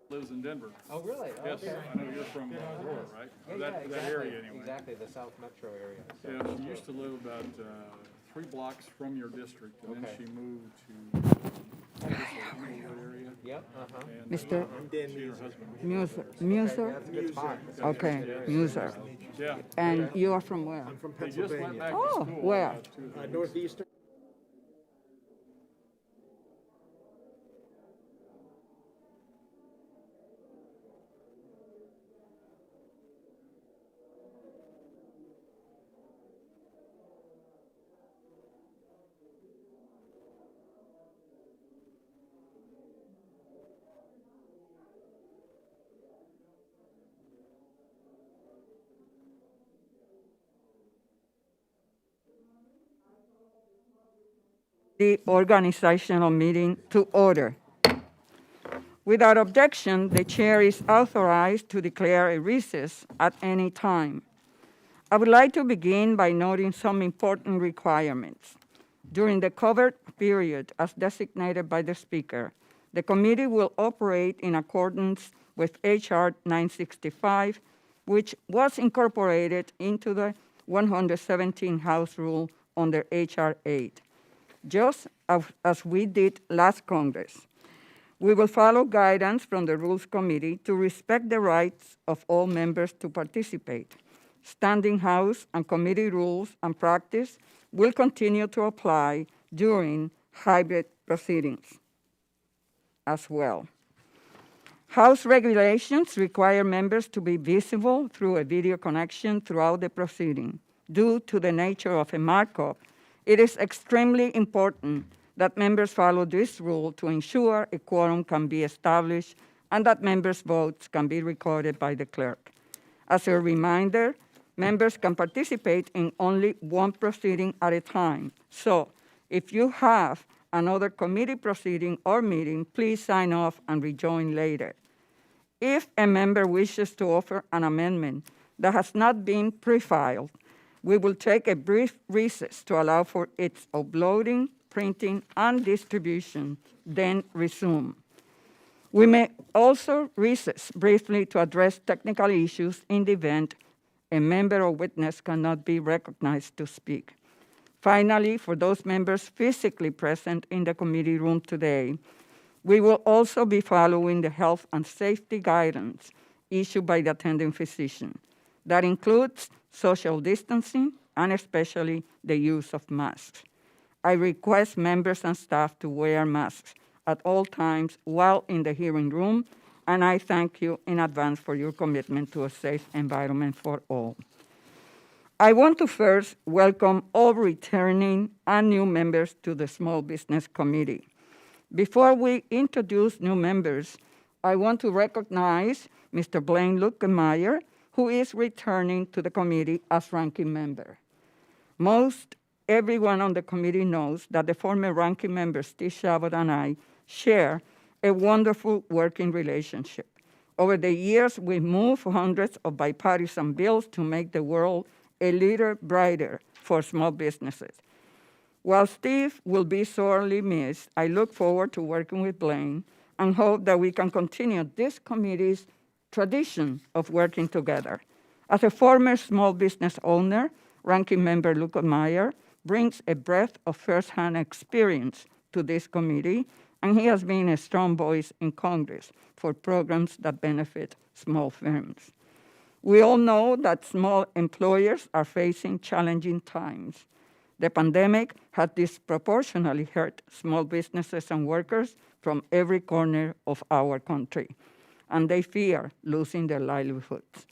lives in Denver. Oh, really? Oh, Yes, okay. I know you're from Aurora, right? Yeah, Or yeah, that exactly. area anyway. Exactly, the South Metro area. So. Yeah, she used to live about 3 blocks from your district, and then Okay. she moved to I guess the Inglewood area. Yep. And Mr. she and her husband. Muser. Okay, Muser? that's a good spot. Okay, Muser. Yeah, And you are from where? From they just went Pennsylvania. back Oh, to school. where? about 2 days. Northeastern. The organizational meeting to order. Without objection, the chair is authorized to declare a recess at any time. I would like to begin by noting some important requirements. During the covered period as designated by the Speaker, the committee will operate in accordance with H.R. 965, which was incorporated into the 117 House Rule under H.R. 8, just as we did last Congress. We will follow guidance from the Rules Committee to respect the rights of all members to participate. Standing House and committee rules and practice will continue to apply during hybrid proceedings as well. House regulations require members to be visible through a video connection throughout the proceeding. Due to the nature of a markup, it is extremely important that members follow this rule to ensure a quorum can be established and that members' votes can be recorded by the clerk. As a reminder, members can participate in only one proceeding at a time. So if you have another committee proceeding or meeting, please sign off and rejoin later. If a member wishes to offer an amendment that has not been pre-filed, we will take a brief recess to allow for its uploading, printing, and distribution, then resume. We may also recess briefly to address technical issues in the event a member or witness cannot be recognized to speak. Finally, for those members physically present in the committee room today, we will also be following the health and safety guidance issued by the attending physician. That includes social distancing and especially the use of masks. I request members and staff to wear masks at all times while in the hearing room, and I thank you in advance for your commitment to a safe environment for all. I want to first welcome all returning and new members to the Small Business Committee. Before we introduce new members, I want to recognize Mr. Blaine Lukemeyer, who is returning to the committee as ranking member. Most everyone on the committee knows that the former ranking member, Steve Chabot, and I share a wonderful working relationship. Over the years, we moved hundreds of bipartisan bills to make the world a little brighter for small businesses. While Steve will be sorely missed, I look forward to working with Blaine and hope that we can continue this committee's tradition of working together. As a former small business owner, ranking member Lukemeyer brings a breadth of firsthand experience to this committee, and he has been a strong voice in Congress for programs that benefit small firms. We all know that small employers are facing challenging times. The pandemic has disproportionately hurt small businesses and workers from every corner of our country, and they fear losing their livelihoods.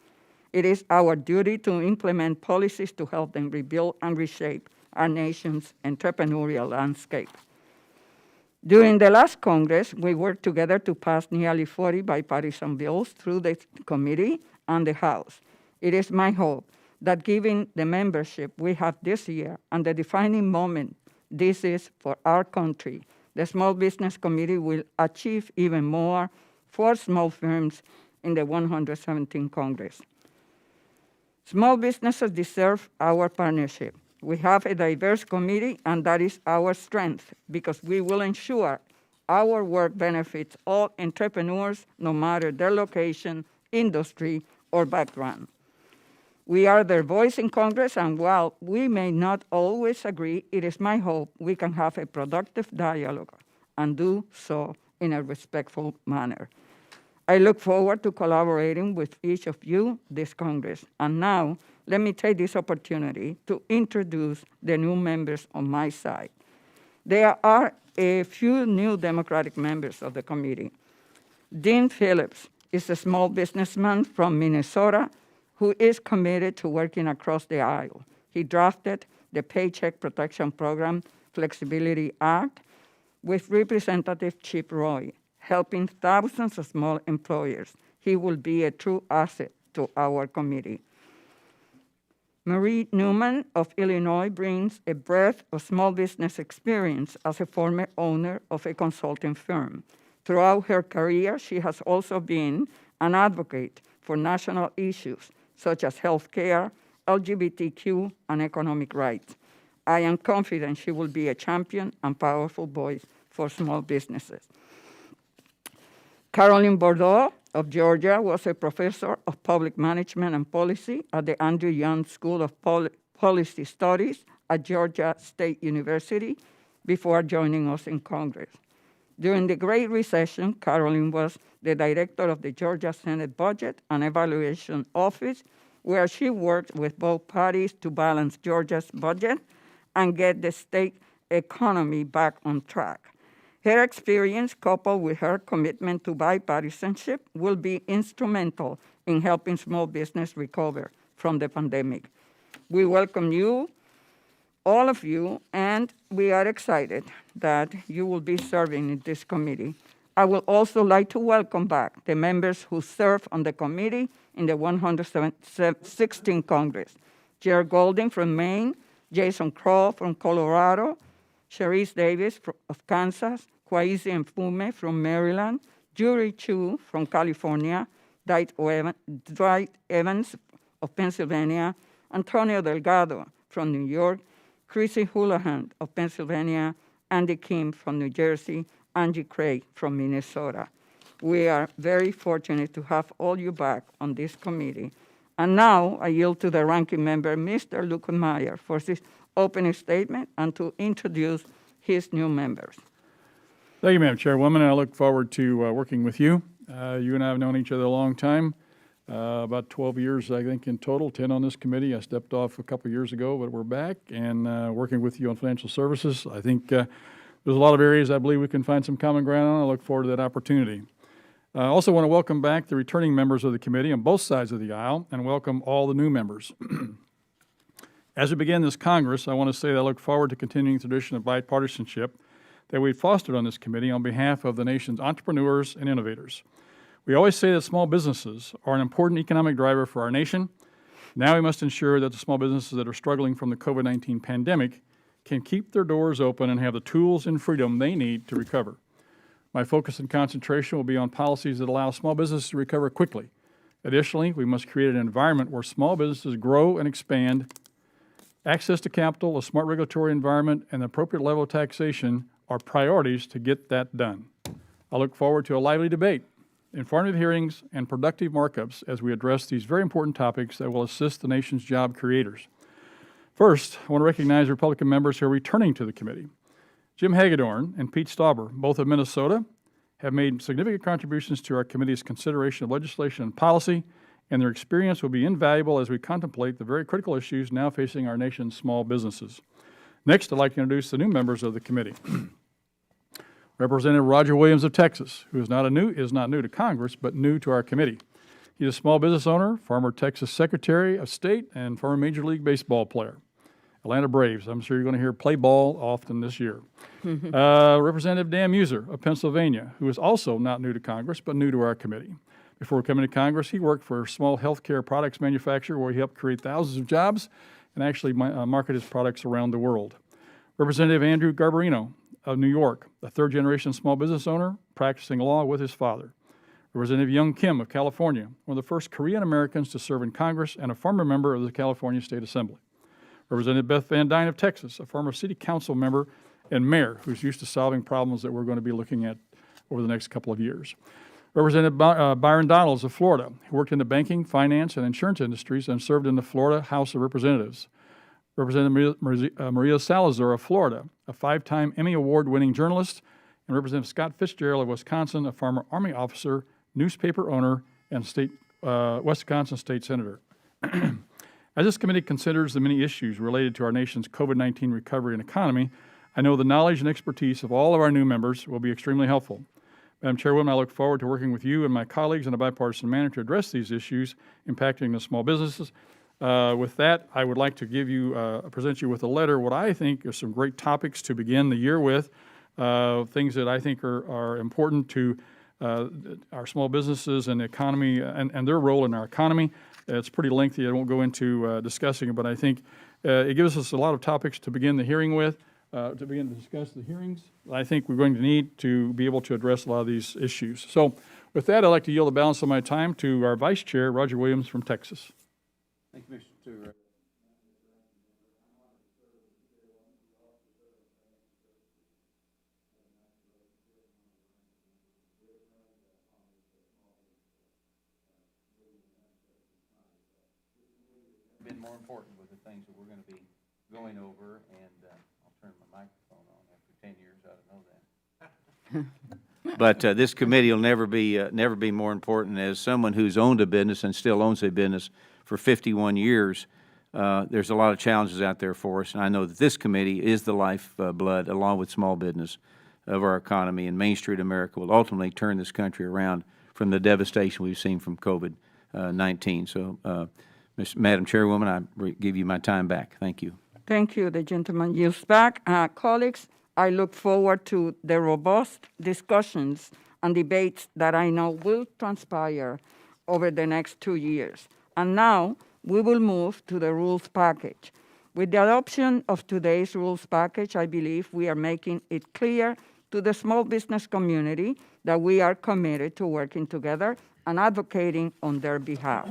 It is our duty to implement policies to help them rebuild and reshape our nation's entrepreneurial landscape. During the last Congress, we worked together to pass nearly 40 bipartisan bills through the committee and the House. It is my hope that given the membership we have this year and the defining moment this is for our country, the Small Business Committee will achieve even more for small firms in the 117th Congress. Small businesses deserve our partnership. We have a diverse committee, and that is our strength because we will ensure our work benefits all entrepreneurs, no matter their location, industry, or background. We are their voice in Congress, and while we may not always agree, it is my hope we can have a productive dialogue and do so in a respectful manner. I look forward to collaborating with each of you this Congress. And now, let me take this opportunity to introduce the new members on my side. There are a few new Democratic members of the committee. Dean Phillips is a small businessman from Minnesota who is committed to working across the aisle. He drafted the Paycheck Protection Program Flexibility Act with Representative Chip Roy, helping thousands of small employers. He will be a true asset to our committee. Marie Newman of Illinois brings a breadth of small business experience as a former owner of a consulting firm. Throughout her career, she has also been an advocate for national issues such as healthcare, LGBTQ, and economic rights. I am confident she will be a champion and powerful voice for small businesses. Carolyn Bordeaux of Georgia was a professor of public management and policy at the Andrew Young School of Policy Studies at Georgia State University before joining us in Congress. During the Great Recession, Carolyn was the director of the Georgia Senate Budget and Evaluation Office, where she worked with both parties to balance Georgia's budget and get the state economy back on track. Her experience, coupled with her commitment to bipartisanship, will be instrumental in helping small business recover from the pandemic. We welcome you, all of you, and we are excited that you will be serving in this committee. I would also like to welcome back the members who served on the committee in the 116th Congress. Jer Golding from Maine, Jason Crow from Colorado, Sharice Davis of Kansas, Kwaizi Mfume from Maryland, Jury Chu from California, Dwight Evans of Pennsylvania, Antonio Delgado from New York, Chrissy Houlihan of Pennsylvania, Andy Kim from New Jersey, Angie Craig from Minnesota. We are very fortunate to have all you back on this committee. And now I yield to the ranking member, Mr. Lukenmeyer, for his opening statement and to introduce his new members. Thank you, Madam Chairwoman, and I look forward to working with you. You and I have known each other a long time, about 12 years, I think, in total, 10 on this committee. I stepped off a couple years ago, but we're back and working with you on financial services. I think there's a lot of areas I believe we can find some common ground on. I look forward to that opportunity. I also want to welcome back the returning members of the committee on both sides of the aisle and welcome all the new members. As we begin this Congress, I want to say that I look forward to continuing the tradition of bipartisanship that we've fostered on this committee on behalf of the nation's entrepreneurs and innovators. We always say that small businesses are an important economic driver for our nation. Now we must ensure that the small businesses that are struggling from the COVID-19 pandemic can keep their doors open and have the tools and freedom they need to recover. My focus and concentration will be on policies that allow small businesses to recover quickly. Additionally, we must create an environment where small businesses grow and expand. Access to capital, a smart regulatory environment, and the appropriate level of taxation are priorities to get that done. I look forward to a lively debate, informative hearings, and productive markups as we address these very important topics that will assist the nation's job creators. First, I want to recognize Republican members who are returning to the committee. Jim Hagedorn and Pete Stauber, both of Minnesota, have made significant contributions to our committee's consideration of legislation and policy, and their experience will be invaluable as we contemplate the very critical issues now facing our nation's small businesses. Next, I'd like to introduce the new members of the committee. Representative Roger Williams of Texas, who is not new to Congress, but new to our committee. He's a small business owner, former Texas Secretary of State, and former Major League Baseball player. Atlanta Braves. I'm sure you're going to hear play ball often this year. Representative Dan Muser of Pennsylvania, who is also not new to Congress, but new to our committee. Before coming to Congress, he worked for a small healthcare products manufacturer where he helped create thousands of jobs and actually market his products around the world. Representative Andrew Garbarino of New York, a third-generation small business owner practicing law with his father. Representative Young Kim of California, one of the first Korean Americans to serve in Congress and a former member of the California State Assembly. Representative Beth Van Dyne of Texas, a former city council member and mayor, who's used to solving problems that we're going to be looking at over the next couple of years. Representative Byron Donalds of Florida, who worked in the banking, finance, and insurance industries and served in the Florida House of Representatives. Representative Maria Salazar of Florida, a 5-time Emmy Award-winning journalist, and Representative Scott Fitzgerald of Wisconsin, a former Army officer, newspaper owner, and Wisconsin state senator. As this committee considers the many issues related to our nation's COVID-19 recovery and economy, I know the knowledge and expertise of all of our new members will be extremely helpful. Madam Chairwoman, I look forward to working with you and my colleagues in a bipartisan manner to address these issues impacting the small businesses. With that, I would like to present you with a letter, what I think are some great topics to begin the year with, things that I think are important to our small businesses and the economy and their role in our economy. It's pretty lengthy. I won't go into discussing it, but I think it gives us a lot of topics to begin the hearing with, to begin to discuss the hearings. I think we're going to need to be able to address a lot of these issues. So with that, I'd like to yield the balance of my time to our Vice Chair, Roger Williams from Texas. Thank you, Mr. Been more important with the things that we're going to be going over, and I'll turn my microphone on after 10 years. I don't know that. But this committee will never be more important. As someone who's owned a business and still owns a business for 51 years, there's a lot of challenges out there for us, and I know that this committee is the lifeblood, along with small business, of our economy, and Main Street America will ultimately turn this country around from the devastation we've seen from COVID-19. So, Madam Chairwoman, I give you my time back. Thank you. Thank you. The gentleman yields back. Colleagues, I look forward to the robust discussions and debates that I know will transpire over the next 2 years. And now we will move to the rules package. With the adoption of today's rules package, I believe we are making it clear to the small business community that we are committed to working together and advocating on their behalf.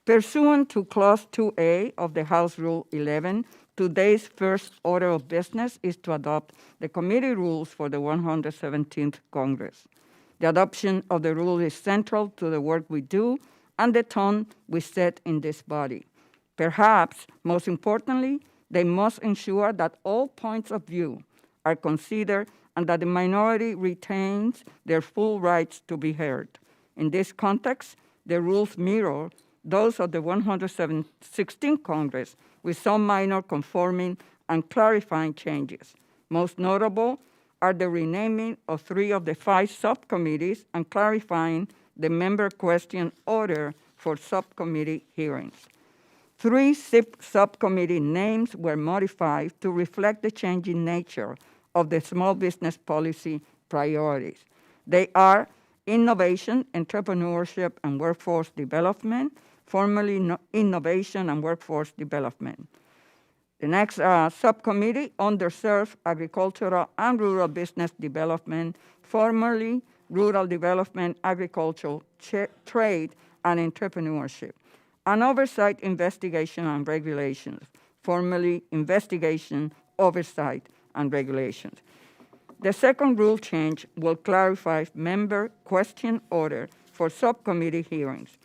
Pursuant to Clause 2A of the House Rule 11, today's first order of business is to adopt the committee rules for the 117th Congress. The adoption of the rule is central to the work we do and the tone we set in this body. Perhaps, most importantly, they must ensure that all points of view are considered and that the minority retains their full rights to be heard. In this context, the rules mirror those of the 116th Congress, with some minor conforming and clarifying changes. Most notable are the renaming of 3 of the 5 subcommittees and clarifying the member question order for subcommittee hearings. 3 subcommittee names were modified to reflect the changing nature of the small business policy priorities. They are Innovation, Entrepreneurship, and Workforce Development, formerly Innovation and Workforce Development. The next subcommittee, Underserved Agricultural and Rural Business Development, formerly Rural Development, Agricultural, Trade, and Entrepreneurship. And Oversight, Investigation, and Regulations, formerly Investigation, Oversight, and Regulations. The second rule change will clarify member question order for subcommittee hearings.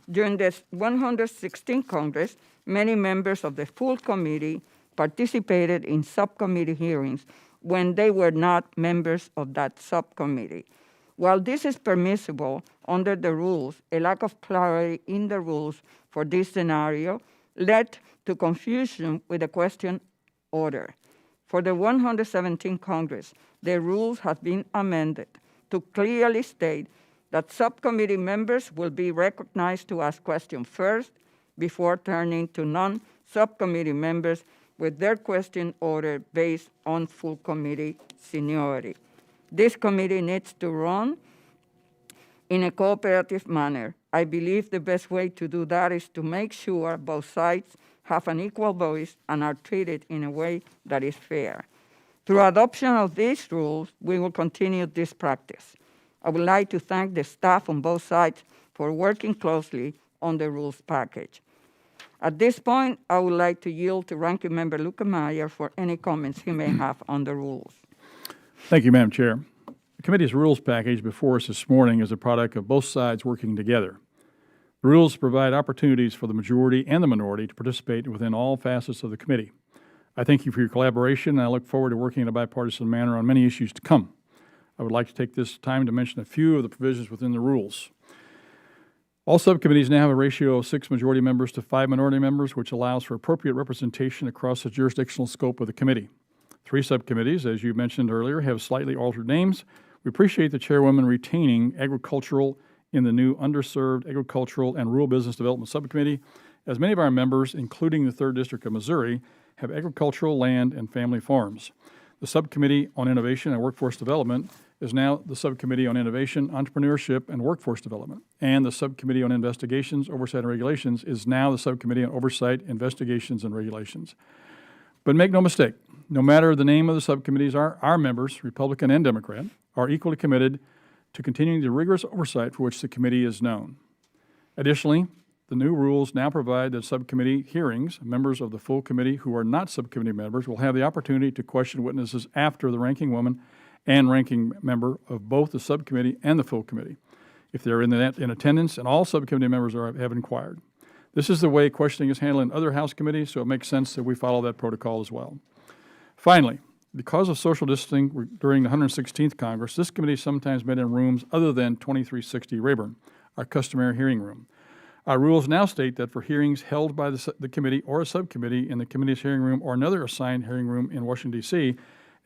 During the 116th Congress, many members of the full committee participated in subcommittee hearings when they were not members of that subcommittee. While this is permissible under the rules, a lack of clarity in the rules for this scenario led to confusion with the question order. For the 117th Congress, the rules have been amended to clearly state that subcommittee members will be recognized to ask questions first before turning to non-subcommittee members with their question order based on full committee seniority. This committee needs to run in a cooperative manner. I believe the best way to do that is to make sure both sides have an equal voice and are treated in a way that is fair. Through adoption of these rules, we will continue this practice. I would like to thank the staff on both sides for working closely on the rules package. At this point, I would like to yield to Ranking Member Lukemeyer for any comments he may have on the rules. Thank you, Madam Chair. The committee's rules package before us this morning is a product of both sides working together. The rules provide opportunities for the majority and the minority to participate within all facets of the committee. I thank you for your collaboration, and I look forward to working in a bipartisan manner on many issues to come. I would like to take this time to mention a few of the provisions within the rules. All subcommittees now have a ratio of 6 majority members to 5 minority members, which allows for appropriate representation across the jurisdictional scope of the committee. 3 subcommittees, as you mentioned earlier, have slightly altered names. We appreciate the chairwoman retaining agricultural in the new Underserved Agricultural and Rural Business Development Subcommittee, as many of our members, including the 3rd District of Missouri, have agricultural land and family farms. The Subcommittee on Innovation and Workforce Development is now the Subcommittee on Innovation, Entrepreneurship, and Workforce Development. And the Subcommittee on Investigations, Oversight, and Regulations is now the Subcommittee on Oversight, Investigations, and Regulations. But make no mistake, no matter the name of the subcommittees, our members, Republican and Democrat, are equally committed to continuing the rigorous oversight for which the committee is known. Additionally, the new rules now provide that subcommittee hearings, members of the full committee who are not subcommittee members will have the opportunity to question witnesses after the ranking woman and ranking member of both the subcommittee and the full committee, if they're in attendance and all subcommittee members have inquired. This is the way questioning is handled in other House committees, so it makes sense that we follow that protocol as well. Finally, because of social distancing during the 116th Congress, this committee sometimes met in rooms other than 2360 Rayburn, our customary hearing room. Our rules now state that for hearings held by the committee or a subcommittee in the committee's hearing room or another assigned hearing room in Washington, D.C.,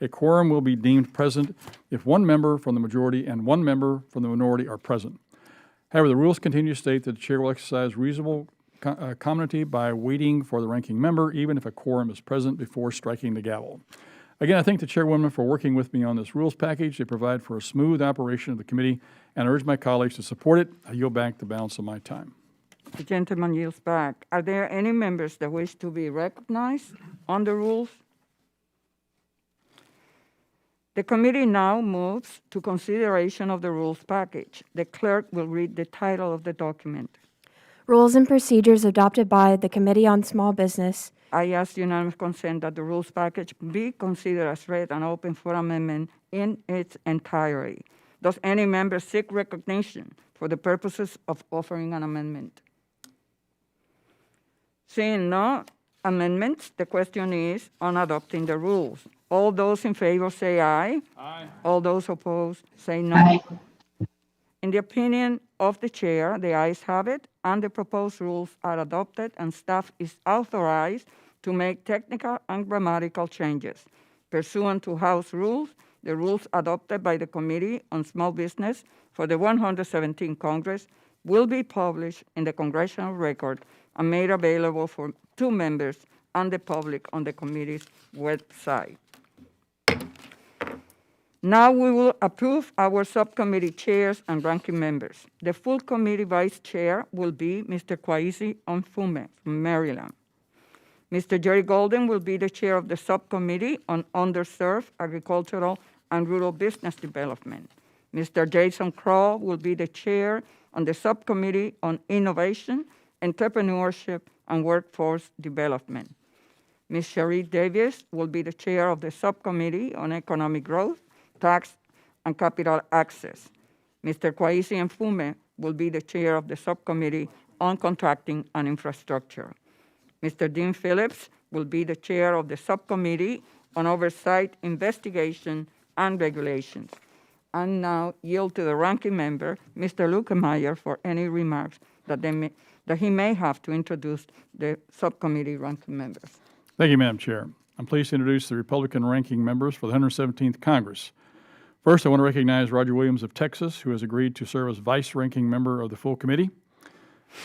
a quorum will be deemed present if 1 member from the majority and 1 member from the minority are present. However, the rules continue to state that the chair will exercise reasonable comity by waiting for the ranking member, even if a quorum is present before striking the gavel. Again, I thank the chairwoman for working with me on this rules package. They provide for a smooth operation of the committee, and I urge my colleagues to support it. I yield back the balance of my time. The gentleman yields back. Are there any members that wish to be recognized on the rules? The committee now moves to consideration of the rules package. The clerk will read the title of the document. Rules and procedures adopted by the Committee on Small Business. I ask unanimous consent that the rules package be considered as read and open for amendment in its entirety. Does any member seek recognition for the purposes of offering an amendment? Seeing no amendments, the question is on adopting the rules. All those in favor say aye. Aye. All those opposed say no. Aye. In the opinion of the chair, the ayes have it, and the proposed rules are adopted, and staff is authorized to make technical and grammatical changes. Pursuant to House rules, the rules adopted by the Committee on Small Business for the 117th Congress will be published in the Congressional Record and made available to members and the public on the committee's website. Now we will approve our subcommittee chairs and ranking members. The full committee vice chair will be Mr. Kwesi Onfume from Maryland. Mr. Jerry Golden will be the chair of the Subcommittee on Underserved Agricultural and Rural Business Development. Mr. Jason Crow will be the chair on the Subcommittee on Innovation, Entrepreneurship, and Workforce Development. Ms. Cherie Davis will be the chair of the Subcommittee on Economic Growth, Tax, and Capital Access. Mr. Kwesi Mfume will be the chair of the Subcommittee on Contracting and Infrastructure. Mr. Dean Phillips will be the chair of the Subcommittee on Oversight, Investigation, and Regulations. And now yield to the ranking member, Mr. Lukemeyer, for any remarks that he may have to introduce the subcommittee ranking members. Thank you, Madam Chair. I'm pleased to introduce the Republican ranking members for the 117th Congress. First, I want to recognize Roger Williams of Texas, who has agreed to serve as vice ranking member of the full committee.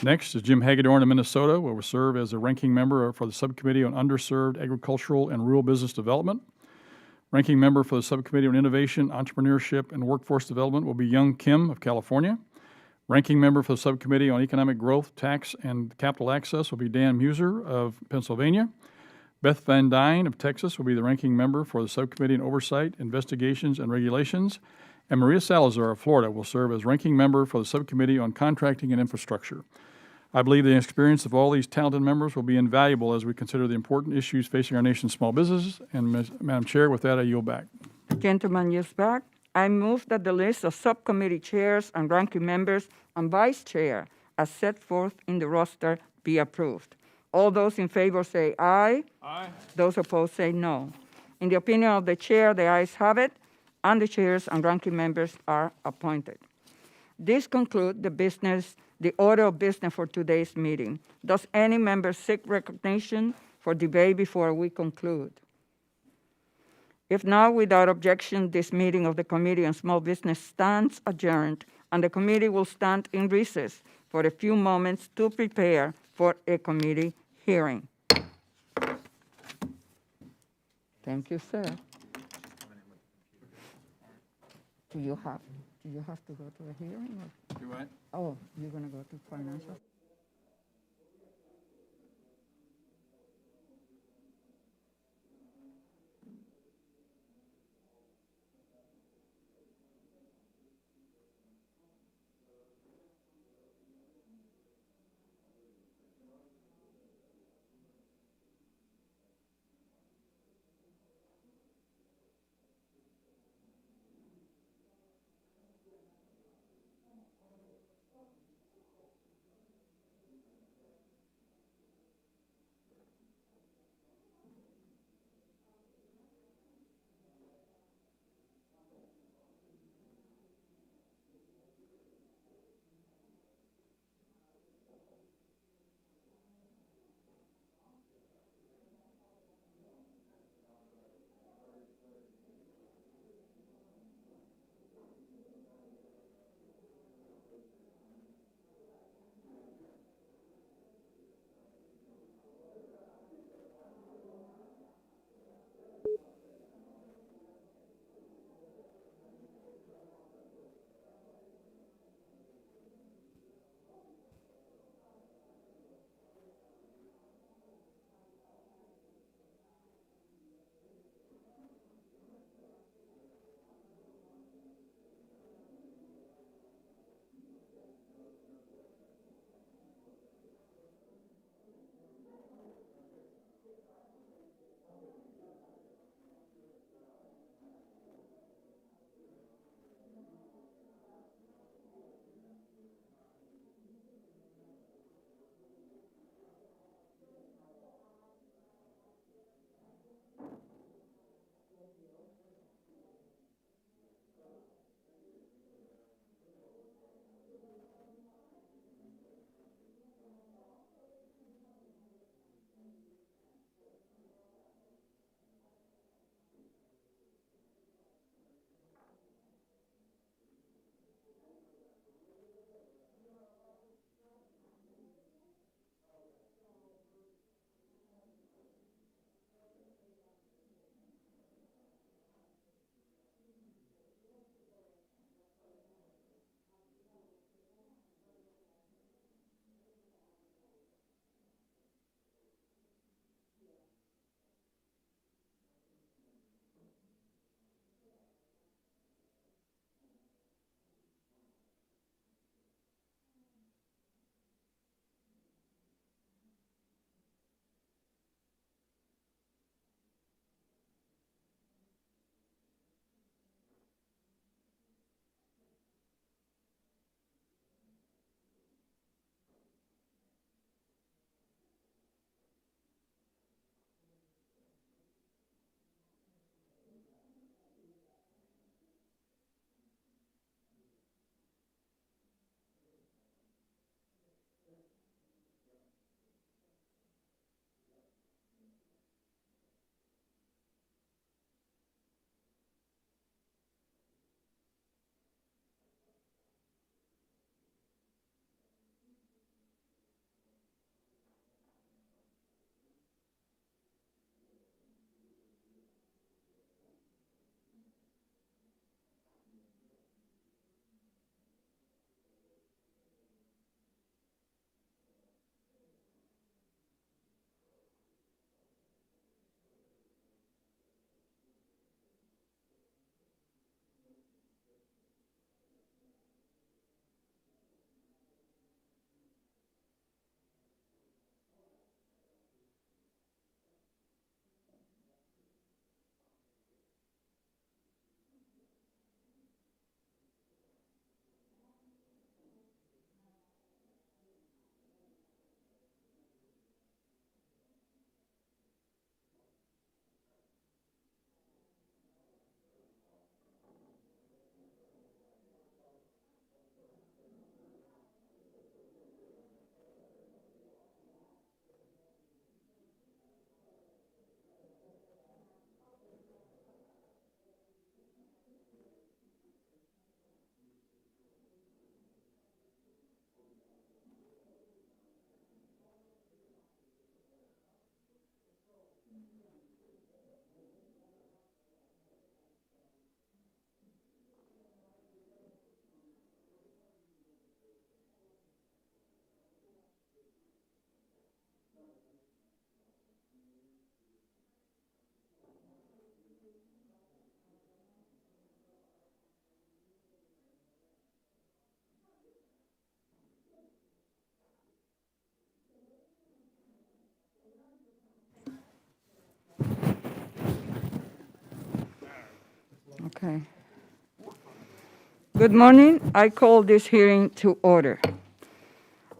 Next is Jim Hagedorn of Minnesota, who will serve as a ranking member for the Subcommittee on Underserved Agricultural and Rural Business Development. Ranking member for the Subcommittee on Innovation, Entrepreneurship, and Workforce Development will be Young Kim of California. Ranking member for the Subcommittee on Economic Growth, Tax, and Capital Access will be Dan Muser of Pennsylvania. Beth Van Dyne of Texas will be the ranking member for the Subcommittee on Oversight, Investigations, and Regulations. And Maria Salazar of Florida will serve as ranking member for the Subcommittee on Contracting and Infrastructure. I believe the experience of all these talented members will be invaluable as we consider the important issues facing our nation's small businesses. And Madam Chair, with that, I yield back. Gentleman yields back. I move that the list of subcommittee chairs and ranking members and vice chair as set forth in the roster be approved. All those in favor say aye. Aye. Those opposed say no. In the opinion of the chair, the ayes have it, and the chairs and ranking members are appointed. This concludes the order of business for today's meeting. Does any member seek recognition for debate before we conclude? If not, without objection, this meeting of the Committee on Small Business stands adjourned, and the committee will stand in recess for a few moments to prepare for a committee hearing. Thank you, sir. Do you have to go to a hearing? Or? Do I? Oh, you're going to go to financial? Okay. Good morning. I call this hearing to order.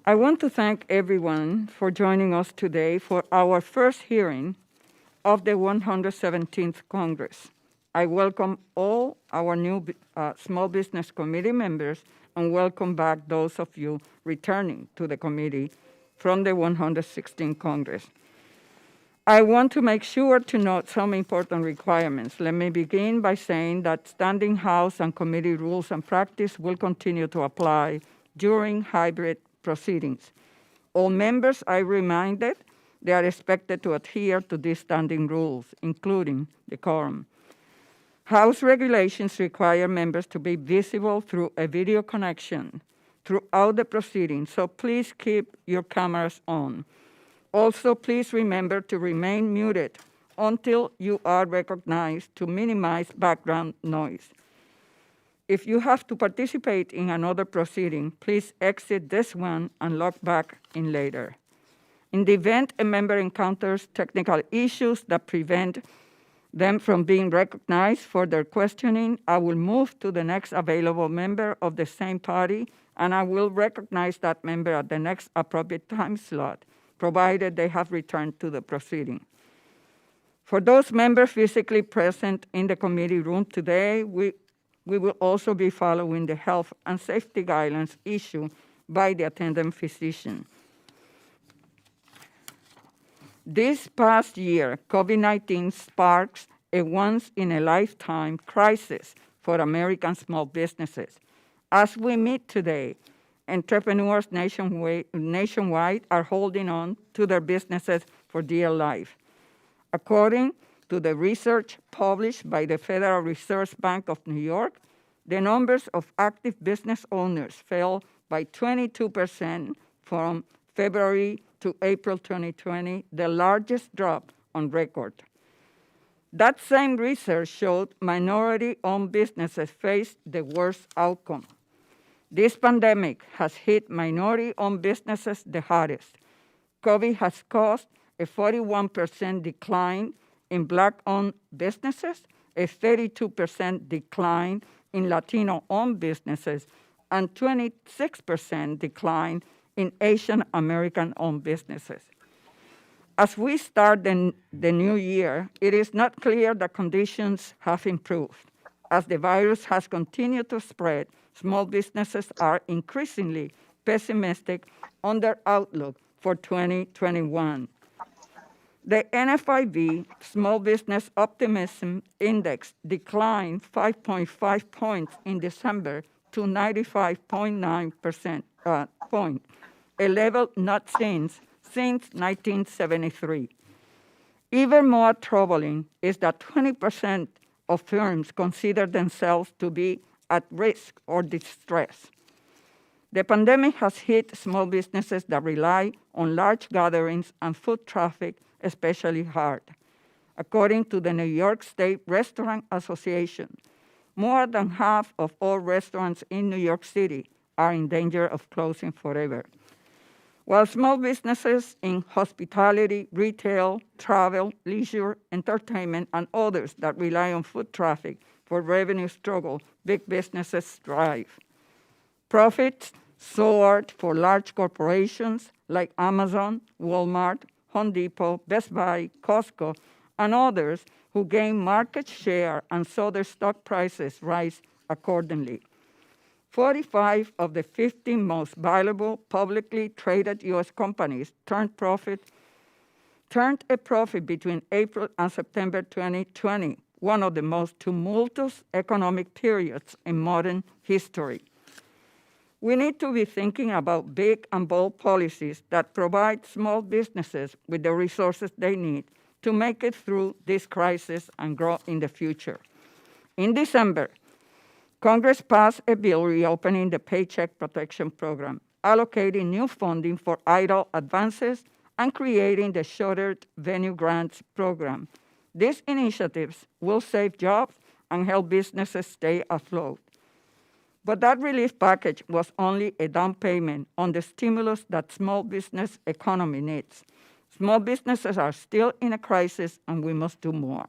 I want to thank everyone for joining us today for our first hearing of the 117th Congress. I welcome all our new Small Business Committee members and welcome back those of you returning to the committee from the 116th Congress. I want to make sure to note some important requirements. Let me begin by saying that standing House and committee rules and practice will continue to apply during hybrid proceedings. All members are reminded they are expected to adhere to these standing rules, including the quorum. House regulations require members to be visible through a video connection throughout the proceedings, so please keep your cameras on. Also, please remember to remain muted until you are recognized to minimize background noise. If you have to participate in another proceeding, please exit this one and log back in later. In the event a member encounters technical issues that prevent them from being recognized for their questioning, I will move to the next available member of the same party, and I will recognize that member at the next appropriate time slot, provided they have returned to the proceeding. For those members physically present in the committee room today, we will also be following the health and safety guidelines issued by the attending physician. This past year, COVID-19 sparks a once-in-a-lifetime crisis for American small businesses. As we meet today, entrepreneurs nationwide are holding on to their businesses for dear life. According to the research published by the Federal Reserve Bank of New York, the numbers of active business owners fell by 22% from February to April 2020, the largest drop on record. That same research showed minority-owned businesses faced the worst outcome. This pandemic has hit minority-owned businesses the hardest. COVID has caused a 41% decline in Black-owned businesses, a 32% decline in Latino-owned businesses, and 26% decline in Asian American-owned businesses. As we start the new year, it is not clear that conditions have improved. As the virus has continued to spread, small businesses are increasingly pessimistic on their outlook for 2021. The NFIB Small Business Optimism Index declined 5.5 points in December to 95.9% point, a level not seen since 1973. Even more troubling is that 20% of firms consider themselves to be at risk or distress. The pandemic has hit small businesses that rely on large gatherings and foot traffic especially hard. According to the New York State Restaurant Association, more than half of all restaurants in New York City are in danger of closing forever. While small businesses in hospitality, retail, travel, leisure, entertainment, and others that rely on foot traffic for revenue struggle, big businesses thrive. Profits soared for large corporations like Amazon, Walmart, Home Depot, Best Buy, Costco, and others who gained market share and saw their stock prices rise accordingly. 45 of the 50 most valuable publicly traded U.S. companies turned a profit between April and September 2020, one of the most tumultuous economic periods in modern history. We need to be thinking about big and bold policies that provide small businesses with the resources they need to make it through this crisis and grow in the future. In December, Congress passed a bill reopening the Paycheck Protection Program, allocating new funding for EIDL advances and creating the Shuttered Venue Grants Program. These initiatives will save jobs and help businesses stay afloat. But that relief package was only a down payment on the stimulus that small business economy needs. Small businesses are still in a crisis and we must do more.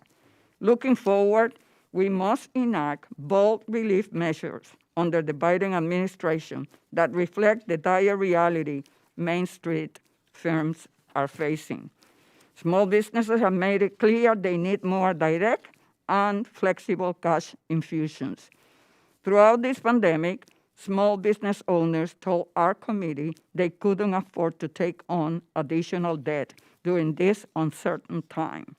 Looking forward, we must enact bold relief measures under the Biden administration that reflect the dire reality Main Street firms are facing. Small businesses have made it clear they need more direct and flexible cash infusions. Throughout this pandemic, small business owners told our committee they couldn't afford to take on additional debt during this uncertain time.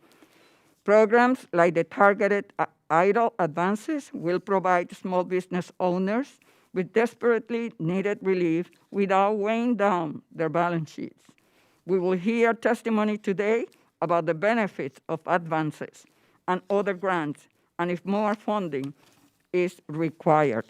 Programs like the targeted idle advances will provide small business owners with desperately needed relief without weighing down their balance sheets. We will hear testimony today about the benefits of advances and other grants, and if more funding is required.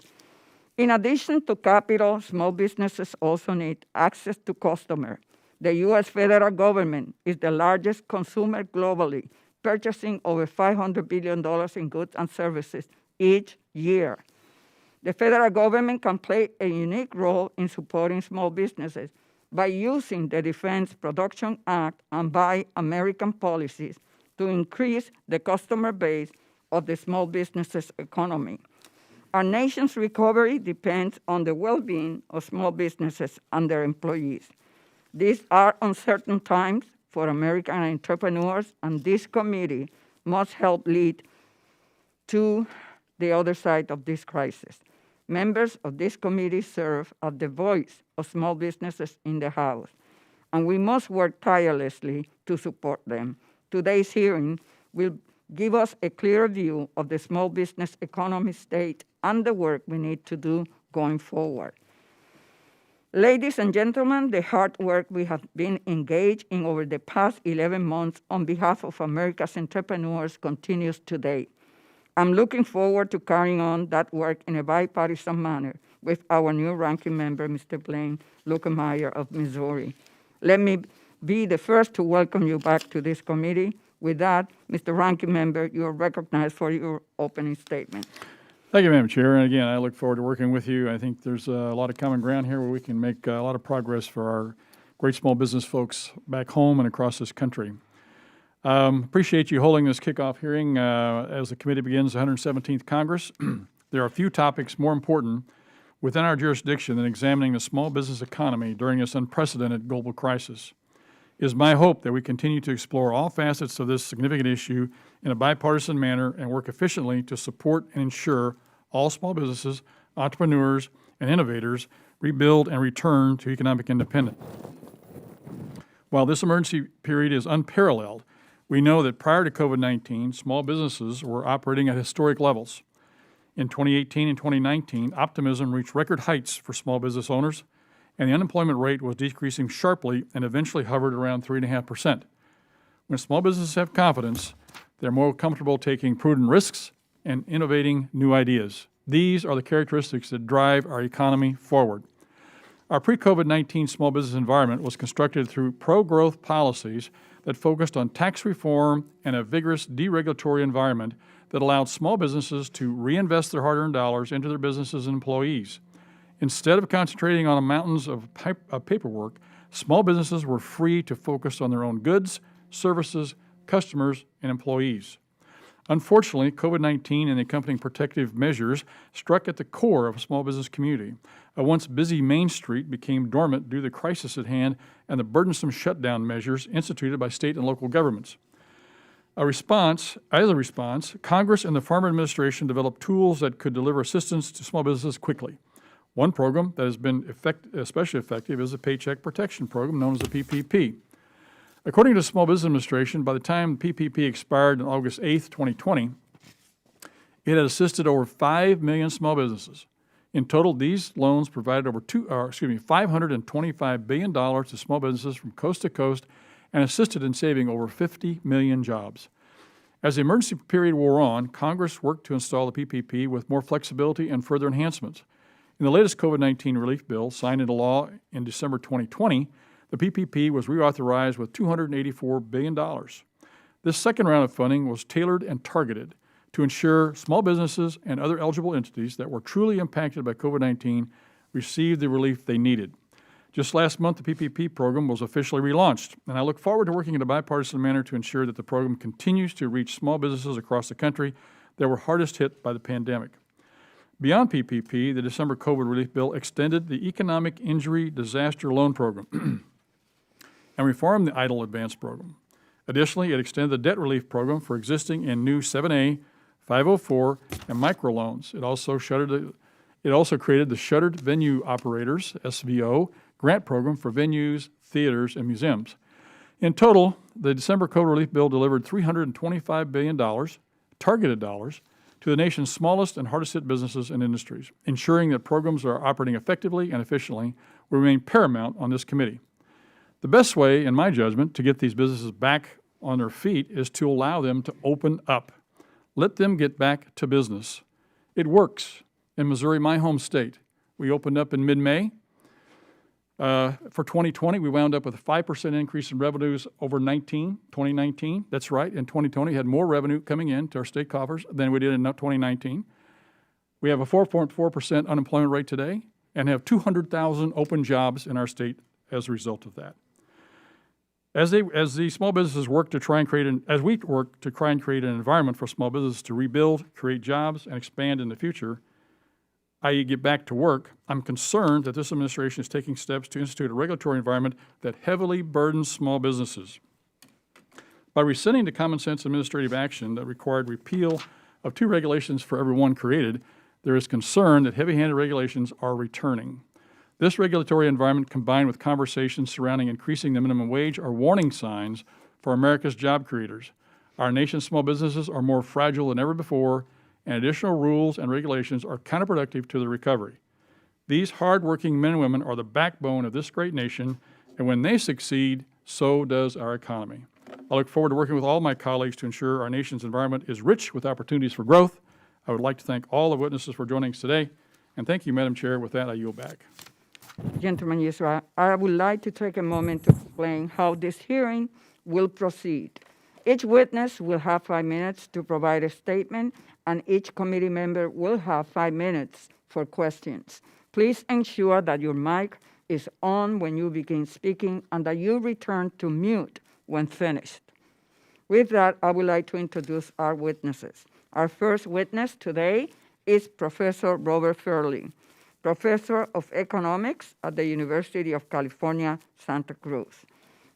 In addition to capital, small businesses also need access to customers. The U.S. federal government is the largest consumer globally, purchasing over $500 billion in goods and services each year. The federal government can play a unique role in supporting small businesses by using the Defense Production Act and Buy American policies to increase the customer base of the small businesses economy. Our nation's recovery depends on the well-being of small businesses and their employees. These are uncertain times for American entrepreneurs, and this committee must help lead to the other side of this crisis. Members of this committee serve as the voice of small businesses in the House, and we must work tirelessly to support them. Today's hearing will give us a clear view of the small business economy state and the work we need to do going forward. Ladies and gentlemen, the hard work we have been engaged in over the past 11 months on behalf of America's entrepreneurs continues today. I'm looking forward to carrying on that work in a bipartisan manner with our new ranking member, Mr. Blaine Lukemeyer of Missouri. Let me be the first to welcome you back to this committee. With that, Mr. Ranking Member, you are recognized for your opening statement. Thank you, Madam Chair. And again, I look forward to working with you. I think there's a lot of common ground here where we can make a lot of progress for our great small business folks back home and across this country. Appreciate you holding this kickoff hearing as the committee begins the 117th Congress. There are few topics more important within our jurisdiction than examining the small business economy during this unprecedented global crisis. It is my hope that we continue to explore all facets of this significant issue in a bipartisan manner and work efficiently to support and ensure all small businesses, entrepreneurs, and innovators rebuild and return to economic independence. While this emergency period is unparalleled, we know that prior to COVID-19, small businesses were operating at historic levels. In 2018 and 2019, optimism reached record heights for small business owners, and the unemployment rate was decreasing sharply and eventually hovered around 3.5%. When small businesses have confidence, they're more comfortable taking prudent risks and innovating new ideas. These are the characteristics that drive our economy forward. Our pre-COVID-19 small business environment was constructed through pro-growth policies that focused on tax reform and a vigorous deregulatory environment that allowed small businesses to reinvest their hard-earned dollars into their businesses and employees. Instead of concentrating on mountains of paperwork, small businesses were free to focus on their own goods, services, customers, and employees. Unfortunately, COVID-19 and the accompanying protective measures struck at the core of a small business community. A once busy Main Street became dormant due to the crisis at hand and the burdensome shutdown measures instituted by state and local governments. As a response, Congress and the Farmer Administration developed tools that could deliver assistance to small businesses quickly. One program that has been especially effective is the Paycheck Protection Program, known as the PPP. According to the Small Business Administration, by the time PPP expired on August 8, 2020, it had assisted over 5 million small businesses. In total, these loans provided over $525 billion to small businesses from coast to coast and assisted in saving over 50 million jobs. As the emergency period wore on, Congress worked to install the PPP with more flexibility and further enhancements. In the latest COVID-19 relief bill signed into law in December 2020, the PPP was reauthorized with $284 billion. This second round of funding was tailored and targeted to ensure small businesses and other eligible entities that were truly impacted by COVID-19 received the relief they needed. Just last month, the PPP program was officially relaunched, and I look forward to working in a bipartisan manner to ensure that the program continues to reach small businesses across the country that were hardest hit by the pandemic. Beyond PPP, the December COVID relief bill extended the Economic Injury Disaster Loan Program and reformed the EIDL Advance Program. Additionally, it extended the debt relief program for existing and new 7A, 504, and microloans. It also created the Shuttered Venue Operators, SVO, grant program for venues, theaters, and museums. In total, the December COVID relief bill delivered $325 billion, targeted dollars, to the nation's smallest and hardest hit businesses and industries. Ensuring that programs are operating effectively and efficiently will remain paramount on this committee. The best way, in my judgment, to get these businesses back on their feet is to allow them to open up. Let them get back to business. It works. In Missouri, my home state, we opened up in mid-May. For 2020, we wound up with a 5% increase in revenues over 2019. That's right, in 2020, we had more revenue coming in to our state coffers than we did in 2019. We have a 4.4% unemployment rate today and have 200,000 open jobs in our state as a result of that. As the small businesses work to try and create as we work to try and create an environment for small businesses to rebuild, create jobs, and expand in the future, i.e. get back to work, I'm concerned that this administration is taking steps to institute a regulatory environment that heavily burdens small businesses. By rescinding the common sense administrative action that required repeal of 2 regulations for every 1 created, there is concern that heavy-handed regulations are returning. This regulatory environment, combined with conversations surrounding increasing the minimum wage, are warning signs for America's job creators. Our nation's small businesses are more fragile than ever before, and additional rules and regulations are counterproductive to the recovery. These hard-working men and women are the backbone of this great nation, and when they succeed, so does our economy. I look forward to working with all my colleagues to ensure our nation's environment is rich with opportunities for growth. I would like to thank all the witnesses for joining us today, and thank you, Madam Chair. With that, I yield back. Gentleman Yusra, I would like to take a moment to explain how this hearing will proceed. Each witness will have 5 minutes to provide a statement, and each committee member will have 5 minutes for questions. Please ensure that your mic is on when you begin speaking and that you return to mute when finished. With that, I would like to introduce our witnesses. Our first witness today is Professor Robert Furling, Professor of Economics at the University of California, Santa Cruz.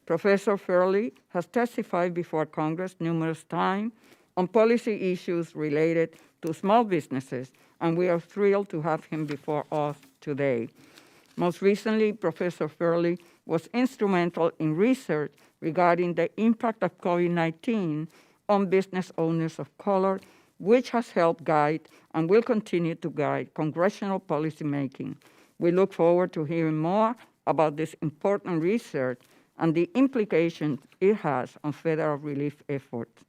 Professor Furling has testified before Congress numerous times on policy issues related to small businesses, and we are thrilled to have him before us today. Most recently, Professor Furling was instrumental in research regarding the impact of COVID-19 on business owners of color, which has helped guide and will continue to guide congressional policymaking. We look forward to hearing more about this important research and the implications it has on federal relief efforts.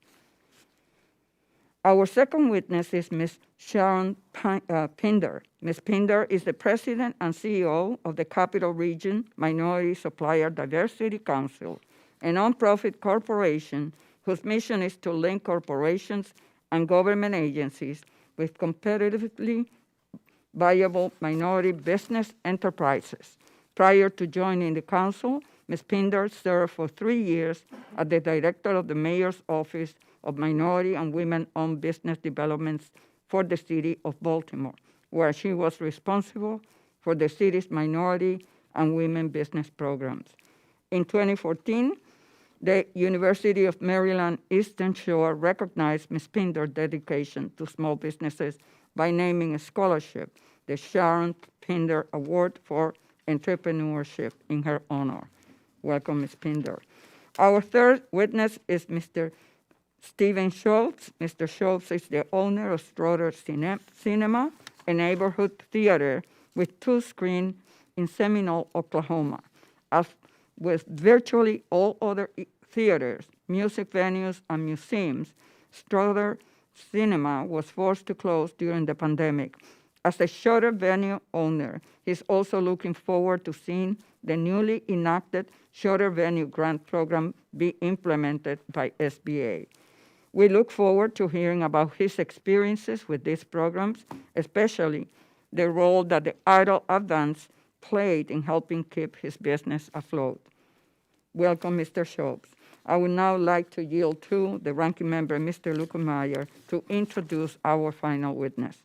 Our second witness is Ms. Sharon Pinder. Ms. Pinder is the President and CEO of the Capital Region Minority Supplier Diversity Council, a nonprofit corporation whose mission is to link corporations and government agencies with competitively viable minority business enterprises. Prior to joining the council, Ms. Pinder served for 3 years as the director of the Mayor's Office of Minority and Women-Owned Business Developments for the city of Baltimore, where she was responsible for the city's minority and women business programs. In 2014, the University of Maryland Eastern Shore recognized Ms. Pinder's dedication to small businesses by naming a scholarship, the Sharon Pinder Award for Entrepreneurship, in her honor. Welcome, Ms. Pinder. Our third witness is Mr. Stephen Schultz. Mr. Schultz is the owner of Strother Cinema, a neighborhood theater with 2 screens in Seminole, Oklahoma. As with virtually all other theaters, music venues, and museums, Strother Cinema was forced to close during the pandemic. As a Shuttered Venue owner, he's also looking forward to seeing the newly enacted Shuttered Venue Grant Program be implemented by SBA. We look forward to hearing about his experiences with these programs, especially the role that the EIDL Advance played in helping keep his business afloat. Welcome, Mr. Schultz. I would now like to yield to the ranking member, Mr. Lukemeyer, to introduce our final witness.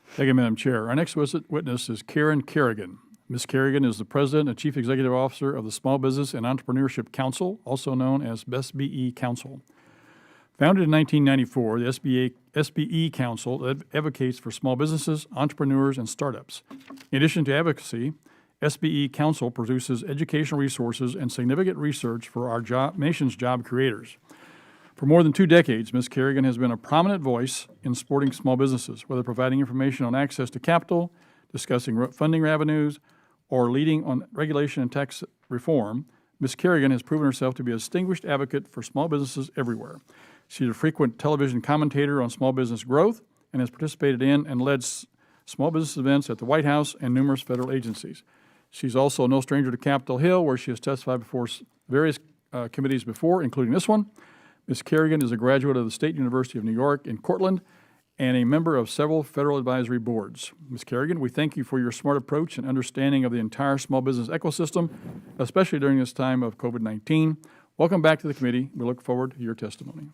Thank you, Madam Chair. Our next witness is Karen Kerrigan. Ms. Kerrigan is the President and Chief Executive Officer of the Small Business and Entrepreneurship Council, also known as SBE Council. Founded in 1994, the SBE Council advocates for small businesses, entrepreneurs, and startups. In addition to advocacy, SBE Council produces educational resources and significant research for our nation's job creators. For more than 2 decades, Ms. Kerrigan has been a prominent voice in supporting small businesses, whether providing information on access to capital, discussing funding avenues, or leading on regulation and tax reform. Ms. Kerrigan has proven herself to be a distinguished advocate for small businesses everywhere. She's a frequent television commentator on small business growth and has participated in and led small business events at the White House and numerous federal agencies. She's also no stranger to Capitol Hill, where she has testified before various committees before, including this one. Ms. Kerrigan is a graduate of the State University of New York in Cortland and a member of several federal advisory boards. Ms. Kerrigan, we thank you for your smart approach and understanding of the entire small business ecosystem, especially during this time of COVID-19. Welcome back to the committee. We look forward to your testimony.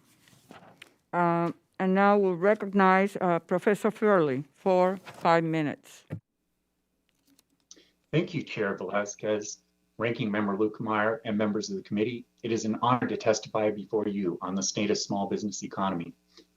And now we'll recognize Professor Furling for 5 minutes. Thank you, Chair Velazquez, Ranking Member Lukemeyer, and members of the committee. It is an honor to testify before you on the state of small business economy.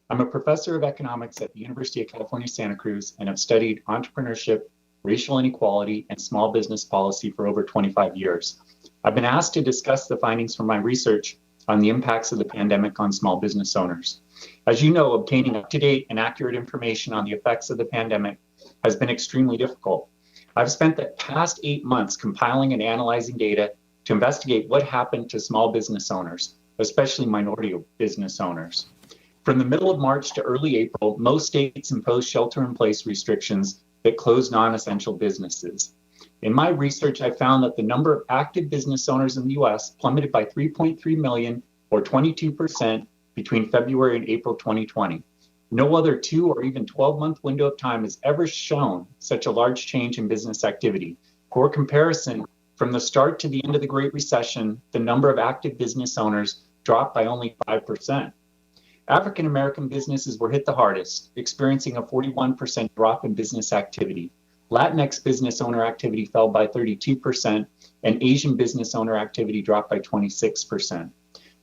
I'm a professor of economics at the University of California, Santa Cruz, and have studied entrepreneurship, racial inequality, and small business policy for over 25 years. I've been asked to discuss the findings from my research on the impacts of the pandemic on small business owners. As you know, obtaining up-to-date and accurate information on the effects of the pandemic has been extremely difficult. I've spent the past 8 months compiling and analyzing data to investigate what happened to small business owners, especially minority business owners. From the middle of March to early April, most states imposed shelter-in-place restrictions that closed non-essential businesses. In my research, I found that the number of active business owners in the U.S. plummeted by 3.3 million, or 22%, between February and April 2020. No other 2 or even 12-month window of time has ever shown such a large change in business activity. For comparison, from the start to the end of the Great Recession, the number of active business owners dropped by only 5%. African American businesses were hit the hardest, experiencing a 41% drop in business activity. Latinx business owner activity fell by 32%, and Asian business owner activity dropped by 26%.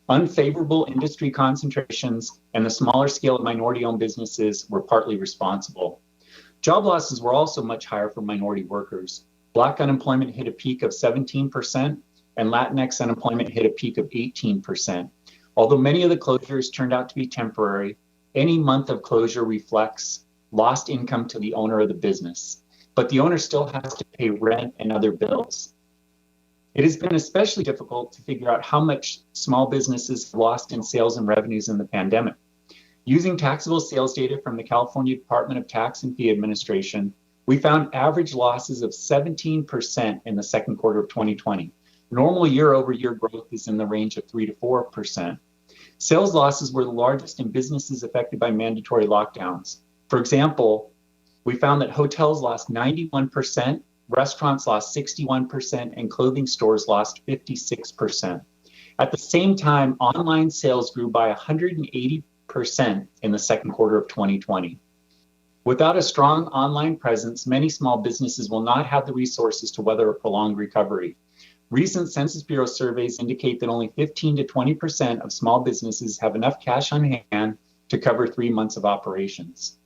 Unfavorable industry concentrations and the smaller scale of minority-owned businesses were partly responsible. Job losses were also much higher for minority workers. Black unemployment hit a peak of 17%, and Latinx unemployment hit a peak of 18%. Although many of the closures turned out to be temporary, any month of closure reflects lost income to the owner of the business, but the owner still has to pay rent and other bills. It has been especially difficult to figure out how much small businesses lost in sales and revenues in the pandemic. Using taxable sales data from the California Department of Tax and Fee Administration, we found average losses of 17% in the second quarter of 2020. Normal year-over-year growth is in the range of 3 to 4%. Sales losses were the largest in businesses affected by mandatory lockdowns. For example, we found that hotels lost 91%, restaurants lost 61%, and clothing stores lost 56%. At the same time, online sales grew by 180% in the second quarter of 2020. Without a strong online presence, many small businesses will not have the resources to weather a prolonged recovery. Recent Census Bureau surveys indicate that only 15 to 20% of small businesses have enough cash on hand to cover 3 months of operations.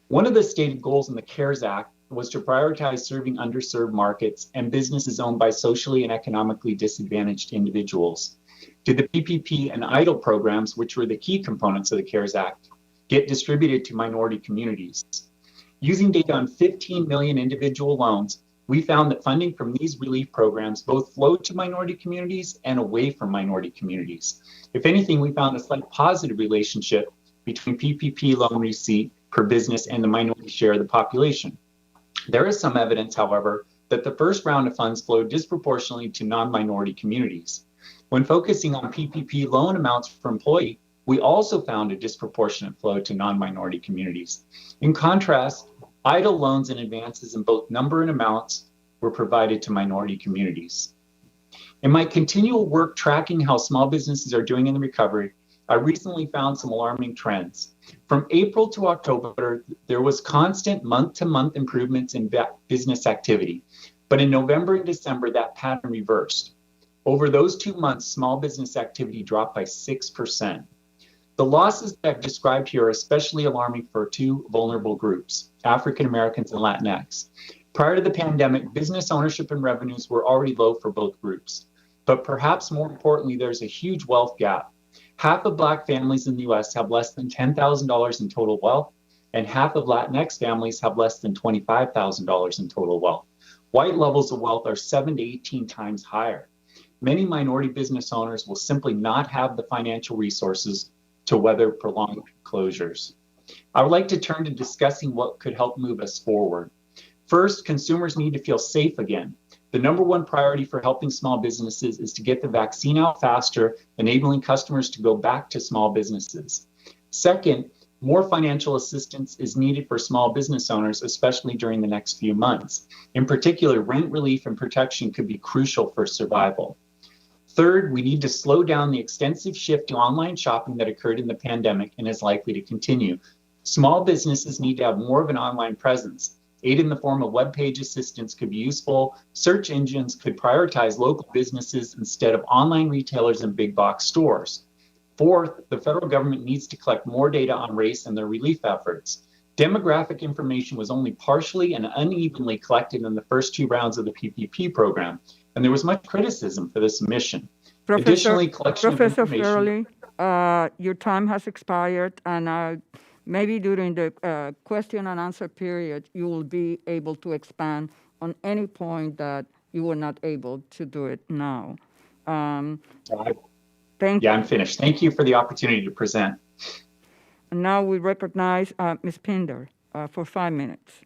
One of the stated goals in the CARES Act was to prioritize serving underserved markets and businesses owned by socially and economically disadvantaged individuals. Did the PPP and EIDL programs, which were the key components of the CARES Act, get distributed to minority communities? Using data on 15 million individual loans, we found that funding from these relief programs both flowed to minority communities and away from minority communities. If anything, we found a slight positive relationship between PPP loan receipt per business and the minority share of the population. There is some evidence, however, that the first round of funds flowed disproportionately to non-minority communities. When focusing on PPP loan amounts per employee, we also found a disproportionate flow to non-minority communities. In contrast, EIDL loans and advances in both number and amounts were provided to minority communities. In my continual work tracking how small businesses are doing in the recovery, I recently found some alarming trends. From April to October, there was constant month-to-month improvements in business activity. But in November and December, that pattern reversed. Over those 2 months, small business activity dropped by 6%. The losses that I've described here are especially alarming for two vulnerable groups, African Americans and Latinx. Prior to the pandemic, business ownership and revenues were already low for both groups. But perhaps more importantly, there's a huge wealth gap. Half of Black families in the US have less than $10,000 in total wealth, and half of Latinx families have less than $25,000 in total wealth. White levels of wealth are 7 to 18 times higher. Many minority business owners will simply not have the financial resources to weather prolonged closures. I would like to turn to discussing what could help move us forward. First, consumers need to feel safe again. The number one priority for helping small businesses is to get the vaccine out faster, enabling customers to go back to small businesses. Second, more financial assistance is needed for small business owners, especially during the next few months. In particular, rent relief and protection could be crucial for survival. Third, we need to slow down the extensive shift to online shopping that occurred in the pandemic and is likely to continue. Small businesses need to have more of an online presence. Aid in the form of web page assistance could be useful. Search engines could prioritize local businesses instead of online retailers and big box stores. Fourth, the federal government needs to collect more data on race in their relief efforts. Demographic information was only partially and unevenly collected in the first two rounds of the PPP program, and there was much criticism for this mission. Additionally, collection of information. Furley, your time has expired, and maybe during the question and answer period, you will be able to expand on any point that you were not able to do it now. Thank you. Yeah, I'm finished. Thank you for the opportunity to present. And now we recognize Ms. Pinder for 5 minutes.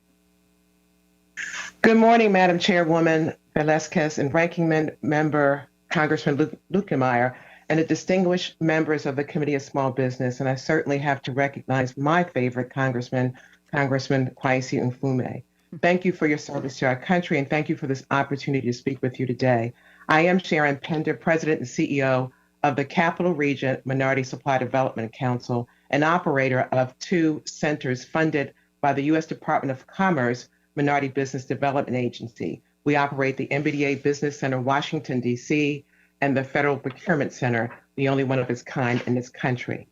Good morning, Madam Chairwoman Velasquez and Ranking Member Congressman Lukemeyer, and the distinguished members of the Committee of Small Business. And I certainly have to recognize my favorite Congressman Kwesi Mfume. Thank you for your service to our country, and thank you for this opportunity to speak with you today. I am Sharon Pinder, President and CEO of the Capital Region Minority Supply Development Council, an operator of 2 centers funded by the U.S. Department of Commerce Minority Business Development Agency. We operate the MBDA Business Center, Washington, D.C., and the Federal Procurement Center, the only one of its kind in this country.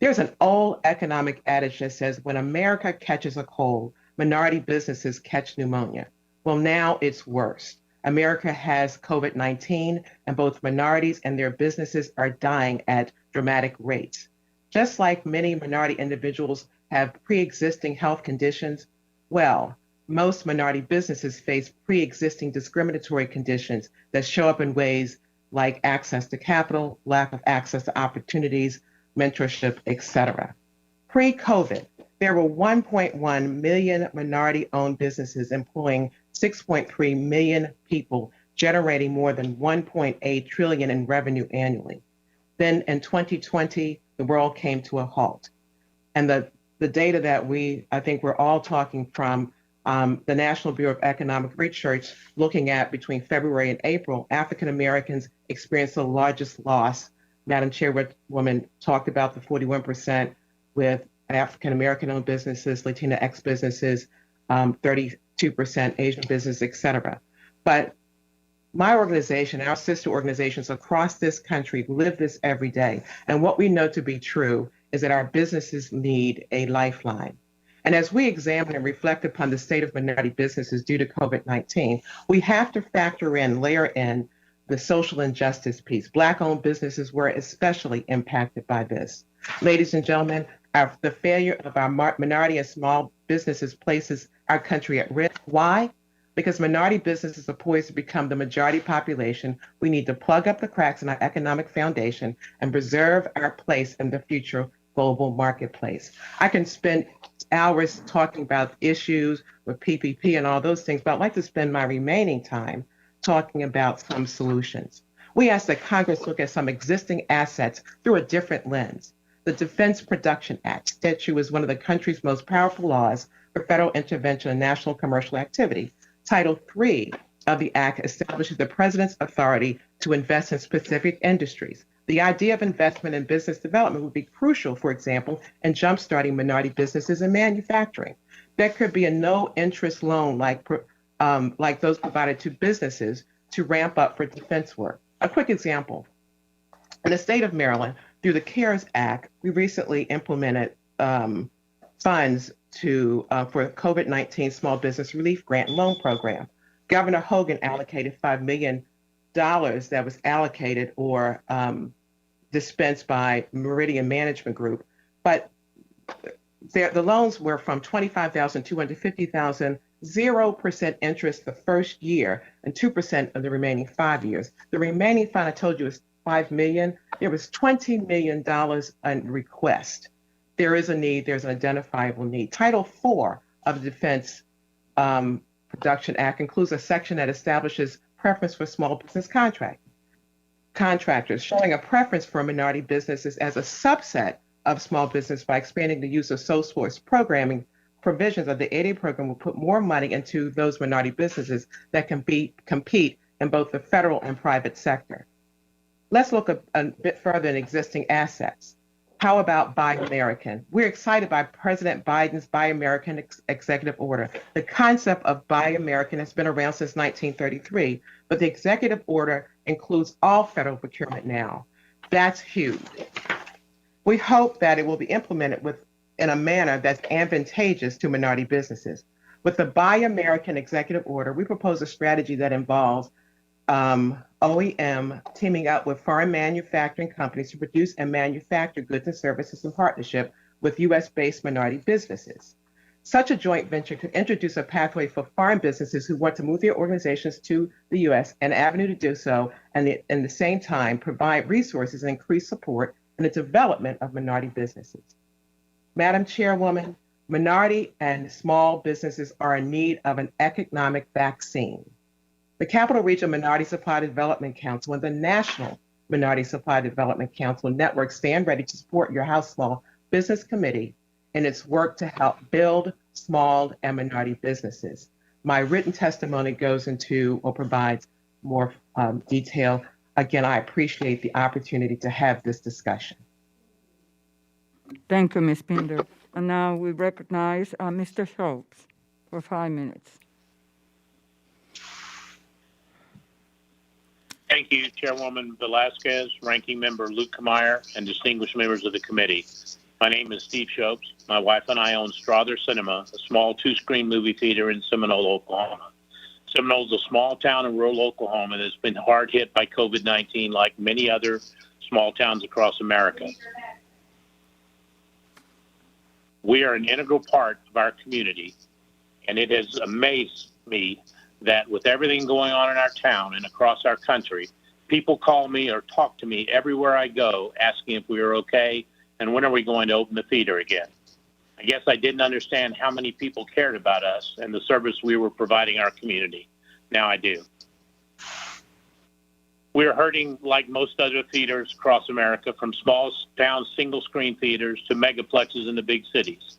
There's an old economic adage that says, when America catches a cold, minority businesses catch pneumonia. Well, now it's worse. America has COVID-19, and both minorities and their businesses are dying at dramatic rates. Just like many minority individuals have pre-existing health conditions, well, most minority businesses face pre-existing discriminatory conditions that show up in ways like access to capital, lack of access to opportunities, mentorship, etc. Pre-COVID, there were 1.1 million minority-owned businesses employing 6.3 million people, generating more than 1.8 trillion in revenue annually. Then in 2020, the world came to a halt. And the data that I think we're all talking from the National Bureau of Economic Research, looking at between February and April, African Americans experienced the largest loss. Madam Chairwoman talked about the 41% with African American owned businesses, Latinx businesses, 32% Asian business, et cetera. But my organization, our sister organizations across this country live this every day. And what we know to be true is that our businesses need a lifeline. And as we examine and reflect upon the state of minority businesses due to COVID-19, we have to layer in the social injustice piece. Black-owned businesses were especially impacted by this. Ladies and gentlemen, the failure of our minority and small businesses places our country at risk. Why? Because minority businesses are poised to become the majority population. We need to plug up the cracks in our economic foundation and preserve our place in the future global marketplace. I can spend hours talking about issues with PPP and all those things, but I'd like to spend my remaining time talking about some solutions. We ask that Congress look at some existing assets through a different lens. The Defense Production Act statute is one of the country's most powerful laws for federal intervention in national commercial activity. Title III of the Act establishes the President's authority to invest in specific industries. The idea of investment in business development would be crucial, for example, in jumpstarting minority businesses in manufacturing. There could be a no-interest loan like those provided to businesses to ramp up for defense work. A quick example. In the state of Maryland, through the CARES Act, we recently implemented funds for COVID-19 Small Business Relief Grant and Loan Program. Governor Hogan allocated $5 million that was allocated or dispensed by Meridian Management Group, but the loans were from $25,000 to $250,000, 0% interest the first year, and 2% of the remaining 5 years. The remaining fund I told you is $5 million. There was $20 million in request. There is a need. There's an identifiable need. Title IV of the Defense Production Act includes a section that establishes preference for small business contractors, showing a preference for minority businesses as a subset of small business by expanding the use of sole source programming. Provisions of the 80 program will put more money into those minority businesses that can compete in both the federal and private sector. Let's look a bit further in existing assets. How about Buy American? We're excited by President Biden's Buy American executive order. The concept of Buy American has been around since 1933, but the executive order includes all federal procurement now. That's huge. We hope that it will be implemented in a manner that's advantageous to minority businesses. With the Buy American executive order, we propose a strategy that involves OEM teaming up with foreign manufacturing companies to produce and manufacture goods and services in partnership with U.S.-based minority businesses. Such a joint venture could introduce a pathway for foreign businesses who want to move their organizations to the U.S., an avenue to do so, and at the same time provide resources and increase support in the development of minority businesses. Madam Chairwoman, minority and small businesses are in need of an economic vaccine. The Capital Region Minority Supply Development Council and the National Minority Supply Development Council network stand ready to support your House Small Business Committee in its work to help build small and minority businesses. My written testimony goes into or provides more detail. Again, I appreciate the opportunity to have this discussion. Thank you, Ms. Pinder. And now we recognize Mr. Schultz for 5 minutes. Thank you, Chairwoman Velasquez, Ranking Member Luke Meyer, and distinguished members of the committee. My name is Steve Schultz. My wife and I own Strother Cinema, a small two-screen movie theater in Seminole, Oklahoma. Seminole is a small town in rural Oklahoma that has been hard hit by COVID-19 like many other small towns across America. We are an integral part of our community, and it has amazed me that with everything going on in our town and across our country, people call me or talk to me everywhere I go asking if we are okay and when are we going to open the theater again. I guess I didn't understand how many people cared about us and the service we were providing our community. Now I do. We are hurting like most other theaters across America, from small town single-screen theaters to megaplexes in the big cities.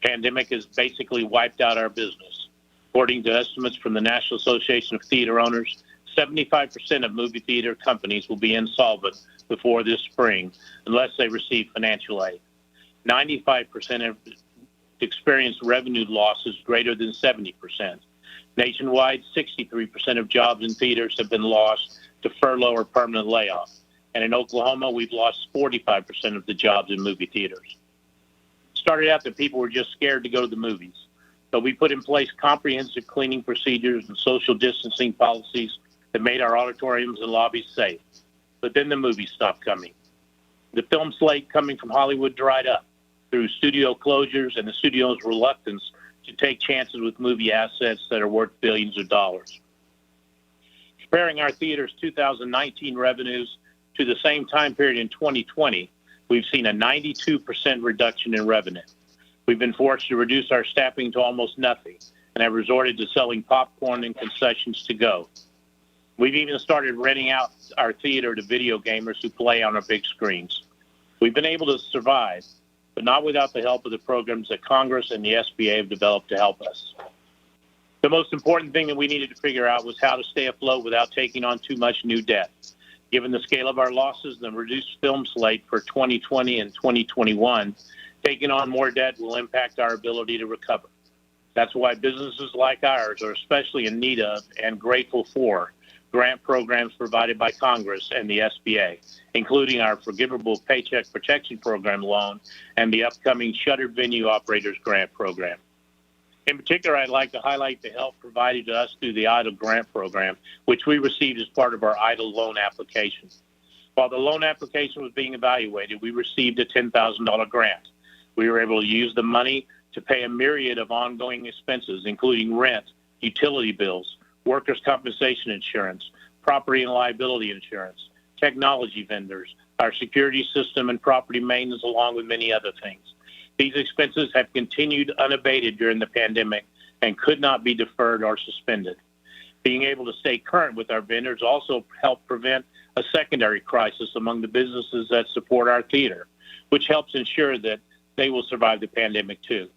Pandemic has basically wiped out our business. According to estimates from the National Association of Theater Owners, 75% of movie theater companies will be insolvent before this spring unless they receive financial aid. 95% have experienced revenue losses greater than 70%. Nationwide, 63% of jobs in theaters have been lost to furlough or permanent layoff. And in Oklahoma, we've lost 45% of the jobs in movie theaters. Started out that people were just scared to go to the movies. So we put in place comprehensive cleaning procedures and social distancing policies that made our auditoriums and lobbies safe. But then the movies stopped coming. The film slate coming from Hollywood dried up through studio closures and the studio's reluctance to take chances with movie assets that are worth billions of dollars. Comparing our theater's 2019 revenues to the same time period in 2020, we've seen a 92% reduction in revenue. We've been forced to reduce our staffing to almost nothing and have resorted to selling popcorn and concessions to go. We've even started renting out our theater to video gamers who play on our big screens. We've been able to survive, but not without the help of the programs that Congress and the SBA have developed to help us. The most important thing that we needed to figure out was how to stay afloat without taking on too much new debt. Given the scale of our losses and the reduced film slate for 2020 and 2021, taking on more debt will impact our ability to recover. That's why businesses like ours are especially in need of and grateful for grant programs provided by Congress and the SBA, including our forgivable Paycheck Protection Program loan and the upcoming Shuttered Venue Operators Grant Program. In particular, I'd like to highlight the help provided to us through the EIDL grant program, which we received as part of our EIDL loan application. While the loan application was being evaluated, we received a $10,000 grant. We were able to use the money to pay a myriad of ongoing expenses, including rent, utility bills, workers' compensation insurance, property and liability insurance, technology vendors, our security system, and property maintenance, along with many other things. These expenses have continued unabated during the pandemic and could not be deferred or suspended. Being able to stay current with our vendors also helped prevent a secondary crisis among the businesses that support our theater, which helps ensure that they will survive the pandemic too.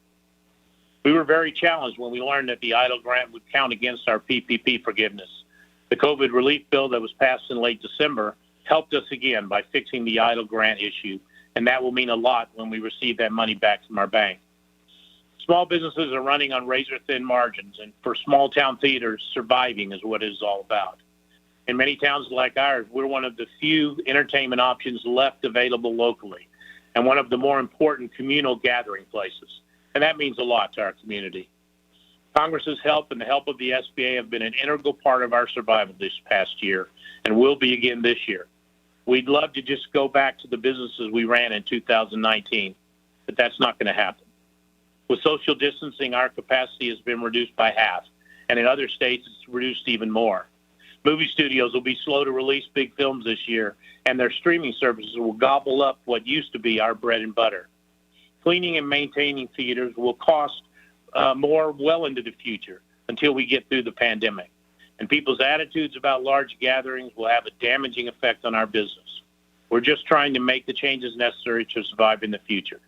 We were very challenged when we learned that the EIDL grant would count against our PPP forgiveness. The COVID relief bill that was passed in late December helped us again by fixing the EIDL grant issue, and that will mean a lot when we receive that money back from our bank. Small businesses are running on razor-thin margins, and for small-town theaters, surviving is what it is all about. In many towns like ours, we're one of the few entertainment options left available locally, and one of the more important communal gathering places, and that means a lot to our community. Congress's help and the help of the SBA have been an integral part of our survival this past year, and will be again this year. We'd love to just go back to the businesses we ran in 2019, but that's not going to happen. With social distancing, our capacity has been reduced by half, and in other states, it's reduced even more. Movie studios will be slow to release big films this year, and their streaming services will gobble up what used to be our bread and butter. Cleaning and maintaining theaters will cost more well into the future until we get through the pandemic. And people's attitudes about large gatherings will have a damaging effect on our business. We're just trying to make the changes necessary to survive in the future.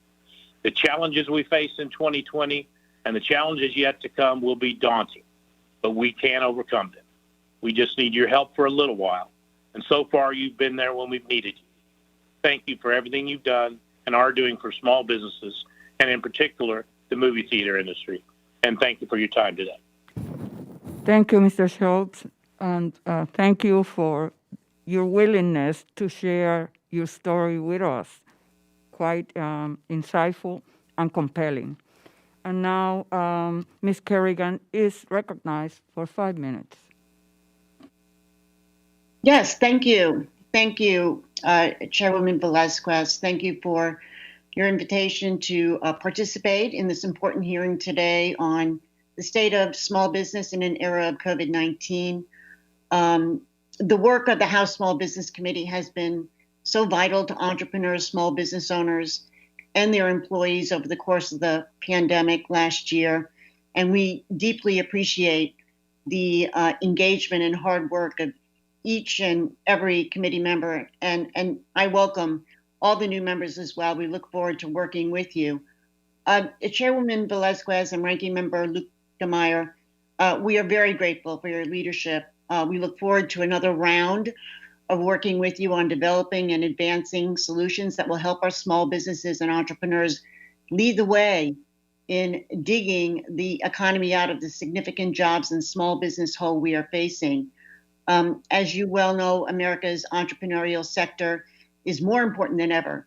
The challenges we face in 2020 and the challenges yet to come will be daunting, but we can overcome them. We just need your help for a little while. And so far, you've been there when we've needed you. Thank you for everything you've done and are doing for small businesses, and in particular, the movie theater industry. And thank you for your time today. Thank you, Mr. Schultz, and thank you for your willingness to share your story with us. Quite insightful and compelling. And now Ms. Kerrigan is recognized for 5 minutes. Yes, thank you. Thank you, Chairwoman Velazquez. Thank you for your invitation to participate in this important hearing today on the state of small business in an era of COVID-19. The work of the House Small Business Committee has been so vital to entrepreneurs, small business owners, and their employees over the course of the pandemic last year. And we deeply appreciate the engagement and hard work of each and every committee member. And I welcome all the new members as well. We look forward to working with you. Chairwoman Velazquez and Ranking Member Lukemeyer, we are very grateful for your leadership. We look forward to another round of working with you on developing and advancing solutions that will help our small businesses and entrepreneurs lead the way in digging the economy out of the significant jobs and small business hole we are facing. As you well know, America's entrepreneurial sector is more important than ever.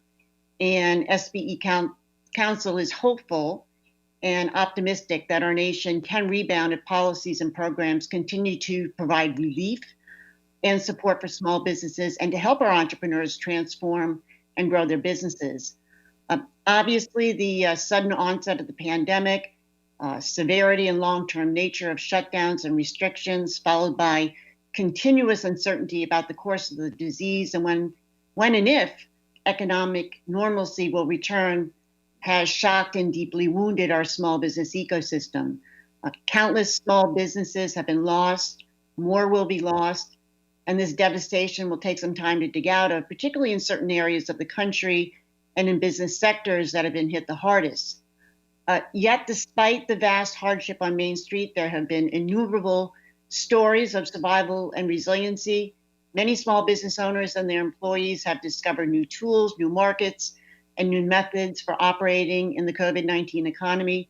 And SBE Council is hopeful and optimistic that our nation can rebound if policies and programs continue to provide relief and support for small businesses and to help our entrepreneurs transform and grow their businesses. Obviously, the sudden onset of the pandemic, severity and long-term nature of shutdowns and restrictions, followed by continuous uncertainty about the course of the disease and when and if economic normalcy will return, has shocked and deeply wounded our small business ecosystem. Countless small businesses have been lost, more will be lost, and this devastation will take some time to dig out of, particularly in certain areas of the country and in business sectors that have been hit the hardest. Yet, despite the vast hardship on Main Street, there have been innumerable stories of survival and resiliency. Many small business owners and their employees have discovered new tools, new markets, and new methods for operating in the COVID-19 economy.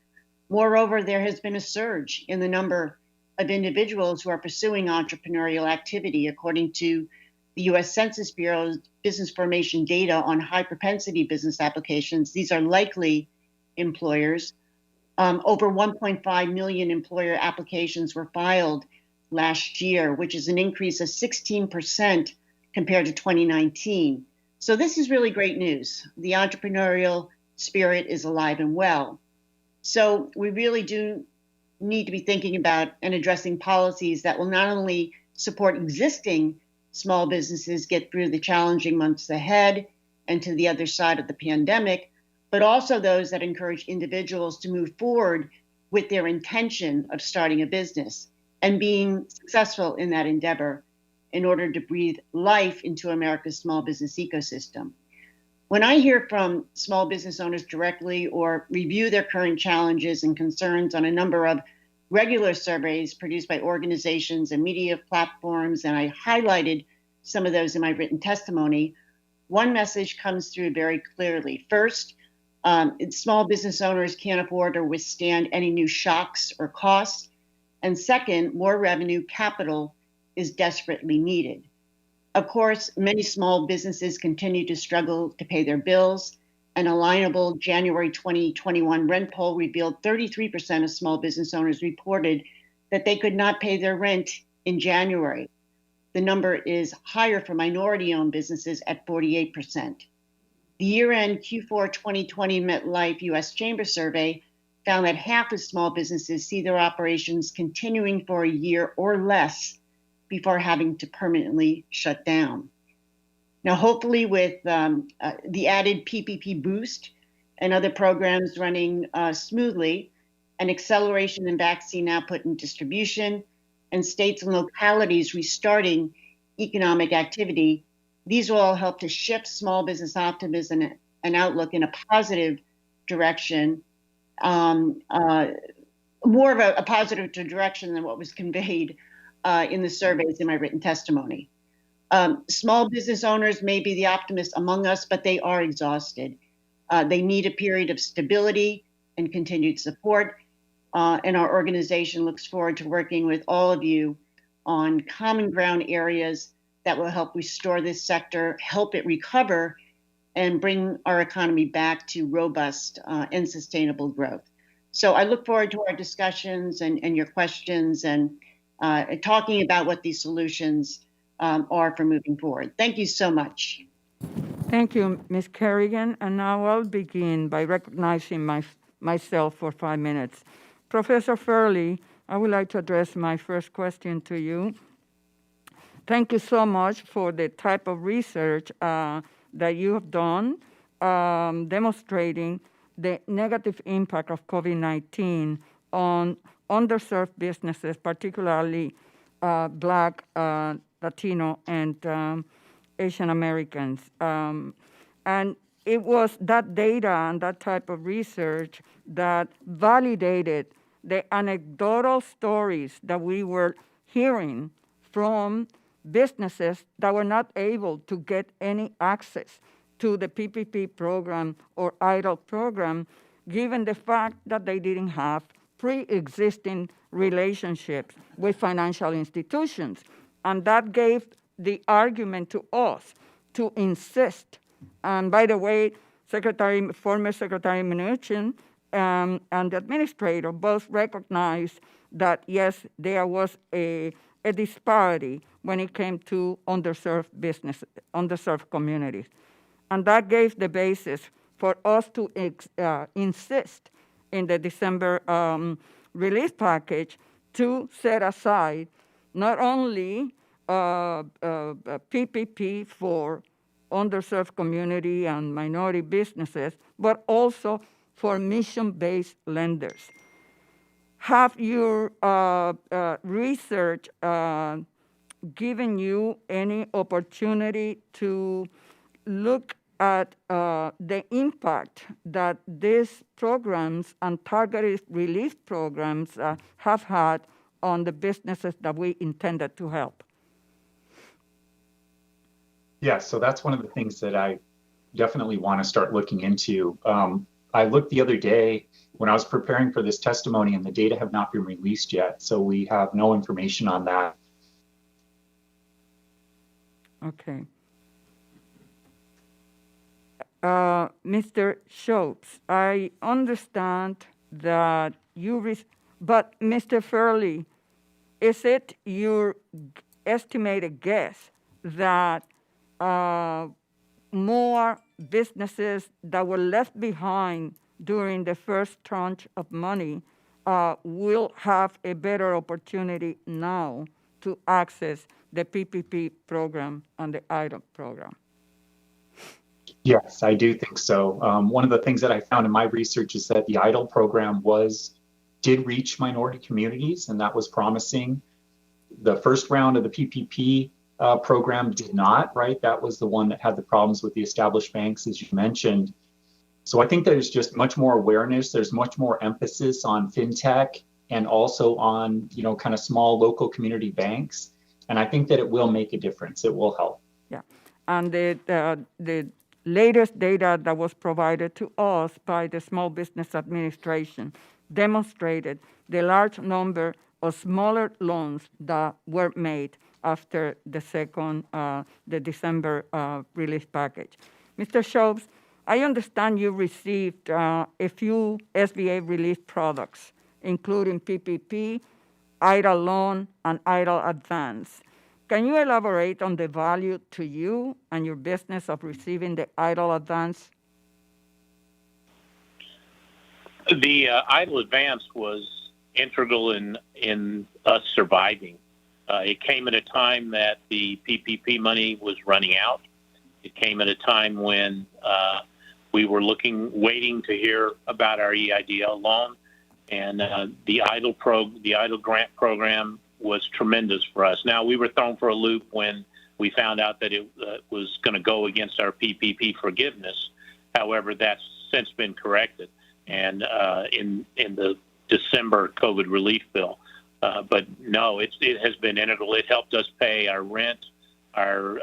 Moreover, there has been a surge in the number of individuals who are pursuing entrepreneurial activity, according to the U.S. Census Bureau's business formation data on high propensity business applications. These are likely employers. Over 1.5 million employer applications were filed last year, which is an increase of 16% compared to 2019. So this is really great news. The entrepreneurial spirit is alive and well. So we really do need to be thinking about and addressing policies that will not only support existing small businesses get through the challenging months ahead and to the other side of the pandemic, but also those that encourage individuals to move forward with their intention of starting a business and being successful in that endeavor in order to breathe life into America's small business ecosystem. When I hear from small business owners directly or review their current challenges and concerns on a number of regular surveys produced by organizations and media platforms, and I highlighted some of those in my written testimony, one message comes through very clearly. First, small business owners can't afford or withstand any new shocks or costs. And second, more revenue capital is desperately needed. Of course, many small businesses continue to struggle to pay their bills. An alignable January 2021 rent poll revealed 33% of small business owners reported that they could not pay their rent in January. The number is higher for minority-owned businesses at 48%. The year-end Q4 2020 MetLife U.S. Chamber survey found that half of small businesses see their operations continuing for a year or less before having to permanently shut down. Now, hopefully with the added PPP boost and other programs running smoothly, an acceleration in vaccine output and distribution, and states and localities restarting economic activity, these will all help to shift small business optimism and outlook in a positive direction, more of a positive direction than what was conveyed in the surveys in my written testimony. Small business owners may be the optimists among us, but they are exhausted. They need a period of stability and continued support. And our organization looks forward to working with all of you on common ground areas that will help restore this sector, help it recover, and bring our economy back to robust and sustainable growth. So I look forward to our discussions and your questions and talking about what these solutions are for moving forward. Thank you so much. Thank you, Ms. Kerrigan. And now I'll begin by recognizing myself for 5 minutes. Professor Furling, I would like to address my first question to you. Thank you so much for the type of research that you have done, demonstrating the negative impact of COVID-19 on underserved businesses, particularly Black, Latino, and Asian Americans. And it was that data and that type of research that validated the anecdotal stories that we were hearing from businesses that were not able to get any access to the PPP program or EIDL program, given the fact that they didn't have pre-existing relationships with financial institutions. And that gave the argument to us to insist. And by the way, former Secretary Mnuchin and the administrator both recognized that, yes, there was a disparity when it came to underserved communities. And that gave the basis for us to insist in the December relief package to set aside not only PPP for underserved community and minority businesses, but also for mission-based lenders. Have your research given you any opportunity to look at the impact that these programs and targeted relief programs have had on the businesses that we intended to help. Yeah, so that's one of the things that I definitely want to start looking into. I looked the other day when I was preparing for this testimony, and the data have not been released yet, so we have no information on that. Okay. Mr. Schultz, I understand that but Mr. Furling, is it your estimated guess that more businesses that were left behind during the first tranche of money will have a better opportunity now to access the PPP program and the IDLE program? Yes, I do think so. One of the things that I found in my research is that the IDLE program did reach minority communities, and that was promising. The first round of the PPP program did not, right? That was the one that had the problems with the established banks, as you mentioned. So I think there's just much more awareness. There's much more emphasis on fintech and also on, kind of small local community banks. And I think that it will make a difference. It will help. Yeah, and the latest data that was provided to us by the Small Business Administration demonstrated the large number of smaller loans that were made after the December relief package. Mr. Schultz, I understand you received a few SBA relief products, including PPP, IDLE loan, and IDLE advance. Can you elaborate on the value to you and your business of receiving the IDLE advance? The IDLE advance was integral in us surviving. It came at a time that the PPP money was running out. It came at a time when we were waiting to hear about our EIDL loan, and the IDLE grant program was tremendous for us. Now, we were thrown for a loop when we found out that it was going to go against our PPP forgiveness. However, that's since been corrected, and in the December COVID relief bill. But no, it has been integral. It helped us pay our rent, our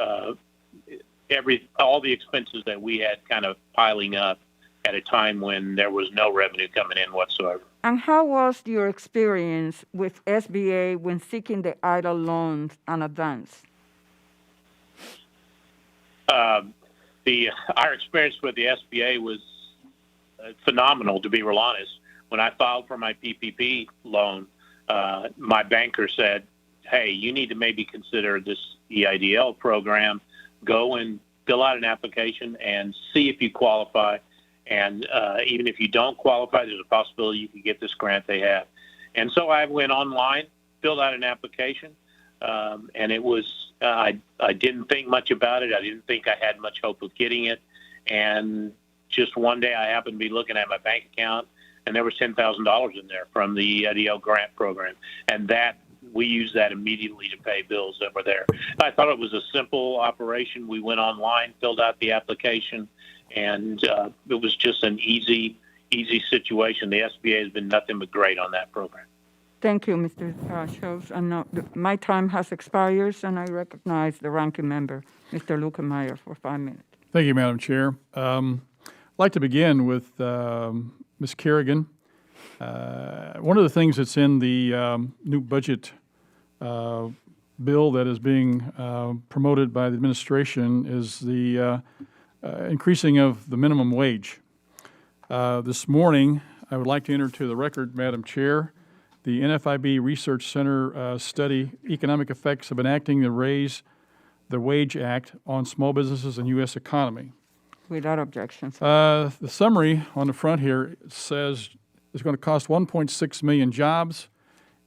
all the expenses that we had kind of piling up at a time when there was no revenue coming in whatsoever. And how was your experience with SBA when seeking the IDLE loans and advance? Our experience with the SBA was phenomenal, to be real honest. When I filed for my PPP loan, my banker said, hey, you need to maybe consider this EIDL program. Go and fill out an application and see if you qualify. And even if you don't qualify, there's a possibility you can get this grant they have. And so I went online, filled out an application, and it was, I didn't think much about it. I didn't think I had much hope of getting it. And just one day I happened to be looking at my bank account, and there was $10,000 in there from the EIDL grant program. And we used that immediately to pay bills that were there. I thought it was a simple operation. We went online, filled out the application, and it was just an easy situation. The SBA has been nothing but great on that program. Thank you, Mr. Schultz. And my time has expired, and I recognize the ranking member, Mr. Lukemeyer, for 5 minutes. Thank you, Madam Chair. I'd like to begin with Ms. Kerrigan. One of the things that's in the new budget bill that is being promoted by the administration is the increasing of the minimum wage. This morning, I would like to enter to the record, Madam Chair, the NFIB Research Center study, Economic Effects of Enacting the Raise the Wage Act on Small Businesses and U.S. Economy. Without objections. The summary on the front here says it's going to cost 1.6 million jobs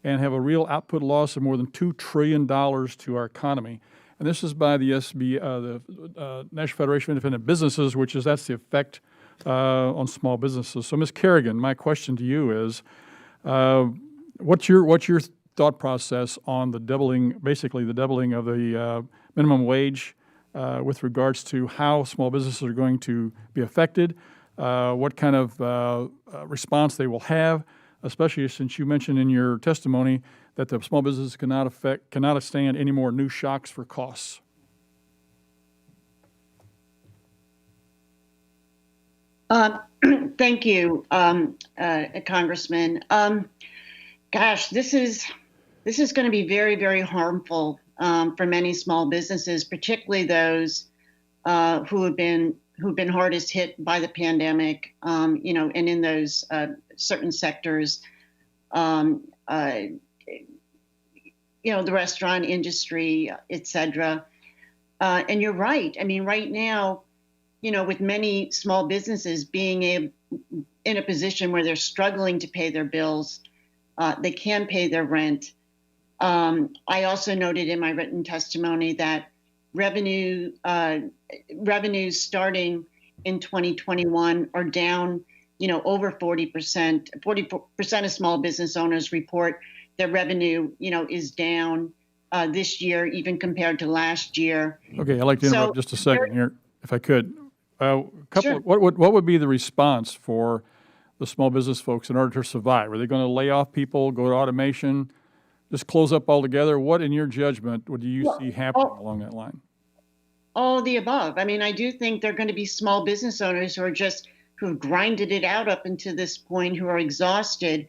and have a real output loss of more than $2 trillion to our economy. And this is by the the National Federation of Independent Businesses, that's the effect on small businesses. So, Ms. Kerrigan, my question to you is, what's your thought process on basically the doubling of the minimum wage with regards to how small businesses are going to be affected, what kind of response they will have, especially since you mentioned in your testimony that the small businesses cannot stand any more new shocks for costs. Thank you, Congressman. Gosh, this is going to be very, very harmful for many small businesses, particularly those who've been hardest hit by the pandemic. And in those certain sectors, the restaurant industry, et cetera. And you're right. I mean, right now, with many small businesses being in a position where they're struggling to pay their bills, they can pay their rent. I also noted in my written testimony that revenues starting in 2021 are down, over 40%. 40% of small business owners report their revenue, is down this year, even compared to last year. Okay, I'd like to interrupt just a second here, if I could. Sure. What would be the response for the small business folks in order to survive? Are they going to lay off people, go to automation, just close up altogether? What, in your judgment, would you see happening along that line? All of the above. I mean, I do think there are going to be small business owners who've grinded it out up until this point, who are exhausted,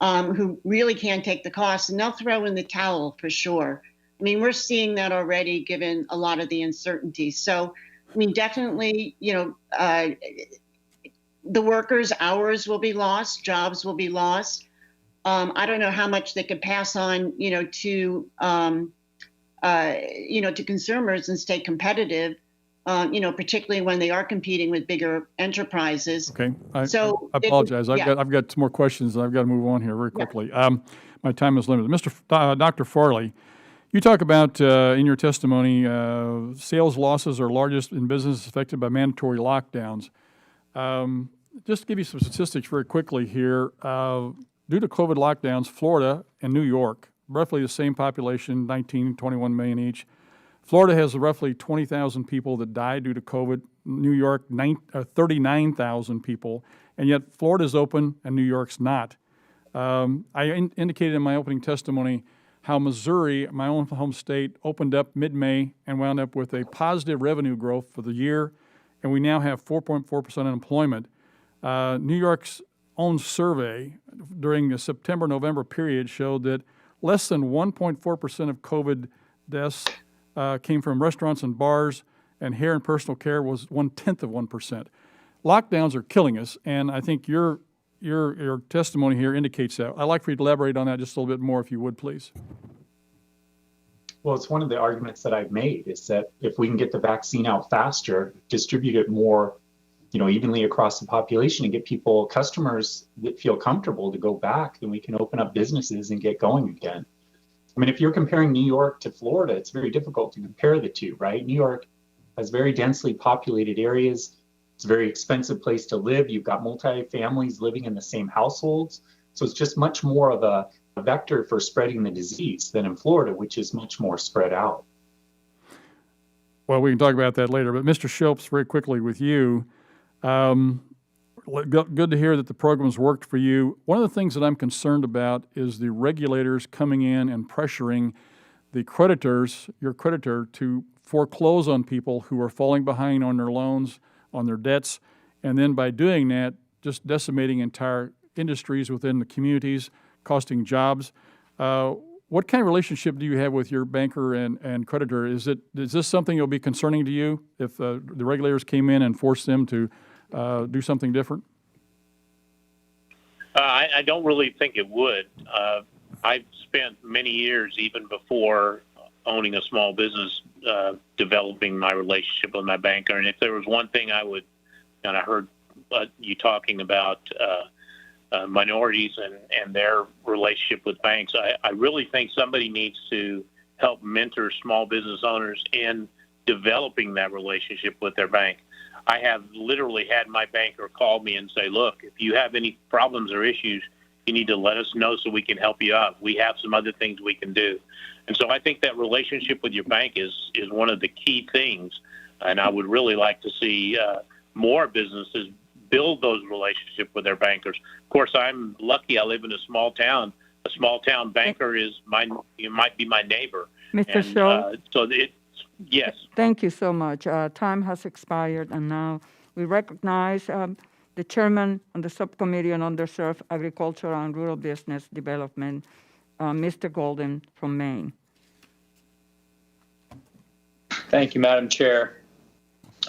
who really can't take the cost, and they'll throw in the towel for sure. I mean, we're seeing that already given a lot of the uncertainty. So, I mean, definitely, the workers' hours will be lost, jobs will be lost. I don't know how much they could pass on, to consumers and stay competitive, particularly when they are competing with bigger enterprises. Okay, I apologize. I've got some more questions, and I've got to move on here very quickly. My time is limited. Dr. Furling, you talk about in your testimony sales losses are largest in businesses affected by mandatory lockdowns. Just to give you some statistics very quickly here, due to COVID lockdowns, Florida and New York, roughly the same population, 19, 21 million each. Florida has roughly 20,000 people that died due to COVID. New York, 39,000 people, and yet Florida's open and New York's not. I indicated in my opening testimony how Missouri, my own home state, opened up mid-May and wound up with a positive revenue growth for the year, and we now have 4.4% unemployment. New York's own survey during the September-November period showed that less than 1.4% of COVID deaths came from restaurants and bars, and hair and personal care was 0.1%. Lockdowns are killing us, and I think your testimony here indicates that. I'd like for you to elaborate on that just a little bit more, if you would, please. Well, it's one of the arguments that I've made is that if we can get the vaccine out faster, distribute it more, evenly across the population and get customers that feel comfortable to go back, then we can open up businesses and get going again. I mean, if you're comparing New York to Florida, it's very difficult to compare the two, right? New York has very densely populated areas. It's a very expensive place to live. You've got multi-families living in the same households. So it's just much more of a vector for spreading the disease than in Florida, which is much more spread out. Well, we can talk about that later. But Mr. Schultz, very quickly with you, good to hear that the program's worked for you. One of the things that I'm concerned about is the regulators coming in and pressuring the creditors, your creditor, to foreclose on people who are falling behind on their loans, on their debts, and then by doing that, just decimating entire industries within the communities, costing jobs. What kind of relationship do you have with your banker and creditor? Is this something that'll be concerning to you if the regulators came in and forced them to do something different? I don't really think it would. I've spent many years, even before owning a small business, developing my relationship with my banker. And if there was one thing I heard you talking about minorities and their relationship with banks, I really think somebody needs to help mentor small business owners in developing that relationship with their bank. I have literally had my banker call me and say, look, if you have any problems or issues, you need to let us know so we can help you out. We have some other things we can do. And so I think that relationship with your bank is one of the key things. And I would really like to see more businesses build those relationships with their bankers. Of course, I'm lucky. I live in a small town. A small town banker might be my neighbor. Mr. And, Schultz? Yes. Thank you so much. Time has expired, and now we recognize the chairman on the Subcommittee on Underserved Agriculture and Rural Business Development, Mr. Golden from Maine. Thank you, Madam Chair.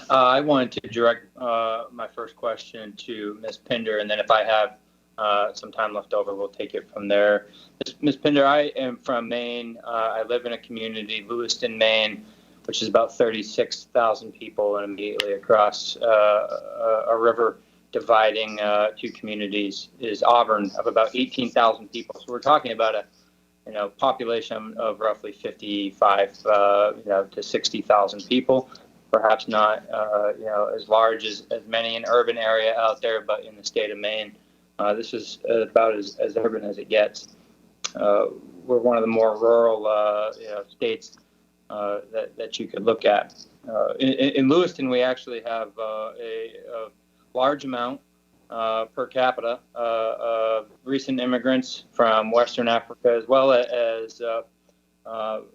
I wanted to direct my first question to Ms. Pinder, and then if I have some time left over, we'll take it from there. Ms. Pinder, I am from Maine. I live in a community, Lewiston, Maine, which is about 36,000 people, and immediately across a river dividing two communities is Auburn of about 18,000 people. So we're talking about a population of roughly 55 to 60,000 people. Perhaps not as large as many in urban area out there, but in the state of Maine, this is about as urban as it gets. We're one of the more rural states that you could look at. In Lewiston, we actually have a large amount per capita of recent immigrants from Western Africa, as well as over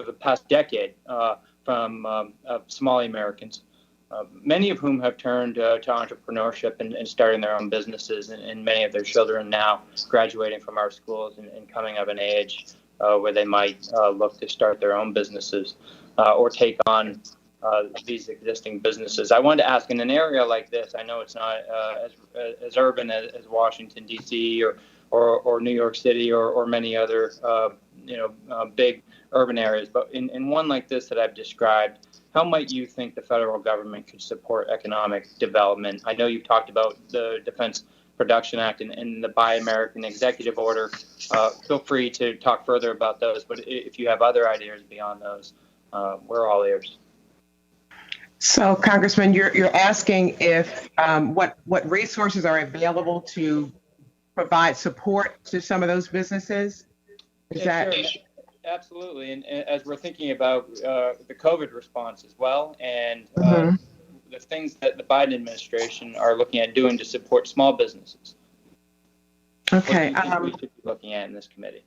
the past decade from Somali Americans, many of whom have turned to entrepreneurship and starting their own businesses, and many of their children now graduating from our schools and coming of an age where they might look to start their own businesses or take on these existing businesses. I wanted to ask, in an area like this, I know it's not as urban as Washington, D.C. or New York City or many other big urban areas, but in one like this that I've described, how might you think the federal government could support economic development? I know you've talked about the Defense Production Act and the Buy American Executive Order. Feel free to talk further about those, but if you have other ideas beyond those, we're all ears. So, Congressman, you're asking if what resources are available to provide support to some of those businesses? Is that? Sure. Absolutely. And as we're thinking about the COVID response as well, and the things that the Biden administration are looking at doing to support small businesses. Okay. What do you think we should be looking at in this committee?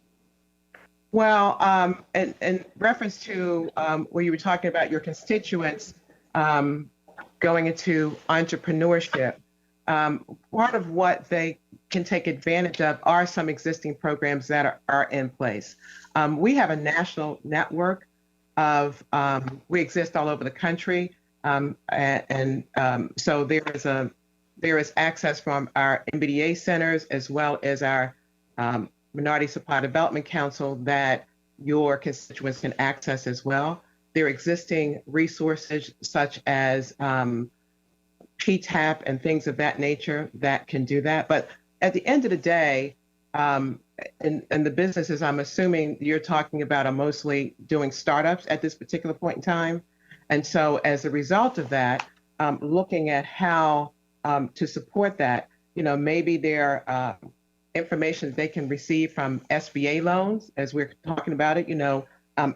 Well, in reference to where you were talking about your constituents going into entrepreneurship, part of what they can take advantage of are some existing programs that are in place. We have a national network of, we exist all over the country, so there is access from our MBDA centers as well as our Minority Supply Development Council that your constituents can access as well. There are existing resources such as PTAP and things of that nature that can do that. But at the end of the day, and the businesses I'm assuming you're talking about are mostly doing startups at this particular point in time. And so as a result of that, looking at how to support that, maybe there are information they can receive from SBA loans, as we're talking about it,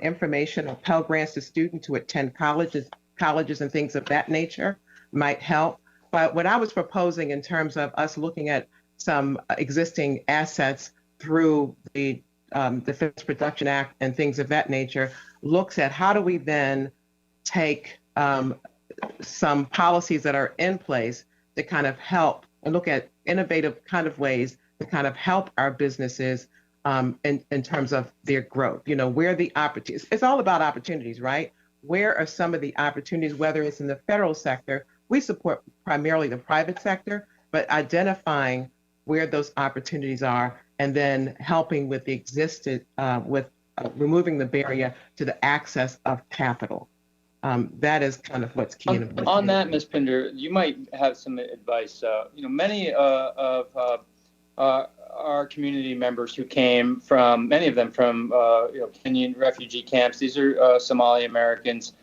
information or Pell Grants to students to attend colleges and things of that nature might help. But what I was proposing in terms of us looking at some existing assets through the Defense Production Act and things of that nature looks at how do we then take some policies that are in place to kind of help and look at innovative kind of ways to kind of help our businesses in terms of their growth. Where the opportunities, it's all about opportunities, right? Where are some of the opportunities, whether it's in the federal sector, we support primarily the private sector, but identifying where those opportunities are and then helping with the existed, with removing the barrier to the access of capital. That is kind of what's key. On that, Ms. Pinder, you might have some advice. Many of our community members who came from, many of them from Kenyan refugee camps, these are Somali Americans.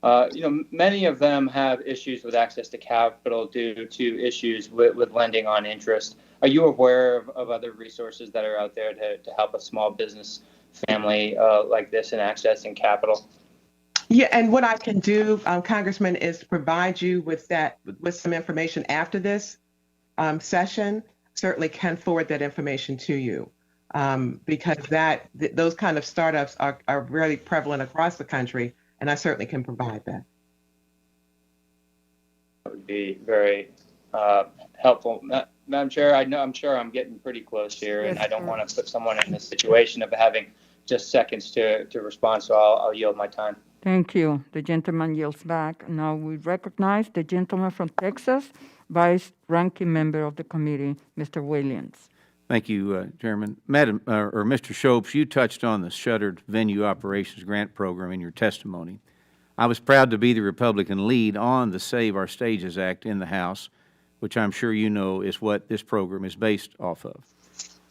Many of them have issues with access to capital due to issues with lending on interest. Are you aware of other resources that are out there to help a small business family like this in accessing capital? Yeah, and what I can do, Congressman, is provide you with some information after this session. Certainly can forward that information to you, because those kind of startups are really prevalent across the country, and I certainly can provide that. That would be very helpful. Madam Chair, I'm sure I'm getting pretty close here, and I don't want to put someone in the situation of having just seconds to respond, so I'll yield my time. Thank you. The gentleman yields back. Now we recognize the gentleman from Texas, Vice Ranking Member of the committee, Mr. Williams. Thank you, Chairman. Madam, or Mr. Schultz, you touched on the Shuttered Venue Operations Grant Program in your testimony. I was proud to be the Republican lead on the Save Our Stages Act in the House, which I'm sure you know is what this program is based off of.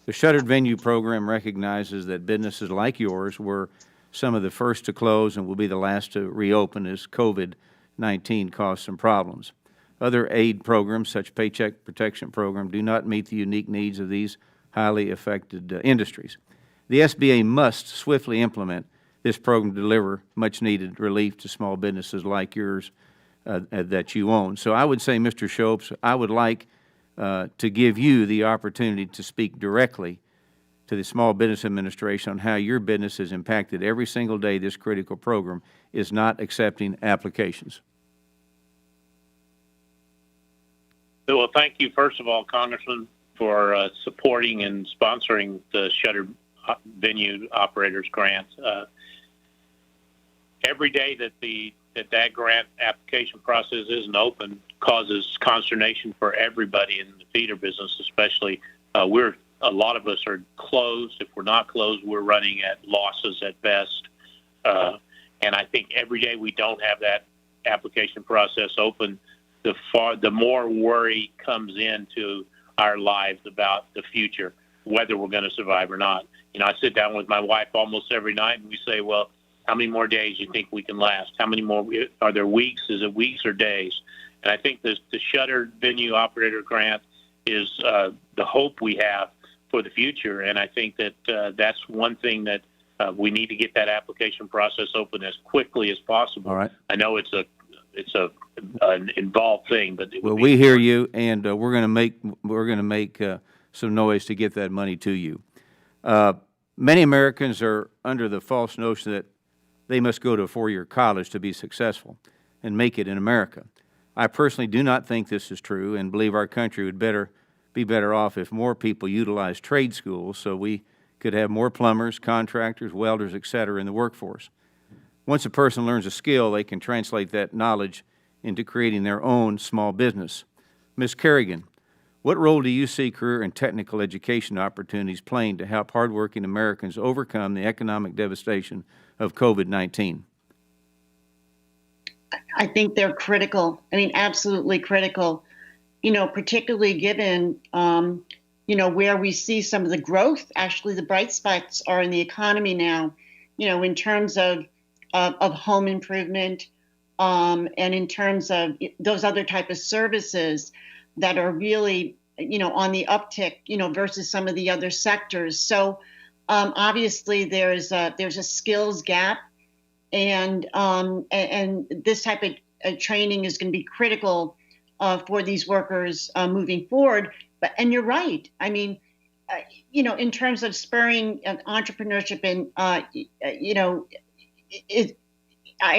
The Shuttered Venue Program recognizes that businesses like yours were some of the first to close and will be the last to reopen as COVID-19 caused some problems. Other aid programs, such Paycheck Protection Program, do not meet the unique needs of these highly affected industries. The SBA must swiftly implement this program to deliver much-needed relief to small businesses like yours that you own. So I would say, Mr. Schultz, I would like to give you the opportunity to speak directly to the Small Business Administration on how your business is impacted every single day this critical program is not accepting applications. Well, thank you, first of all, Congressman, for supporting and sponsoring the Shuttered Venue Operators Grant. Every day that grant application process isn't open causes consternation for everybody in the feeder business, especially. A lot of us are closed. If we're not closed, we're running at losses at best. And I think every day we don't have that application process open, the more worry comes into our lives about the future, whether we're going to survive or not. I sit down with my wife almost every night and we say, well, how many more days do you think we can last? How many more, are there weeks? Is it weeks or days? And I think the Shuttered Venue Operator Grant is the hope we have for the future. And I think that that's one thing that we need to get that application process open as quickly as possible. All right. I know it's an involved thing, but well, we hear you, and we're going to make some noise to get that money to you. Many Americans are under the false notion that they must go to a four-year college to be successful and make it in America. I personally do not think this is true, and believe our country would be better off if more people utilize trade schools so we could have more plumbers, contractors, welders, etc. in the workforce. Once a person learns a skill, they can translate that knowledge into creating their own small business. Ms. Kerrigan, what role do you see career and technical education opportunities playing to help hardworking Americans overcome the economic devastation of COVID-19? I think they're critical. I mean, absolutely critical, particularly given, where we see some of the growth. Actually, the bright spots are in the economy now, in terms of home improvement, and in terms of those other type of services that are really, on the uptick, versus some of the other sectors. So obviously there's a skills gap, and this type of training is going to be critical for these workers moving forward. And you're right. I mean, in terms of spurring entrepreneurship, and I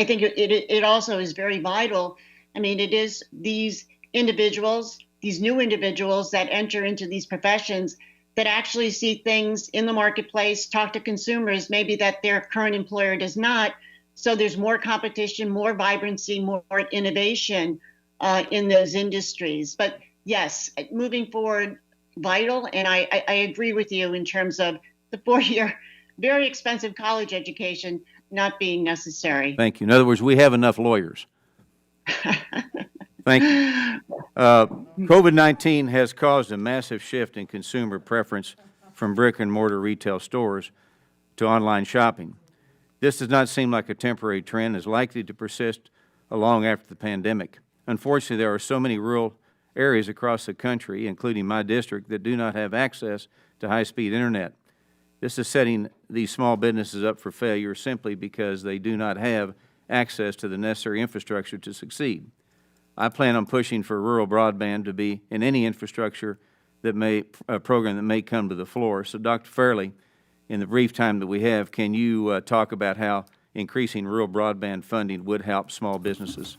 think it also is very vital. I mean, it is these individuals, these new individuals that enter into these professions that actually see things in the marketplace, talk to consumers, maybe that their current employer does not. So there's more competition, more vibrancy, more innovation in those industries. But yes, moving forward, vital. And I agree with you in terms of the four-year, very expensive college education not being necessary. Thank you. In other words, we have enough lawyers. Thank you. COVID-19 has caused a massive shift in consumer preference from brick-and-mortar retail stores to online shopping. This does not seem like a temporary trend, is likely to persist long after the pandemic. Unfortunately, there are so many rural areas across the country, including my district, that do not have access to high-speed internet. This is setting these small businesses up for failure simply because they do not have access to the necessary infrastructure to succeed. I plan on pushing for rural broadband to be in any infrastructure that program that may come to the floor. So, Dr. Furling, in the brief time that we have, can you talk about how increasing rural broadband funding would help small businesses?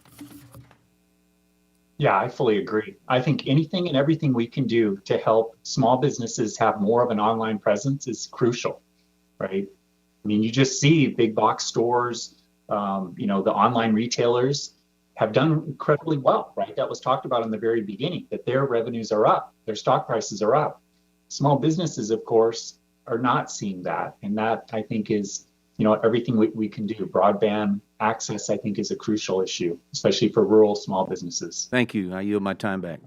Yeah, I fully agree. I think anything and everything we can do to help small businesses have more of an online presence is crucial, right? I mean, you just see big box stores, the online retailers have done incredibly well, right? That was talked about in the very beginning, that their revenues are up, their stock prices are up. Small businesses, of course, are not seeing that. And that, I think, is everything we can do. Broadband access, I think, is a crucial issue, especially for rural small businesses. Thank you. I yield my time back.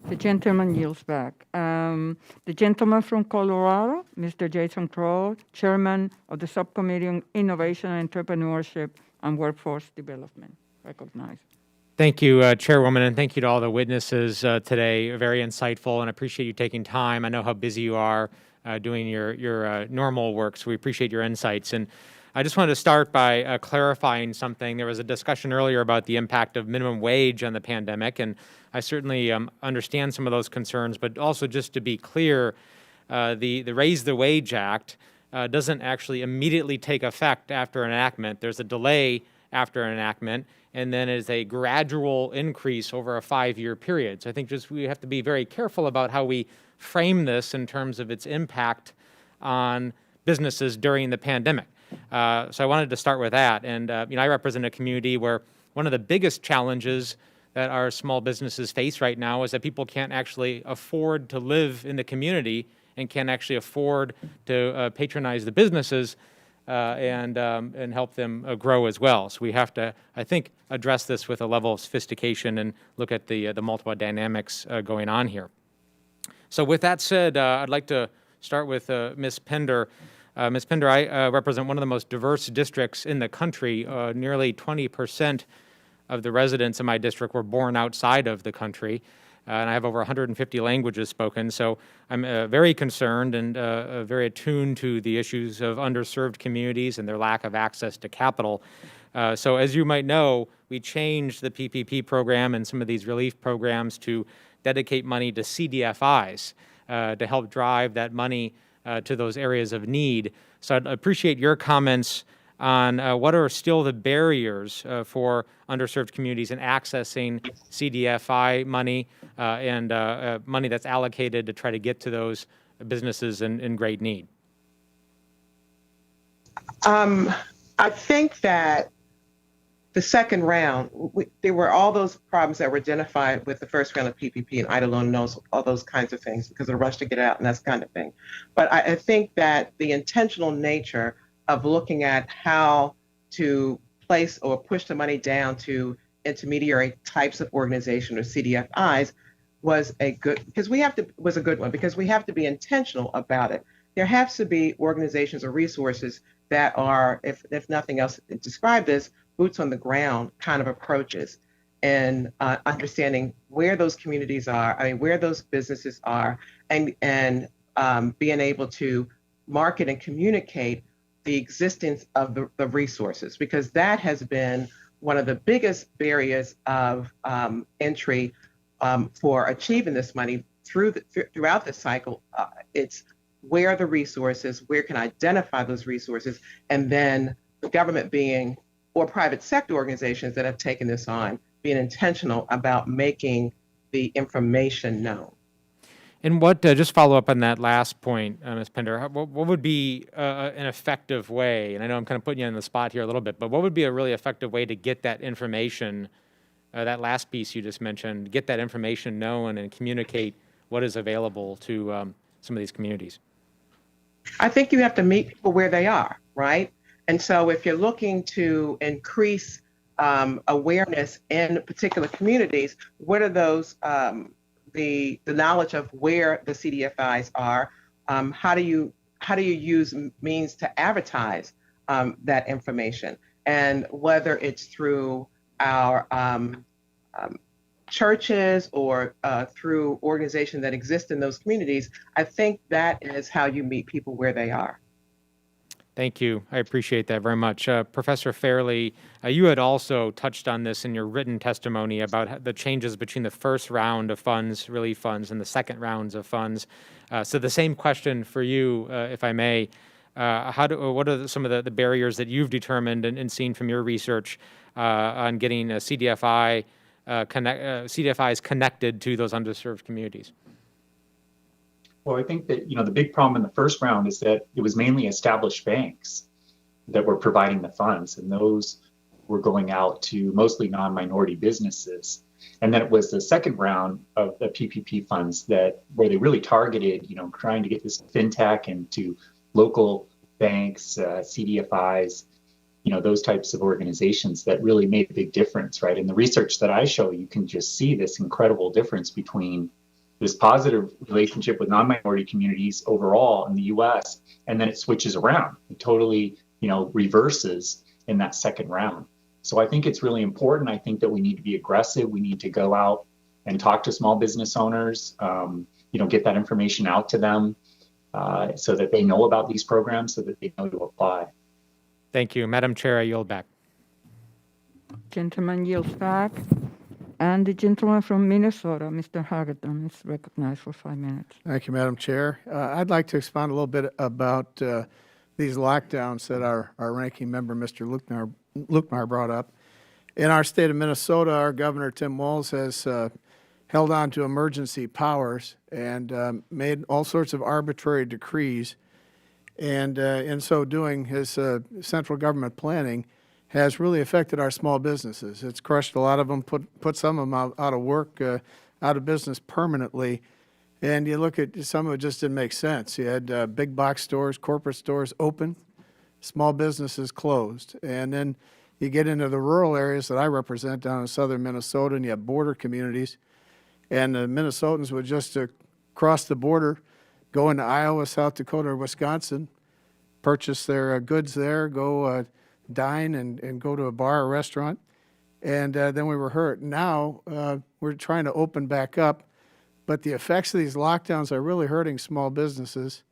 The gentleman yields back. The gentleman from Colorado, Mr. Jason Kroll, Chairman of the Subcommittee on Innovation and Entrepreneurship and Workforce Development. Recognized. Thank you, Chairwoman, and thank you to all the witnesses today. Very insightful, and I appreciate you taking time. I know how busy you are doing your normal work, so we appreciate your insights. And I just wanted to start by clarifying something. There was a discussion earlier about the impact of minimum wage on the pandemic, and I certainly understand some of those concerns, but also just to be clear, the Raise the Wage Act doesn't actually immediately take effect after enactment. There's a delay after enactment, and then is a gradual increase over a 5-year period. So I think we have to be very careful about how we frame this in terms of its impact on businesses during the pandemic. So I wanted to start with that. And I represent a community where one of the biggest challenges that our small businesses face right now is that people can't actually afford to live in the community and can't actually afford to patronize the businesses and help them grow as well. So we have to, I think, address this with a level of sophistication and look at the multiple dynamics going on here. So with that said, I'd like to start with Ms. Pinder. Ms. Pinder, I represent one of the most diverse districts in the country. Nearly 20% of the residents in my district were born outside of the country, and I have over 150 languages spoken. So I'm very concerned and very attuned to the issues of underserved communities and their lack of access to capital. So as you might know, we changed the PPP program and some of these relief programs to dedicate money to CDFIs to help drive that money to those areas of need. So I'd appreciate your comments on what are still the barriers for underserved communities in accessing CDFI money and money that's allocated to try to get to those businesses in great need. I think that the second round, there were all those problems that were identified with the first round of PPP and EIDL loans, all those kinds of things because of the rush to get out and that kind of thing. But I think that the intentional nature of looking at how to place or push the money down to intermediary types of organization or CDFIs was a good one because we have to be intentional about it. There has to be organizations or resources that are, if nothing else, describe this, boots on the ground kind of approaches and understanding where those communities are, where those businesses are, and being able to market and communicate the existence of the resources, because that has been one of the biggest barriers of entry for achieving this money throughout the cycle. It's where are the resources, where can I identify those resources, and then the government or private sector organizations that have taken this on, being intentional about making the information known. And what, just follow up on that last point, Ms. Pinder, what would be an effective way, and I know I'm kind of putting you on the spot here a little bit, but what would be a really effective way to get that information, that last piece you just mentioned, get that information known and communicate what is available to some of these communities? I think you have to meet people where they are, right? And so if you're looking to increase awareness in particular communities, what are those, the knowledge of where the CDFIs are? How do you use means to advertise that information? And whether it's through our churches or through organizations that exist in those communities, I think that is how you meet people where they are. Thank you. I appreciate that very much. Professor Fairley, you had also touched on this in your written testimony about the changes between the first round of funds, relief funds, and the second rounds of funds. So the same question for you, if I may. What are some of the barriers that you've determined and seen from your research on getting CDFIs connected to those underserved communities? Well, I think that, the big problem in the first round is that it was mainly established banks that were providing the funds, and those were going out to mostly non-minority businesses. And then it was the second round of the PPP funds where they really targeted, trying to get this fintech into local banks, CDFIs, those types of organizations that really made a big difference, right? In the research that I show, you can just see this incredible difference between this positive relationship with non-minority communities overall in the U.S., and then it switches around. It totally, reverses in that second round. So I think it's really important. I think that we need to be aggressive. We need to go out and talk to small business owners, get that information out to them so that they know about these programs, so that they know to apply. Thank you. Madam Chair, I yield back. Gentleman yields back. And the gentleman from Minnesota, Mr. Hagedorn, is recognized for 5 minutes. Thank you, Madam Chair. I'd like to expound a little bit about these lockdowns that our ranking member, Mr. Lukemire, brought up. In our state of Minnesota, our Governor, Tim Walz, has held on to emergency powers and made all sorts of arbitrary decrees. And in so doing, his central government planning has really affected our small businesses. It's crushed a lot of them, put some of them out of work, out of business permanently. And you look at some of it, just didn't make sense. You had big box stores, corporate stores open, small businesses closed. And then you get into the rural areas that I represent down in southern Minnesota, and you have border communities. And the Minnesotans would just cross the border, go into Iowa, South Dakota, or Wisconsin, purchase their goods there, go dine and go to a bar or restaurant, and then we were hurt. Now we're trying to open back up, but the effects of these lockdowns are really hurting small businesses.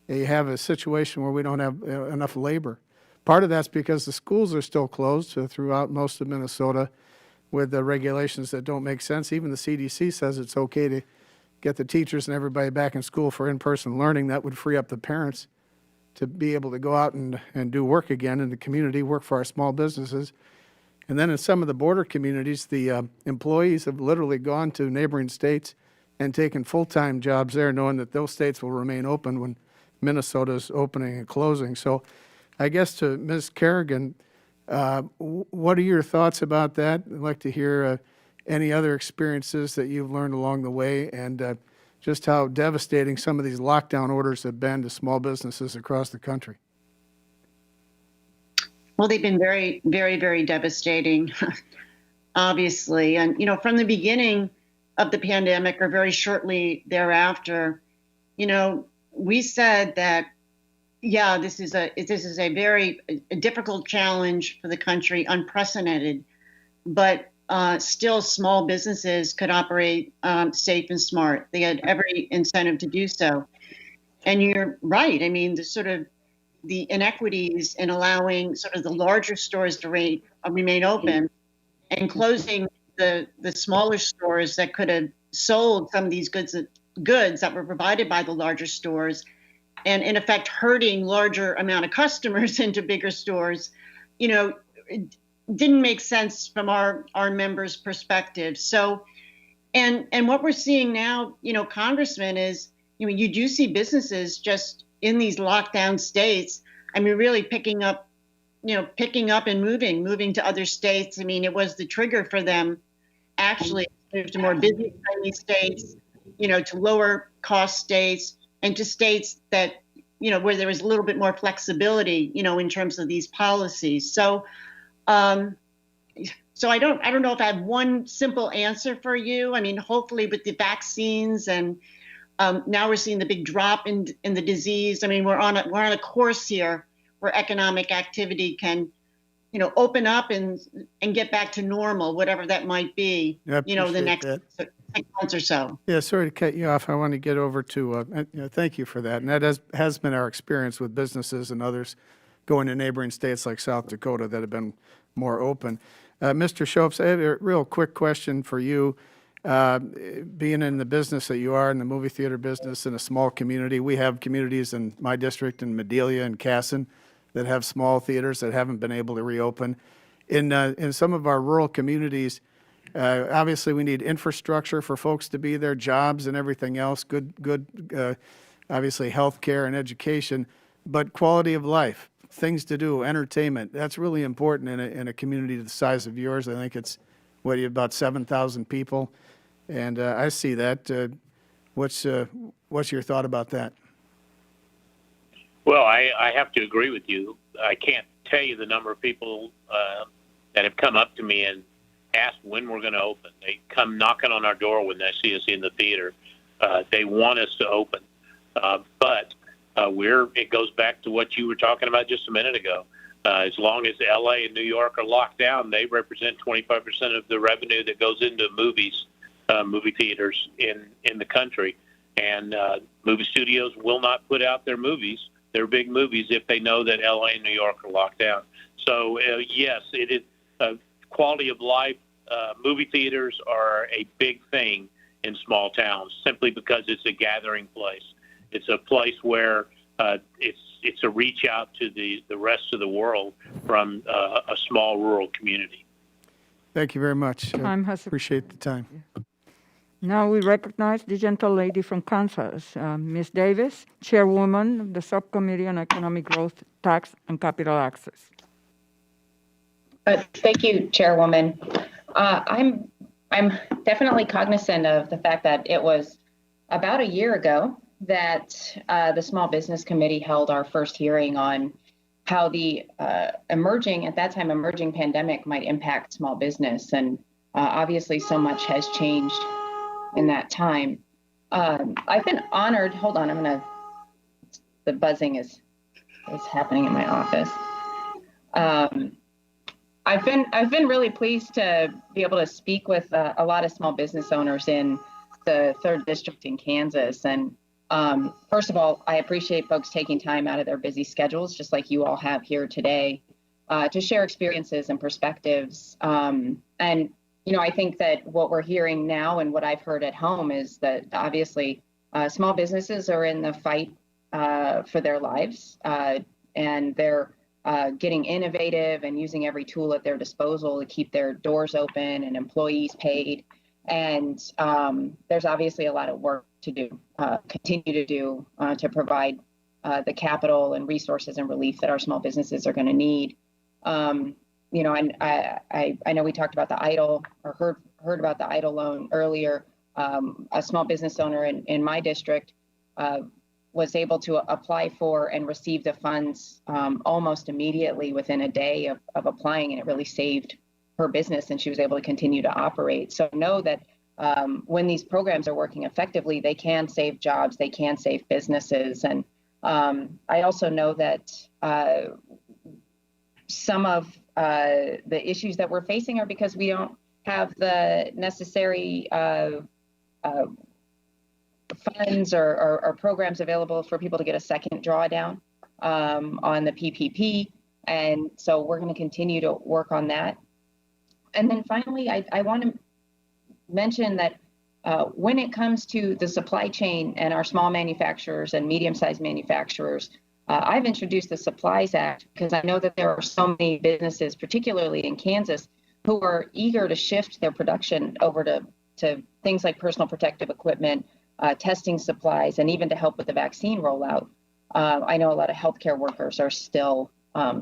You have a situation where we don't have enough labor. Part of that's because the schools are still closed throughout most of Minnesota with the regulations that don't make sense. Even the CDC says it's okay to get the teachers and everybody back in school for in-person learning. That would free up the parents to be able to go out and do work again in the community, work for our small businesses. And then in some of the border communities, the employees have literally gone to neighboring states and taken full-time jobs there, knowing that those states will remain open when Minnesota's opening and closing. So I guess to Ms. Kerrigan, what are your thoughts about that? I'd like to hear any other experiences that you've learned along the way, and just how devastating some of these lockdown orders have been to small businesses across the country. Well, they've been very, very, very devastating, obviously. And, from the beginning of the pandemic or very shortly thereafter, we said that, yeah, this is a very difficult challenge for the country, unprecedented, but still small businesses could operate safe and smart. They had every incentive to do so. And you're right. I mean, the inequities in allowing sort of the larger stores to remain open and closing the smaller stores that could have sold some of these goods that were provided by the larger stores, and in effect hurting larger amount of customers into bigger stores, didn't make sense from our members' perspective. So, and what we're seeing now, Congressman, is, you do see businesses just in these lockdown states, really picking up and moving to other states. It was the trigger for them actually to move to more business-friendly states, to lower cost states, and to states that, where there was a little bit more flexibility, in terms of these policies. So I don't know if I have one simple answer for you. Hopefully with the vaccines and now we're seeing the big drop in the disease. We're on a course here where economic activity can open up and get back to normal, whatever that might be, I the appreciate next that. 6 months or so. Yeah, sorry to cut you off. I want to get over to, thank you for that. And that has been our experience with businesses and others going to neighboring states like South Dakota that have been more open. Mr. Schultz, I have a real quick question for you. Being in the business that you are, in the movie theater business, in a small community, we have communities in my district in Medelia and Casson that have small theaters that haven't been able to reopen. In some of our rural communities, obviously we need infrastructure for folks to be there, jobs and everything else, good, obviously healthcare and education, but quality of life, things to do, entertainment, that's really important in a community the size of yours. I think it's, about 7,000 people, and I see that. What's your thought about that? Well, I have to agree with you. I can't tell you the number of people that have come up to me and asked when we're going to open. They come knocking on our door when they see us in the theater. They want us to open. But it goes back to what you were talking about just a minute ago. As long as LA and New York are locked down, they represent 25% of the revenue that goes into movie theaters in the country. And movie studios will not put out their big movies, if they know that LA and New York are locked down. So yes, it is quality of life. Movie theaters are a big thing in small towns simply because it's a gathering place. It's a place where it's a reach out to the rest of the world from a small rural community. Thank you very much. Time has Appreciate the time. Now we recognize the gentle lady from Kansas, Ms. Davis, Chairwoman of the Subcommittee on Economic Growth, Tax, and Capital Access. Thank you, Chairwoman. I'm definitely cognizant of the fact that it was about a year ago that the Small Business Committee held our first hearing on how the emerging pandemic might impact small business. And obviously so much has changed in that time. I've been honored, hold on, the buzzing is happening in my office. I've been really pleased to be able to speak with a lot of small business owners in the 3rd District in Kansas. And first of all, I appreciate folks taking time out of their busy schedules, just like you all have here today, to share experiences and perspectives. And I think that what we're hearing now and what I've heard at home is that obviously small businesses are in the fight for their lives, and they're getting innovative and using every tool at their disposal to keep their doors open and employees paid. And there's obviously a lot of work to do, continue to do, to provide the capital and resources and relief that our small businesses are going to need. And I know we talked about the EIDL or heard about the EIDL loan earlier. A small business owner in my district was able to apply for and receive the funds almost immediately within a day of applying, and it really saved her business, and she was able to continue to operate. So know that when these programs are working effectively, they can save jobs, they can save businesses. And I also know that some of the issues that we're facing are because we don't have the necessary funds or programs available for people to get a second drawdown on the PPP. And so we're going to continue to work on that. And then finally, I want to mention that when it comes to the supply chain and our small manufacturers and medium-sized manufacturers, I've introduced the Supplies Act because I know that there are so many businesses, particularly in Kansas, who are eager to shift their production over to things like personal protective equipment, testing supplies, and even to help with the vaccine rollout. I know a lot of healthcare workers are still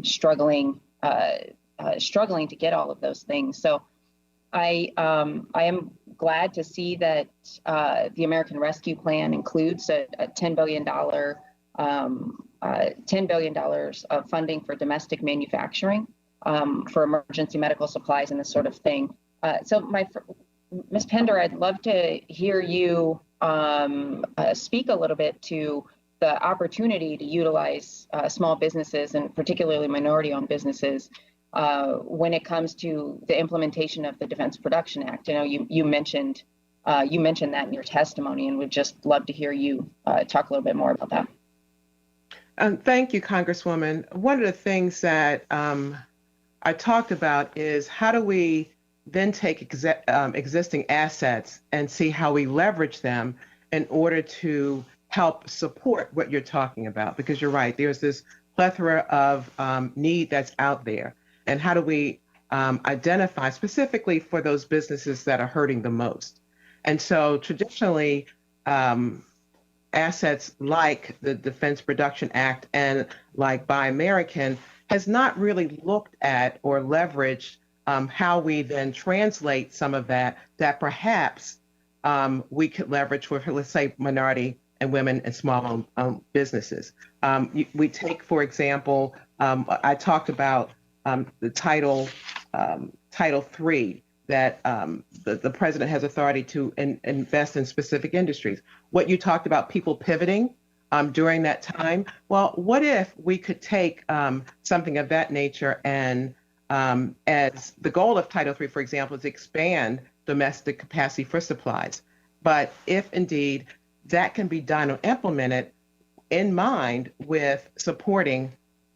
struggling to get all of those things. So I am glad to see that the American Rescue Plan includes a $10 billion of funding for domestic manufacturing for emergency medical supplies and this sort of thing. So Ms. Pinder, I'd love to hear you speak a little bit to the opportunity to utilize small businesses and particularly minority-owned businesses when it comes to the implementation of the Defense Production Act. I know you mentioned that in your testimony, and would just love to hear you talk a little bit more about that. Thank you, Congresswoman. One of the things that I talked about is how do we then take existing assets and see how we leverage them in order to help support what you're talking about? Because you're right, there's this plethora of need that's out there. And how do we identify specifically for those businesses that are hurting the most? And so traditionally, assets like the Defense Production Act and like Buy American has not really looked at or leveraged how we then translate some of that perhaps we could leverage for, let's say, minority and women and small businesses. We take, for example, I talked about the Title III, that the president has authority to invest in specific industries. What you talked about, people pivoting during that time. Well, what if we could take something of that nature and as the goal of Title III, for example, is expand domestic capacity for supplies. But if indeed that can be done or implemented in mind with supporting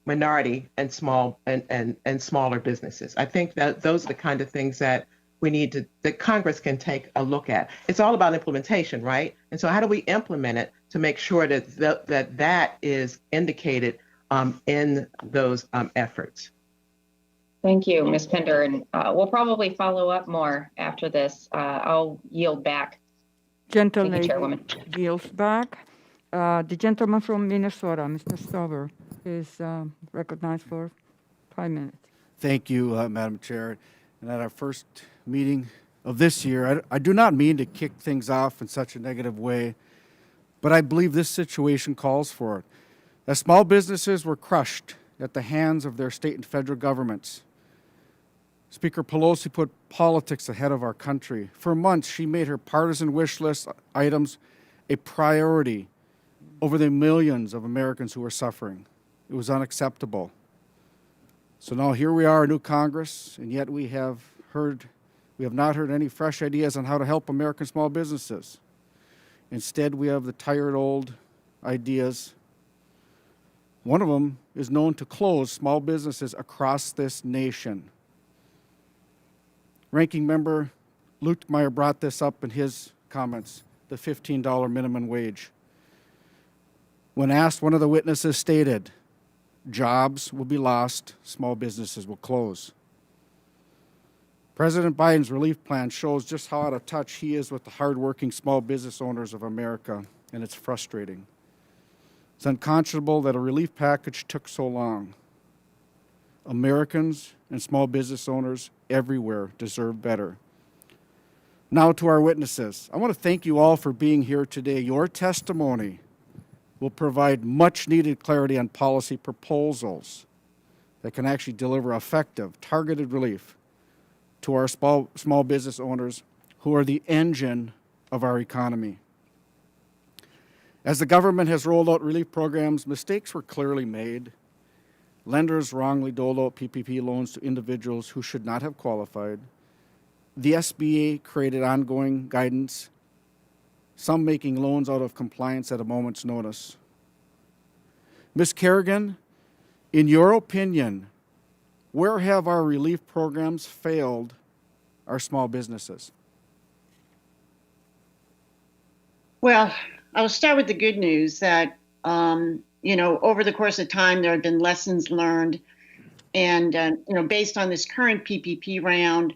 minority and small and smaller businesses, I think that those are the kind of things that we need to, that Congress can take a look at. It's all about implementation, right? And so how do we implement it to make sure that that is indicated in those efforts? Thank you, Ms. Pinder, and we'll probably follow up more after this. I'll yield back. Gentlelady Chairwoman. yields back. The gentleman from Minnesota, Mr. Stover, is recognized for 5 minutes. Thank you, Madam Chair. And at our first meeting of this year, I do not mean to kick things off in such a negative way, but I believe this situation calls for it. As small businesses were crushed at the hands of their state and federal governments, Speaker Pelosi put politics ahead of our country. For months, she made her partisan wish list items a priority over the millions of Americans who were suffering. It was unacceptable. So now here we are, a new Congress, and yet we have not heard any fresh ideas on how to help American small businesses. Instead, we have the tired old ideas. One of them is known to close small businesses across this nation. Ranking Member Lukemeyer brought this up in his comments, the $15 minimum wage. When asked, one of the witnesses stated, jobs will be lost, small businesses will close. President Biden's relief plan shows just how out of touch he is with the hardworking small business owners of America, and it's frustrating. It's unconscionable that a relief package took so long. Americans and small business owners everywhere deserve better. Now to our witnesses. I want to thank you all for being here today. Your testimony will provide much needed clarity on policy proposals that can actually deliver effective, targeted relief to our small business owners who are the engine of our economy. As the government has rolled out relief programs, mistakes were clearly made. Lenders wrongly doled out PPP loans to individuals who should not have qualified. The SBA created ongoing guidance, some making loans out of compliance at a moment's notice. Ms. Kerrigan, in your opinion, where have our relief programs failed our small businesses? Well, I'll start with the good news that, over the course of time, there have been lessons learned. And, based on this current PPP round,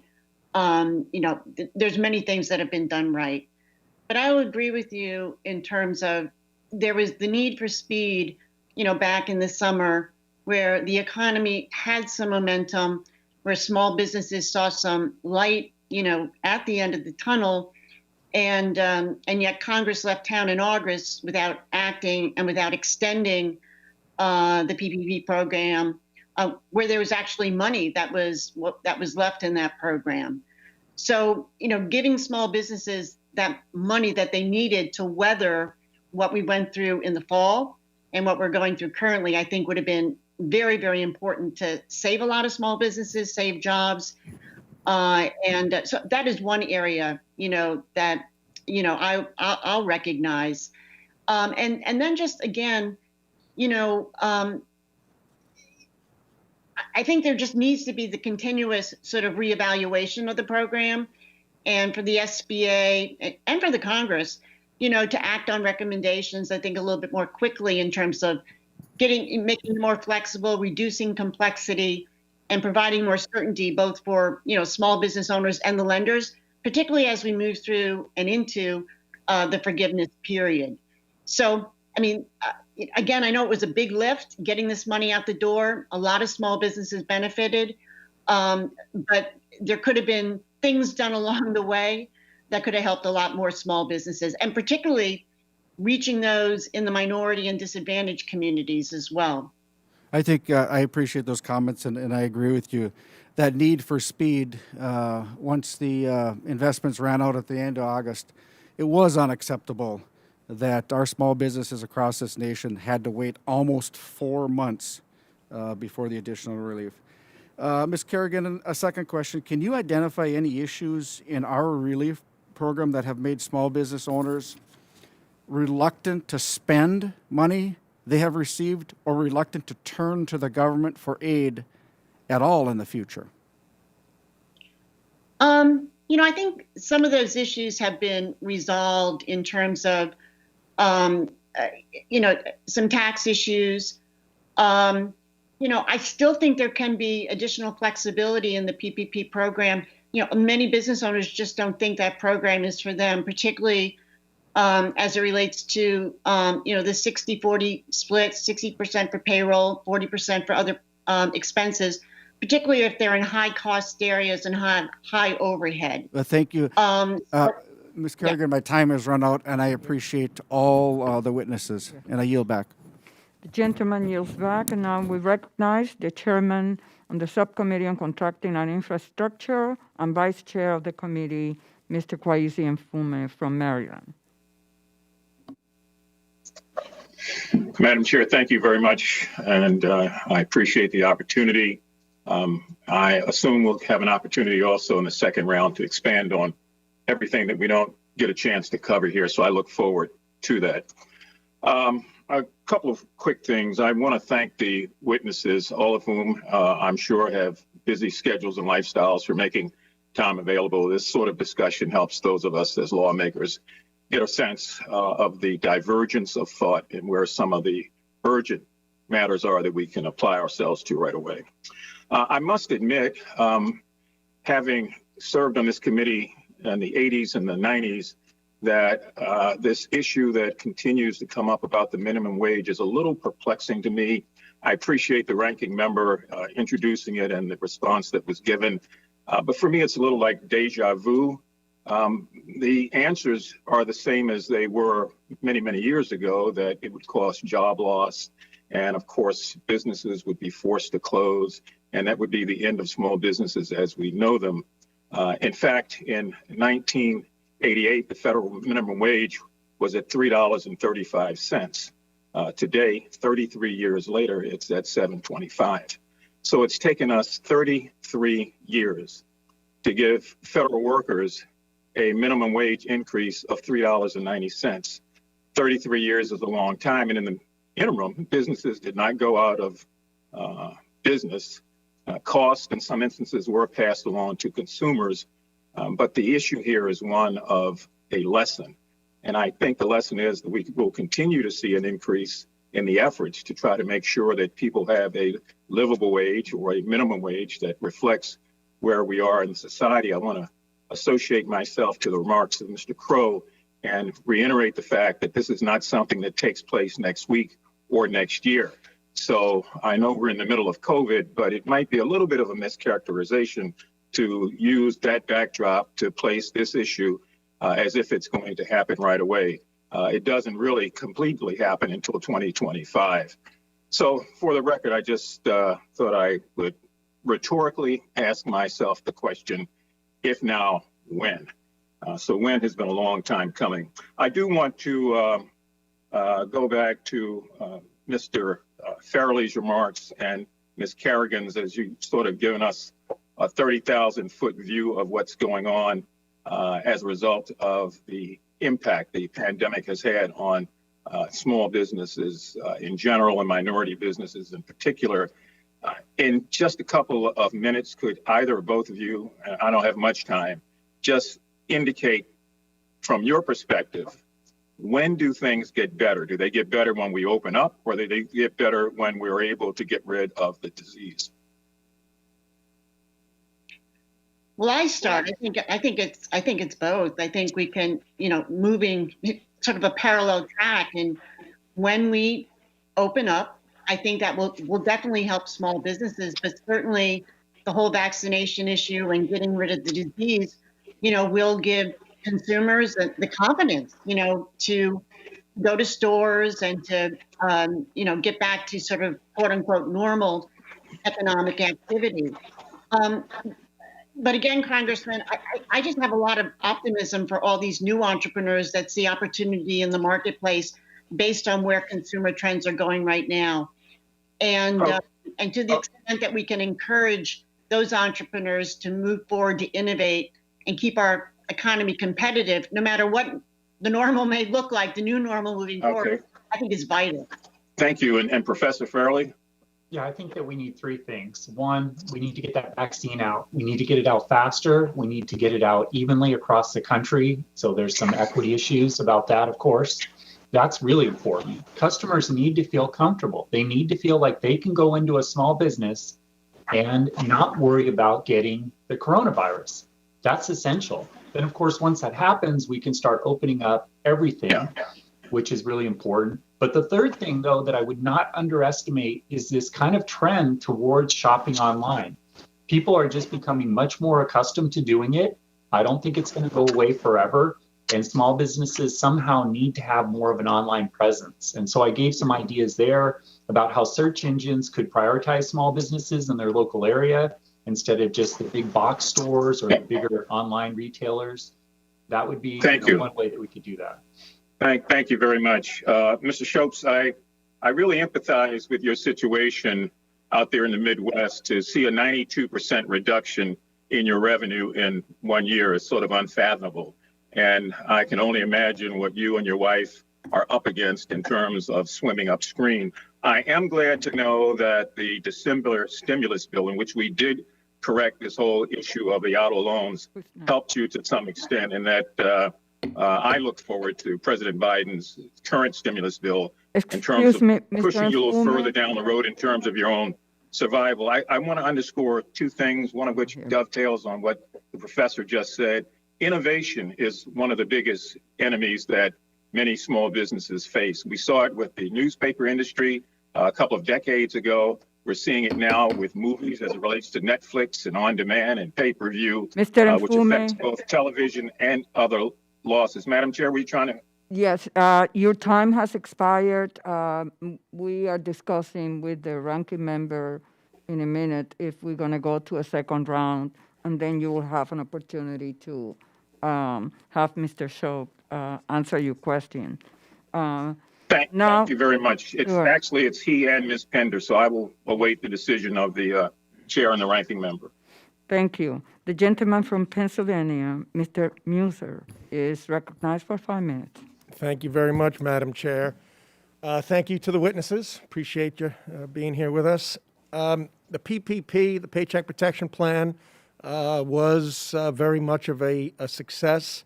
there's many things that have been done right. But I will agree with you in terms of there was the need for speed, back in the summer where the economy had some momentum, where small businesses saw some light, at the end of the tunnel. And yet Congress left town in August without acting and without extending the PPP program, where there was actually money that was left in that program. So, giving small businesses that money that they needed to weather what we went through in the fall and what we're going through currently, I think would have been very, very important to save a lot of small businesses, save jobs. And so that is one area, that, I'll recognize. And then just again, I think there just needs to be the continuous sort of reevaluation of the program, and for the SBA and for the Congress, to act on recommendations, I think, a little bit more quickly in terms of making it more flexible, reducing complexity, and providing more certainty both for, small business owners and the lenders, particularly as we move through and into the forgiveness period. So, again, I know it was a big lift getting this money out the door. A lot of small businesses benefited, but there could have been things done along the way that could have helped a lot more small businesses, and particularly reaching those in the minority and disadvantaged communities as well. I think I appreciate those comments, and I agree with you. That need for speed, once the investments ran out at the end of August, it was unacceptable that our small businesses across this nation had to wait almost 4 months before the additional relief. Ms. Kerrigan, a second question. Can you identify any issues in our relief program that have made small business owners reluctant to spend money they have received or reluctant to turn to the government for aid at all in the future? I think some of those issues have been resolved in terms of, some tax issues. I still think there can be additional flexibility in the PPP program. Many business owners just don't think that program is for them, particularly as it relates to, the 60-40 split, 60% for payroll, 40% for other expenses, particularly if they're in high-cost areas and high overhead. Thank you. Ms. Kerrigan, my time has run out, and I appreciate all the witnesses, and I yield back. The gentleman yields back, and now we recognize the chairman on the Subcommittee on Contracting and Infrastructure and Vice Chair of the committee, Mr. Kwaizi Mfume from Maryland. Madam Chair, thank you very much, and I appreciate the opportunity. I assume we'll have an opportunity also in the second round to expand on everything that we don't get a chance to cover here, so I look forward to that. A couple of quick things. I want to thank the witnesses, all of whom I'm sure have busy schedules and lifestyles, for making time available. This sort of discussion helps those of us as lawmakers get a sense of the divergence of thought and where some of the urgent matters are that we can apply ourselves to right away. I must admit, having served on this committee in the 80s and the 90s, that this issue that continues to come up about the minimum wage is a little perplexing to me. I appreciate the ranking member introducing it and the response that was given. But for me, it's a little like deja vu. The answers are the same as they were many, many years ago, that it would cause job loss. And of course, businesses would be forced to close. And that would be the end of small businesses as we know them. In fact, in 1988, the federal minimum wage was at $3.35. Today, 33 years later, it's at $7.25. So it's taken us 33 years to give federal workers a minimum wage increase of $3.90. 33 years is a long time. And in the interim, businesses did not go out of business. Costs in some instances were passed along to consumers. But the issue here is one of a lesson. And I think the lesson is that we will continue to see an increase in the efforts to try to make sure that people have a livable wage or a minimum wage that reflects where we are in society. I want to associate myself to the remarks of Mr. Crow and reiterate the fact that this is not something that takes place next week or next year. So I know we're in the middle of COVID, but it might be a little bit of a mischaracterization to use that backdrop to place this issue as if it's going to happen right away. It doesn't really completely happen until 2025. So for the record, I just thought I would rhetorically ask myself the question, if now, when? So when has been a long time coming. I do want to go back to Mr. Farrelly's remarks and Ms. Kerrigan's, as you sort of given us a 30,000-foot view of what's going on as a result of the impact the pandemic has had on small businesses in general and minority businesses in particular. In just a couple of minutes, could either or both of you, and I don't have much time, just indicate from your perspective, when do things get better? Do they get better when we open up, or do they get better when we're able to get rid of the disease? Well, I start. I think it's both. I think we can, moving sort of a parallel track, and when we open up, I think that will definitely help small businesses, but certainly the whole vaccination issue and getting rid of the disease, will give consumers the confidence, to go to stores and to, get back to sort of quote unquote normal economic activity. But again, Congressman, I just have a lot of optimism for all these new entrepreneurs that see opportunity in the marketplace based on where consumer trends are going right now. And to the extent that we can encourage those entrepreneurs to move forward, to innovate, and keep our economy competitive, no matter what the normal may look like, the new normal moving forward, I think is vital. Thank you. And Professor Farrelly? Yeah, I think that we need three things. One, we need to get that vaccine out. We need to get it out faster. We need to get it out evenly across the country. So there's some equity issues about that, of course. That's really important. Customers need to feel comfortable. They need to feel like they can go into a small business and not worry about getting the coronavirus. That's essential. Then, of course, once that happens, we can start opening up everything, which is really important. But the third thing, though, that I would not underestimate is this kind of trend towards shopping online. People are just becoming much more accustomed to doing it. I don't think it's going to go away forever. And small businesses somehow need to have more of an online presence. And so I gave some ideas there about how search engines could prioritize small businesses in their local area instead of just the big box stores or the bigger online retailers. That would be one way that we could do that. Thank you very much. Mr. Schultz, I really empathize with your situation out there in the Midwest. To see a 92% reduction in your revenue in 1 year is sort of unfathomable. And I can only imagine what you and your wife are up against in terms of swimming upstream. I am glad to know that the December stimulus bill, in which we did correct this whole issue of the auto loans, helped you to some extent, and that I look forward to President Biden's current stimulus bill in terms of pushing you a little further down the road in terms of your own survival. I want to underscore two things, one of which dovetails on what the professor just said. Innovation is one of the biggest enemies that many small businesses face. We saw it with the newspaper industry a couple of decades ago. We're seeing it now with movies as it relates to Netflix and on-demand and pay-per-view, which affects both television and other losses. Madam Chair, were you trying to? Yes, your time has expired. We are discussing with the ranking member in a minute if we're going to go to a second round, and then you will have an opportunity to have Mr. Schultz answer your question. Thank you very much. It's he and Ms. Pinder, so I will await the decision of the chair and the ranking member. Thank you. The gentleman from Pennsylvania, Mr. Muser, is recognized for 5 minutes. Thank you very much, Madam Chair. Thank you to the witnesses. Appreciate you being here with us. The PPP, the Paycheck Protection Plan, was very much of a success.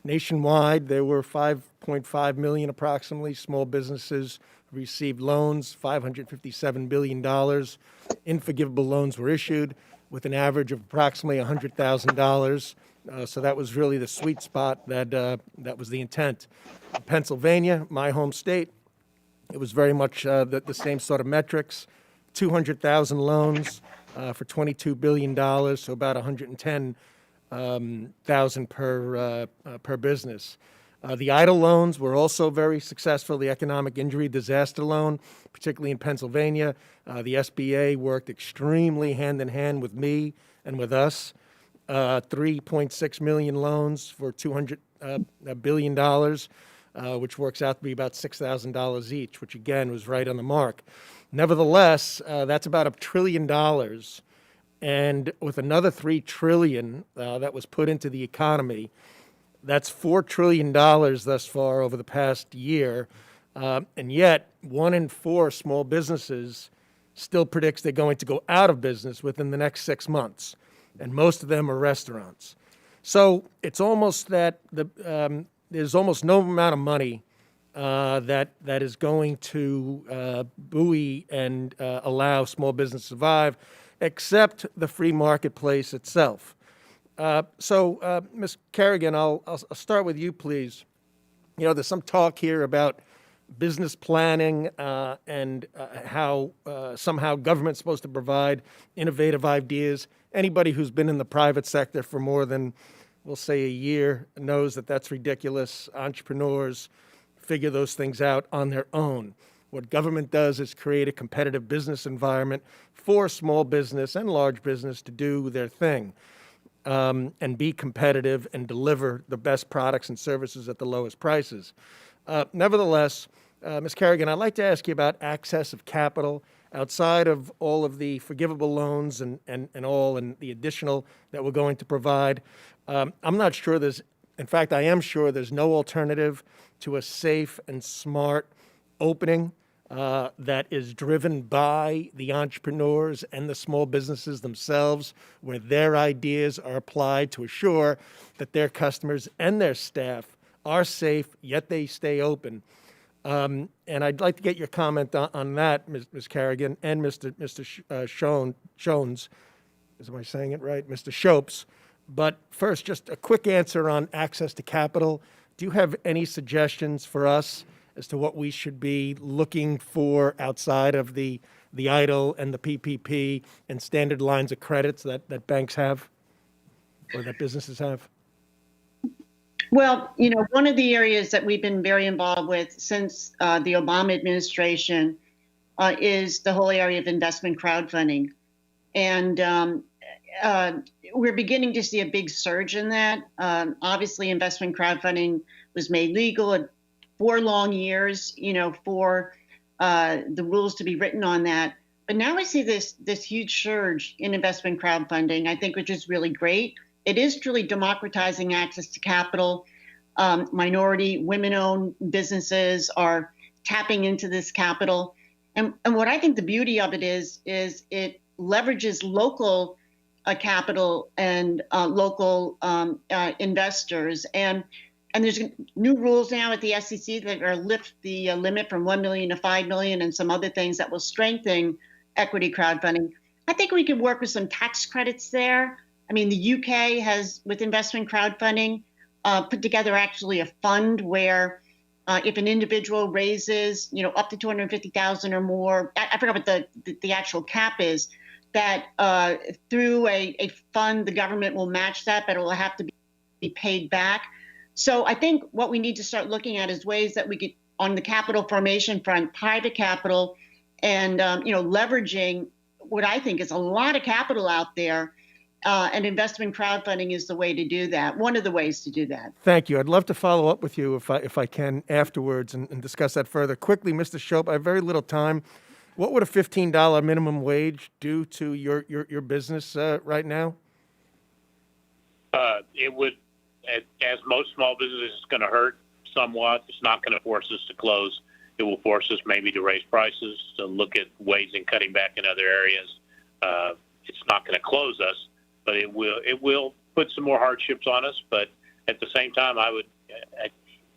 Nationwide, there were 5.5 million approximately small businesses received loans, $557 billion in forgivable loans were issued with an average of approximately $100,000. So that was really the sweet spot that was the intent. In Pennsylvania, my home state, it was very much the same sort of metrics, 200,000 loans for $22 billion, so about 110,000 per business. The EIDL loans were also very successful. The economic injury disaster loan, particularly in Pennsylvania, the SBA worked extremely hand in hand with me and with us. 3.6 million loans for $200 billion. which works out to be about $6,000 each, which again was right on the mark. Nevertheless, that's about $1 trillion. And with another $3 trillion that was put into the economy, that's $4 trillion thus far over the past year. And yet, 1 in 4 small businesses still predicts they're going to go out of business within the next 6 months. And most of them are restaurants. So it's almost that there's almost no amount of money that is going to buoy and allow small business to survive, except the free marketplace itself. So, Ms. Kerrigan, I'll start with you, please. You know, there's some talk here about business planning and how somehow government's supposed to provide innovative ideas. Anybody who's been in the private sector for more than, we'll say, a year knows that that's ridiculous. Entrepreneurs figure those things out on their own. What government does is create a competitive business environment for small business and large business to do their thing and be competitive and deliver the best products and services at the lowest prices. Nevertheless, Ms. Kerrigan, I'd like to ask you about access of capital outside of all of the forgivable loans and the additional that we're going to provide. I'm not sure in fact, I am sure there's no alternative to a safe and smart opening that is driven by the entrepreneurs and the small businesses themselves, where their ideas are applied to assure that their customers and their staff are safe, yet they stay open. And I'd like to get your comment on that, Ms. Kerrigan, and Mr. Shones. Am I saying it right? Mr. Schultz. But first, just a quick answer on access to capital. Do you have any suggestions for us as to what we should be looking for outside of the EIDL and the PPP and standard lines of credits that banks have or that businesses have? Well, you know, one of the areas that we've been very involved with since the Obama administration is the whole area of investment crowdfunding. And we're beginning to see a big surge in that. Obviously, investment crowdfunding was made legal 4 long years, you know, for the rules to be written on that. But now I see this huge surge in investment crowdfunding, I think, which is really great. It is truly democratizing access to capital. Minority, women-owned businesses are tapping into this capital. And what I think the beauty of it is it leverages local capital and local investors. And there's new rules now at the SEC that are lift the limit from 1 million to 5 million and some other things that will strengthen equity crowdfunding. I think we could work with some tax credits there. I mean, the UK has, with investment crowdfunding, put together actually a fund where if an individual raises, you know, up to 250,000 or more, I forgot what the actual cap is, that through a fund, the government will match that, but it will have to be paid back. So I think what we need to start looking at is ways that we could, on the capital formation front, private capital, and you know, leveraging what I think is a lot of capital out there. And investment crowdfunding is the way to do that, one of the ways to do that. Thank you. I'd love to follow up with you if I can afterwards and discuss that further. Quickly, Mr. Schultz, I have very little time. What would a $15 minimum wage do to your business right now? It would, as most small businesses, it's going to hurt somewhat. It's not going to force us to close. It will force us maybe to raise prices, to look at ways in cutting back in other areas. It's not going to close us, but it will put some more hardships on us. But at the same time,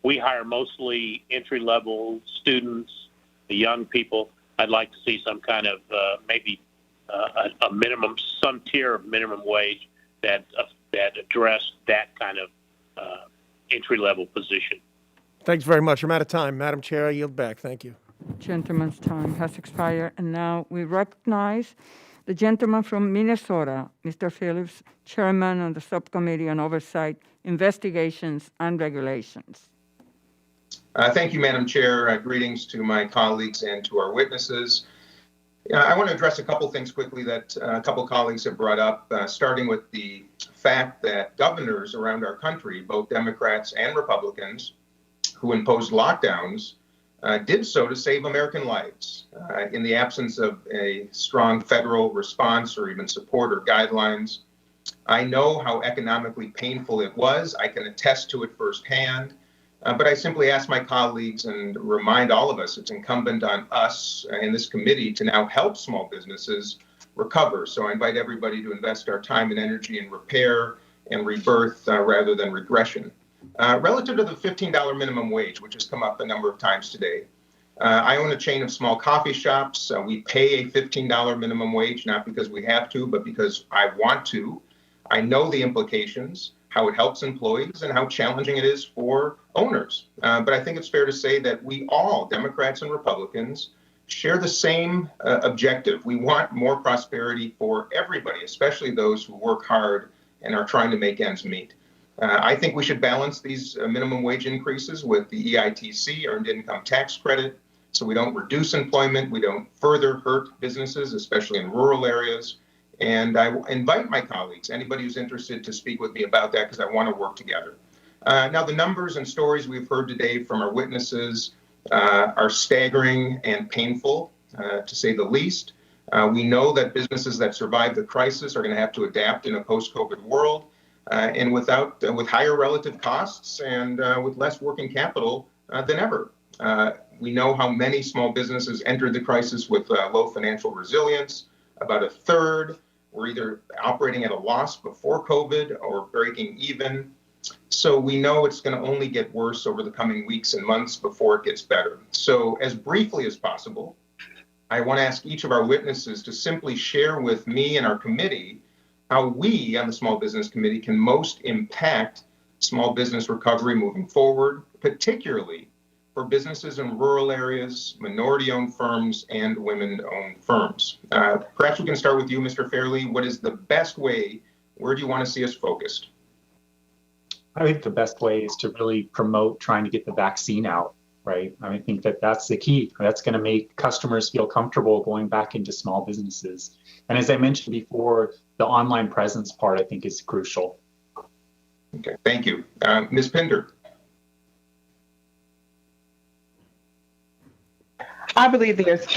we hire mostly entry-level students, the young people. I'd like to see some kind of maybe a minimum, some tier of minimum wage that address that kind of entry-level position. Thanks very much. I'm out of time. Madam Chair, I yield back. Thank you. Gentleman's time has expired, and now we recognize the gentleman from Minnesota, Mr. Phillips, Chairman of the Subcommittee on Oversight, Investigations, and Regulations. Thank you, Madam Chair. Greetings to my colleagues and to our witnesses. I want to address a couple things quickly that a couple colleagues have brought up, starting with the fact that governors around our country, both Democrats and Republicans, who imposed lockdowns did so to save American lives in the absence of a strong federal response or even support or guidelines. I know how economically painful it was. I can attest to it firsthand. But I simply ask my colleagues and remind all of us it's incumbent on us in this committee to now help small businesses recover. So I invite everybody to invest our time and energy in repair and rebirth rather than regression. Relative to the $15 minimum wage, which has come up a number of times today, I own a chain of small coffee shops. We pay a $15 minimum wage, not because we have to, but because I want to. I know the implications, how it helps employees, and how challenging it is for owners. But I think it's fair to say that we all, Democrats and Republicans, share the same objective. We want more prosperity for everybody, especially those who work hard and are trying to make ends meet. I think we should balance these minimum wage increases with the EITC, Earned Income Tax Credit, so we don't reduce employment, we don't further hurt businesses, especially in rural areas. And I invite my colleagues, anybody who's interested, to speak with me about that because I want to work together. Now, the numbers and stories we've heard today from our witnesses are staggering and painful, to say the least. We know that businesses that survive the crisis are going to have to adapt in a post-COVID world, and with higher relative costs and with less working capital than ever. We know how many small businesses entered the crisis with low financial resilience. About a third were either operating at a loss before COVID or breaking even. So we know it's going to only get worse over the coming weeks and months before it gets better. So as briefly as possible, I want to ask each of our witnesses to simply share with me and our committee how we on the Small Business Committee can most impact small business recovery moving forward, particularly for businesses in rural areas, minority-owned firms, and women-owned firms. Perhaps we can start with you, Mr. Fairley. What is the best way? Where do you want to see us focused? I think the best way is to really promote trying to get the vaccine out, right? I think that that's the key. That's going to make customers feel comfortable going back into small businesses. And as I mentioned before, the online presence part, I think, is crucial. Okay, thank you. Ms. Pinder. I believe there's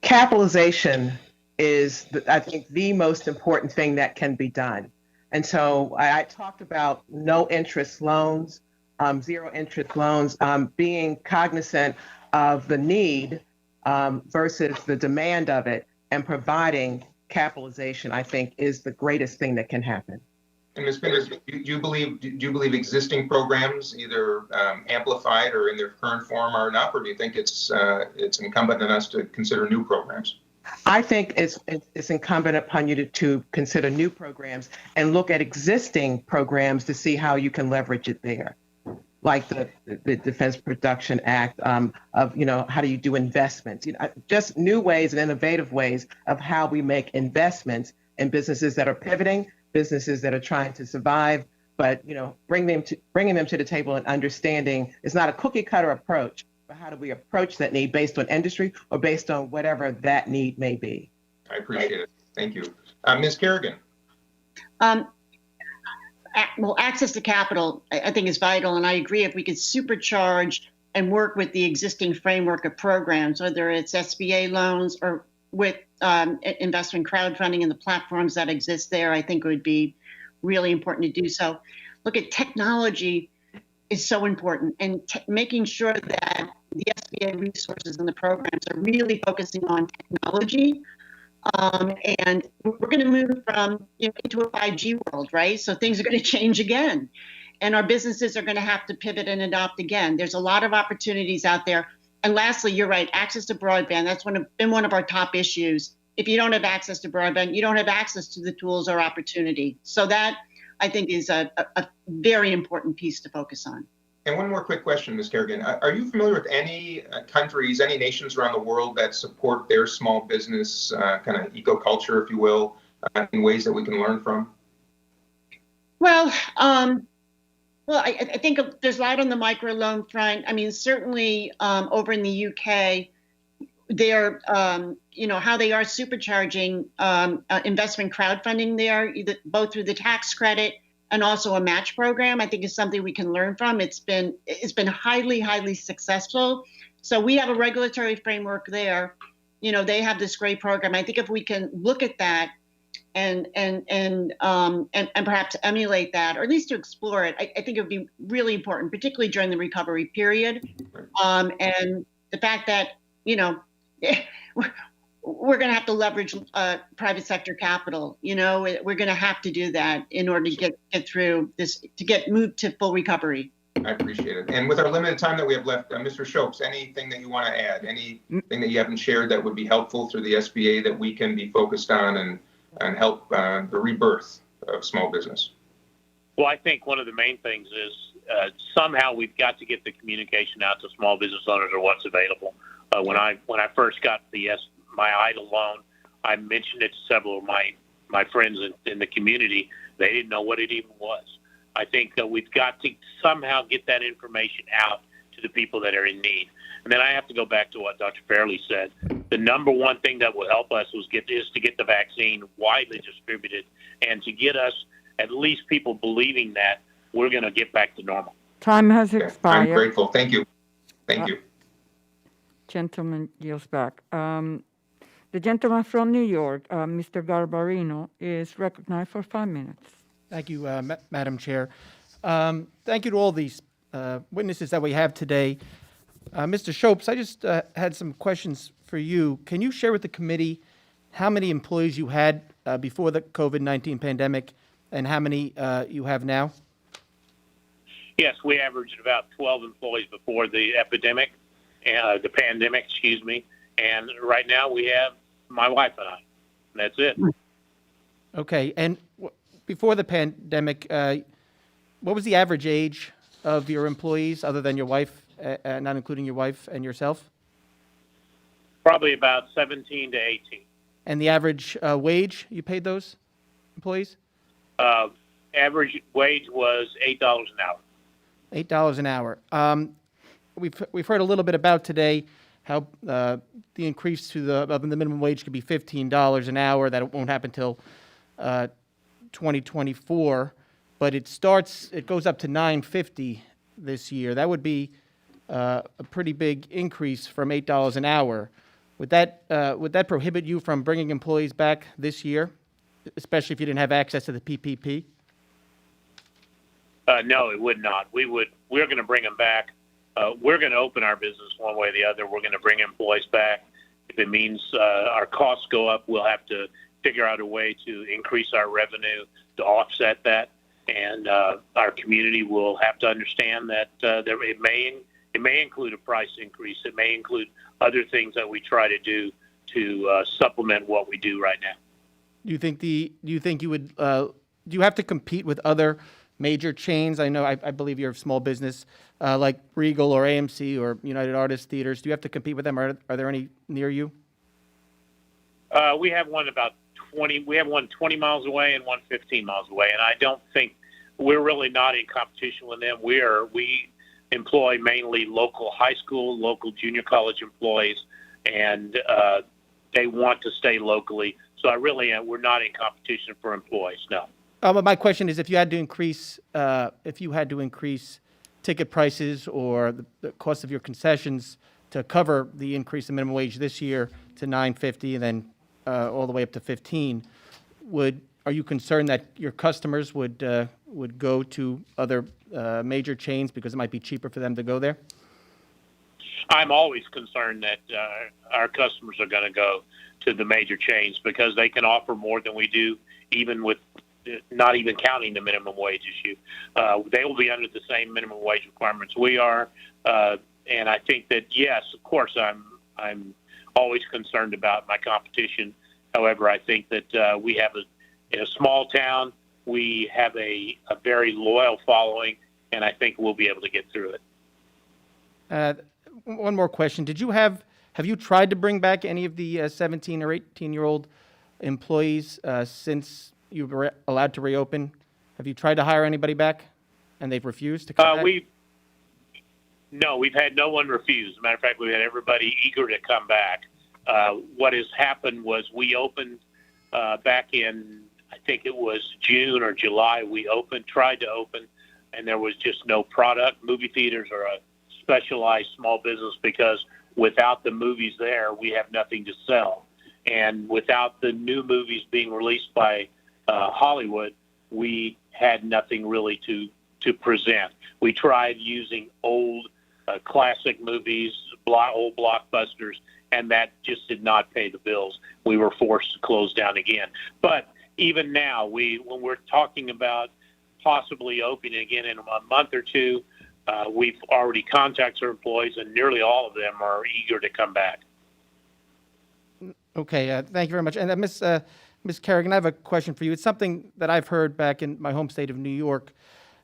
capitalization is, I think, the most important thing that can be done. And so I talked about no interest loans, zero interest loans, being cognizant of the need versus the demand of it, and providing capitalization, I think, is the greatest thing that can happen. And Ms. Pinder, do you believe existing programs, either amplified or in their current form, are enough, or do you think it's incumbent on us to consider new programs? I think it's incumbent upon you to consider new programs and look at existing programs to see how you can leverage it there, like the Defense Production Act, of how do you do investments, just new ways and innovative ways of how we make investments in businesses that are pivoting, businesses that are trying to survive, but bringing them to the table and understanding it's not a cookie cutter approach, but how do we approach that need based on industry or based on whatever that need may be. I appreciate it. Thank you. Ms. Kerrigan. Well, access to capital, I think, is vital, and I agree if we could supercharge and work with the existing framework of programs, whether it's SBA loans or with investment crowdfunding and the platforms that exist there, I think it would be really important to do so. Look at technology is so important, and making sure that the SBA resources and the programs are really focusing on technology. And we're going to move from into a 5G world, right? So things are going to change again, and our businesses are going to have to pivot and adopt again. There's a lot of opportunities out there. And lastly, you're right, access to broadband. That's been one of our top issues. If you don't have access to broadband, you don't have access to the tools or opportunity. So that, I think, is a very important piece to focus on. And one more quick question, Ms. Kerrigan. Are you familiar with any countries, any nations around the world that support their small business kind of eco-culture, if you will, in ways that we can learn from? Well, I think there's a lot on the microloan front. I mean, certainly over in the UK, they're, how they are supercharging investment crowdfunding there, both through the tax credit and also a match program, I think is something we can learn from. It's been highly successful. So we have a regulatory framework there. You know, they have this great program. I think if we can look at that and perhaps emulate that, or at least to explore it, I think it would be really important, particularly during the recovery period. And the fact that, you know, we're going to have to leverage private sector capital. You know, we're going to have to do that in order to get through this, to get moved to full recovery. I appreciate it. And with our limited time that we have left, Mr. Schultz, anything that you want to add, anything that you haven't shared that would be helpful through the SBA that we can be focused on and help the rebirth of small business? Well, I think one of the main things is somehow we've got to get the communication out to small business owners of what's available. When I first got my EIDL loan, I mentioned it to several of my friends in the community. They didn't know what it even was. I think that we've got to somehow get that information out to the people that are in need. And then I have to go back to what Dr. Fairley said. The number one thing that will help us is to get the vaccine widely distributed and to get us, at least people believing that we're going to get back to normal. Time has expired. I'm grateful. Thank you. Thank you. Gentleman yields back. The gentleman from New York, Mr. Garbarino, is recognized for 5 minutes. Thank you, Madam Chair. Thank you to all these witnesses that we have today. Mr. Schultz, I just had some questions for you. Can you share with the committee how many employees you had before the COVID-19 pandemic and how many you have now? Yes, we averaged about 12 employees before the pandemic, excuse me. And right now we have my wife and I. That's it. Okay. And before the pandemic, what was the average age of your employees other than your wife, not including your wife and yourself? Probably about 17 to 18. And the average wage you paid those employees? Average wage was $8 an hour. $8 an hour. We've heard a little bit about today how the increase to the minimum wage could be $15 an hour. That won't happen until 2024, but it goes up to $9.50 this year. That would be a pretty big increase from $8 an hour. Would that prohibit you from bringing employees back this year, especially if you didn't have access to the PPP? No, it would not. We're going to bring them back. We're going to open our business one way or the other. We're going to bring employees back. If it means our costs go up, we'll have to figure out a way to increase our revenue to offset that. And our community will have to understand that it may include a price increase. It may include other things that we try to do to supplement what we do right now. Do you have to compete with other major chains? I know, I believe you're a small business like Regal or AMC or United Artists Theaters. Do you have to compete with them? Are there any near you? We have one about 20. We have one 20 miles away and one 15 miles away, and I don't think we're really not in competition with them. We employ mainly local high school, local junior college employees, and they want to stay locally. So we're not in competition for employees. No. But my question is, if you had to increase ticket prices or the cost of your concessions to cover the increase in minimum wage this year to $9.50 and then all the way up to $15, are you concerned that your customers would go to other major chains because it might be cheaper for them to go there? I'm always concerned that our customers are going to go to the major chains because they can offer more than we do, even with not even counting the minimum wage issue. They will be under the same minimum wage requirements we are. And I think that, yes, of course, I'm always concerned about my competition. However, I think that we have in a small town, we have a very loyal following, and I think we'll be able to get through it. One more question. Have you tried to bring back any of the 17 or 18-year-old employees since you were allowed to reopen? Have you tried to hire anybody back, and they've refused to come back? No, we've had no one refuse. As a matter of fact, we've had everybody eager to come back. What has happened was we opened back in, I think it was June or July, we tried to open, and there was just no product. Movie theaters are a specialized small business because without the movies there, we have nothing to sell. And without the new movies being released by Hollywood, we had nothing really to present. We tried using old classic movies, old blockbusters, and that just did not pay the bills. We were forced to close down again. But even now, when we're talking about possibly opening again in a month or two, we've already contacted our employees, and nearly all of them are eager to come back. Okay, thank you very much. And Ms. Kerrigan, I have a question for you. It's something that I've heard back in my home state of New York,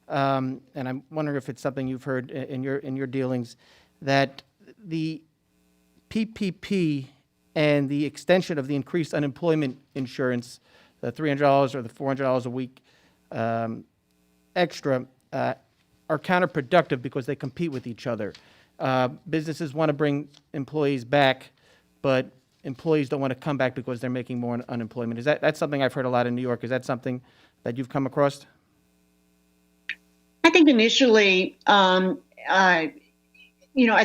and I'm wondering if it's something you've heard in your dealings, that the PPP and the extension of the increased unemployment insurance, the $300 or the $400 a week extra, are counterproductive because they compete with each other. Businesses want to bring employees back, but employees don't want to come back because they're making more unemployment. That's something I've heard a lot in New York. Is that something that you've come across? I think initially, at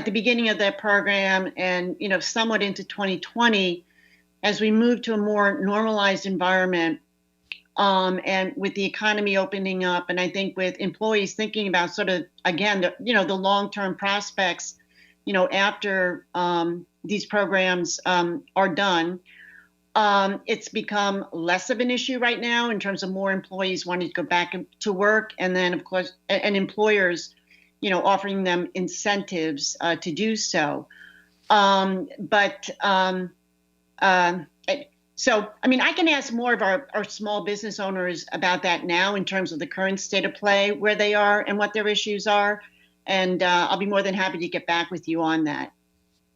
the beginning of that program and, somewhat into 2020, as we moved to a more normalized environment, and with the economy opening up, and I think with employees thinking about sort of, again, the long-term prospects, after these programs are done, it's become less of an issue right now in terms of more employees wanting to go back to work, and then, of course, and employers, offering them incentives to do so. So, I can ask more of our small business owners about that now in terms of the current state of play, where they are and what their issues are. And I'll be more than happy to get back with you on that.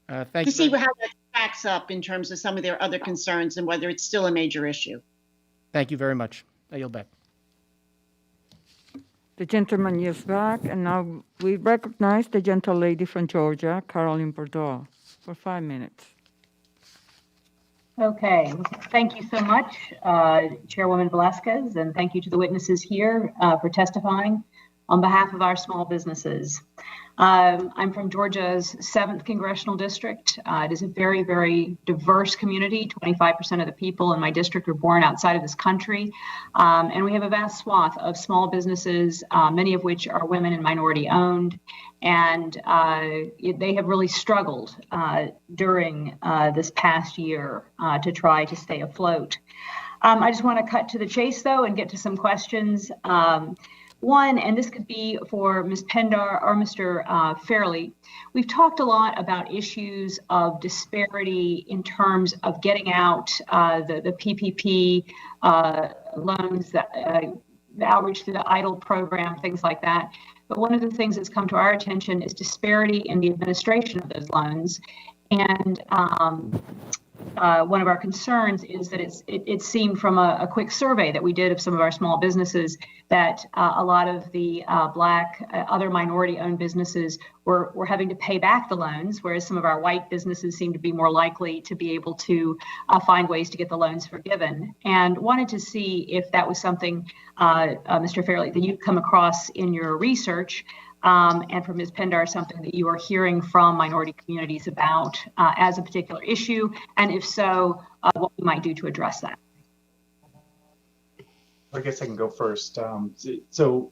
Thank to you. see how that stacks up in terms of some of their other concerns and whether it's still a major issue. Thank you very much. I yield back. The gentleman is back, and now we recognize the gentle lady from Georgia, Carolyn Bordeaux, for 5 minutes. Okay, thank you so much, Chairwoman Velasquez, and thank you to the witnesses here for testifying on behalf of our small businesses. I'm from Georgia's 7th Congressional District. It is a very, very diverse community. 25% of the people in my district are born outside of this country. And we have a vast swath of small businesses, many of which are women and minority owned. And they have really struggled during this past year to try to stay afloat. I just want to cut to the chase, though, and get to some questions. One, and this could be for Ms. Pinder or Mr. Fairley, we've talked a lot about issues of disparity in terms of getting out the PPP loans, the outreach through the EIDL program, things like that. But one of the things that's come to our attention is disparity in the administration of those loans. And one of our concerns is that it seemed from a quick survey that we did of some of our small businesses that a lot of the Black, other minority-owned businesses were having to pay back the loans, whereas some of our white businesses seem to be more likely to be able to find ways to get the loans forgiven. And wanted to see if that was something, Mr. Fairley, that you've come across in your research. And from Ms. Pinder, something that you are hearing from minority communities about as a particular issue, and if so, what we might do to address that. I guess I can go first. So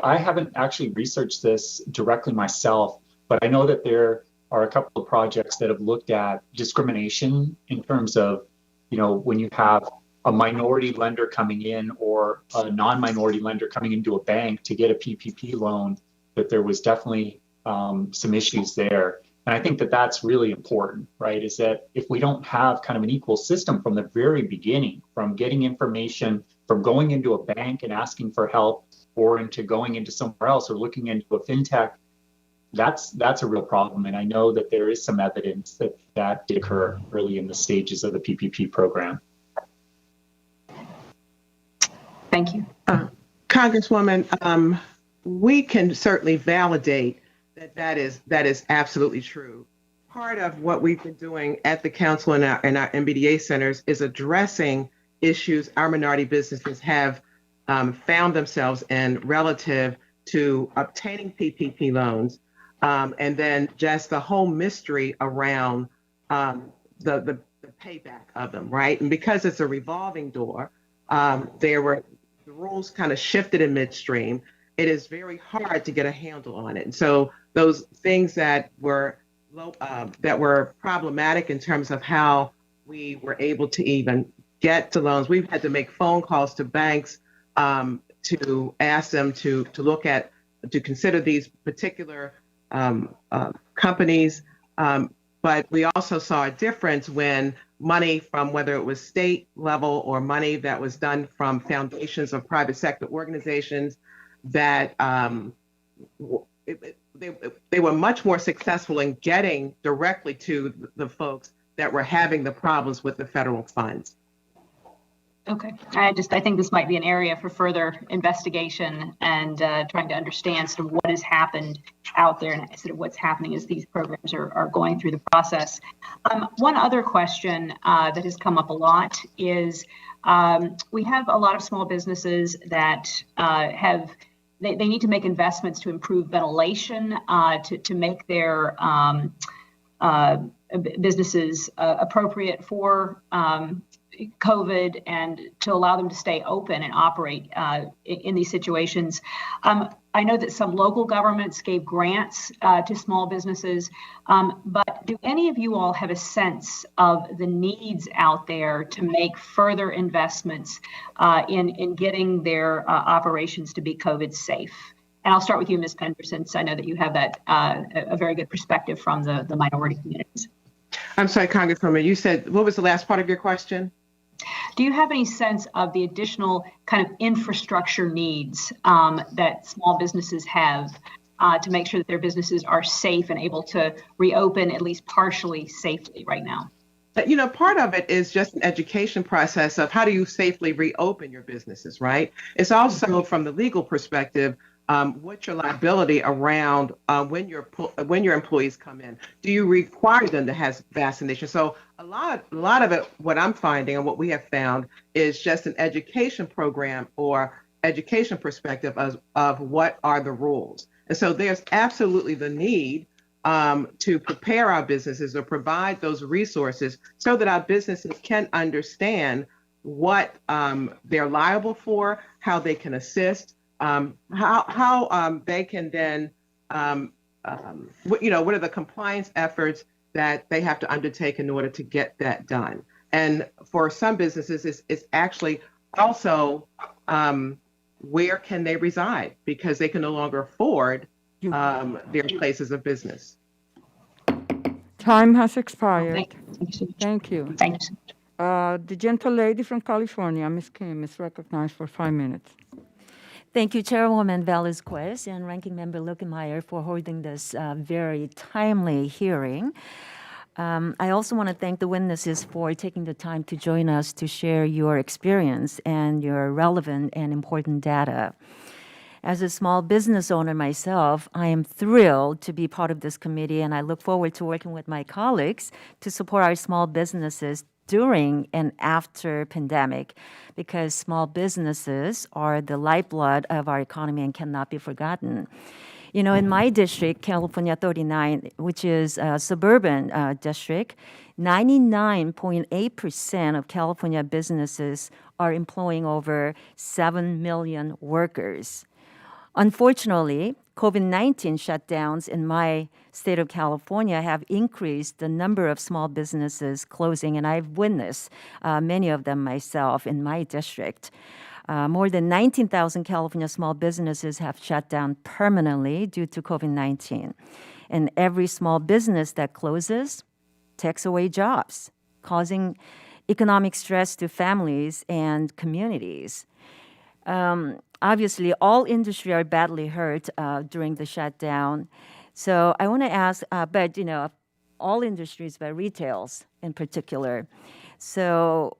I haven't actually researched this directly myself, but I know that there are a couple of projects that have looked at discrimination in terms of, when you have a minority lender coming in or a non-minority lender coming into a bank to get a PPP loan, that there was definitely some issues there. And I think that that's really important, right? Is that if we don't have kind of an equal system from the very beginning, from getting information, from going into a bank and asking for help, or into going into somewhere else or looking into a fintech, that's a real problem. And I know that there is some evidence that did occur early in the stages of the PPP program. Thank you. Congresswoman, we can certainly validate that is absolutely true. Part of what we've been doing at the council and our MBDA centers is addressing issues our minority businesses have found themselves in relative to obtaining PPP loans, and then just the whole mystery around the payback of them, right? And because it's a revolving door, the rules kind of shifted in midstream. It is very hard to get a handle on it. And so those things that were problematic in terms of how we were able to even get to loans, we've had to make phone calls to banks to ask them to consider these particular companies. But we also saw a difference when money from whether it was state level or money that was done from foundations of private sector organizations that they were much more successful in getting directly to the folks that were having the problems with the federal funds. Okay. I think this might be an area for further investigation and trying to understand sort of what has happened out there and sort of what's happening as these programs are going through the process. One other question that has come up a lot is we have a lot of small businesses that they need to make investments to improve ventilation, to make their businesses appropriate for COVID and to allow them to stay open and operate in these situations. I know that some local governments gave grants to small businesses, but do any of you all have a sense of the needs out there to make further investments in getting their operations to be COVID safe? And I'll start with you, Ms. Pinder, since I know that you have that a very good perspective from the minority communities. I'm sorry, Congresswoman, you said, what was the last part of your question? Do you have any sense of the additional kind of infrastructure needs that small businesses have to make sure that their businesses are safe and able to reopen at least partially safely right now? You know, part of it is just an education process of how do you safely reopen your businesses, right? It's also from the legal perspective, what's your liability around when your employees come in? Do you require them to have vaccination? So a lot of it, what I'm finding and what we have found is just an education program or education perspective of what are the rules. And so there's absolutely the need to prepare our businesses or provide those resources so that our businesses can understand what they're liable for, how they can assist, how they can then, what are the compliance efforts that they have to undertake in order to get that done. And for some businesses, it's actually also where can they reside because they can no longer afford their places of business. Time has expired. Thank you. Thank you. The gentle lady from California, Ms. Kim, is recognized for 5 minutes. Thank you, Chairwoman Velazquez and Ranking Member Lukemeyer for holding this very timely hearing. I also want to thank the witnesses for taking the time to join us to share your experience and your relevant and important data. As a small business owner myself, I am thrilled to be part of this committee, and I look forward to working with my colleagues to support our small businesses during and after pandemic, because small businesses are the lifeblood of our economy and cannot be forgotten. You know, in my district, California 39, which is a suburban district, 99.8% of California businesses are employing over 7 million workers. Unfortunately, COVID-19 shutdowns in my state of California have increased the number of small businesses closing, and I've witnessed many of them myself in my district. More than 19,000 California small businesses have shut down permanently due to COVID-19. And every small business that closes takes away jobs, causing economic stress to families and communities. Obviously, all industries are badly hurt during the shutdown. So I want to ask, but all industries, but retails in particular. So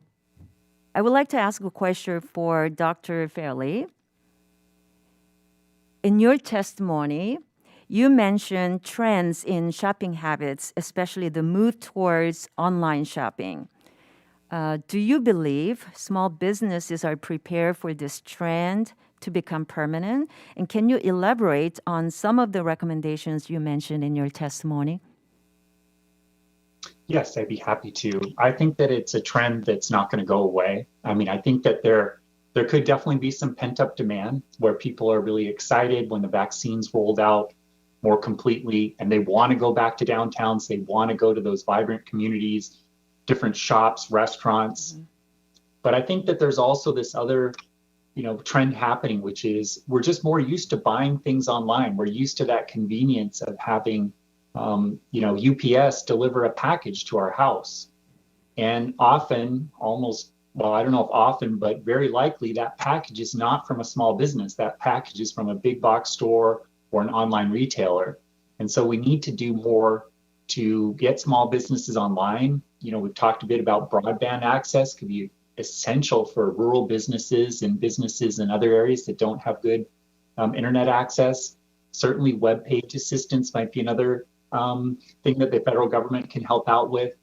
I would like to ask a question for Dr. Fairley. In your testimony, you mentioned trends in shopping habits, especially the move towards online shopping. Do you believe small businesses are prepared for this trend to become permanent? And can you elaborate on some of the recommendations you mentioned in your testimony? Yes, I'd be happy to. I think that it's a trend that's not going to go away. I mean, I think that there could definitely be some pent-up demand where people are really excited when the vaccines rolled out more completely and they want to go back to downtowns. They want to go to those vibrant communities, different shops, restaurants. Mm-hmm. But I think that there's also this other trend happening, which is we're just more used to buying things online. We're used to that convenience of having, UPS deliver a package to our house. And often, I don't know if often, but very likely that package is not from a small business. That package is from a big box store or an online retailer. And so we need to do more to get small businesses online. We've talked a bit about broadband access could be essential for rural businesses and businesses in other areas that don't have good internet access. Certainly web page assistance might be another thing that the federal government can help out with.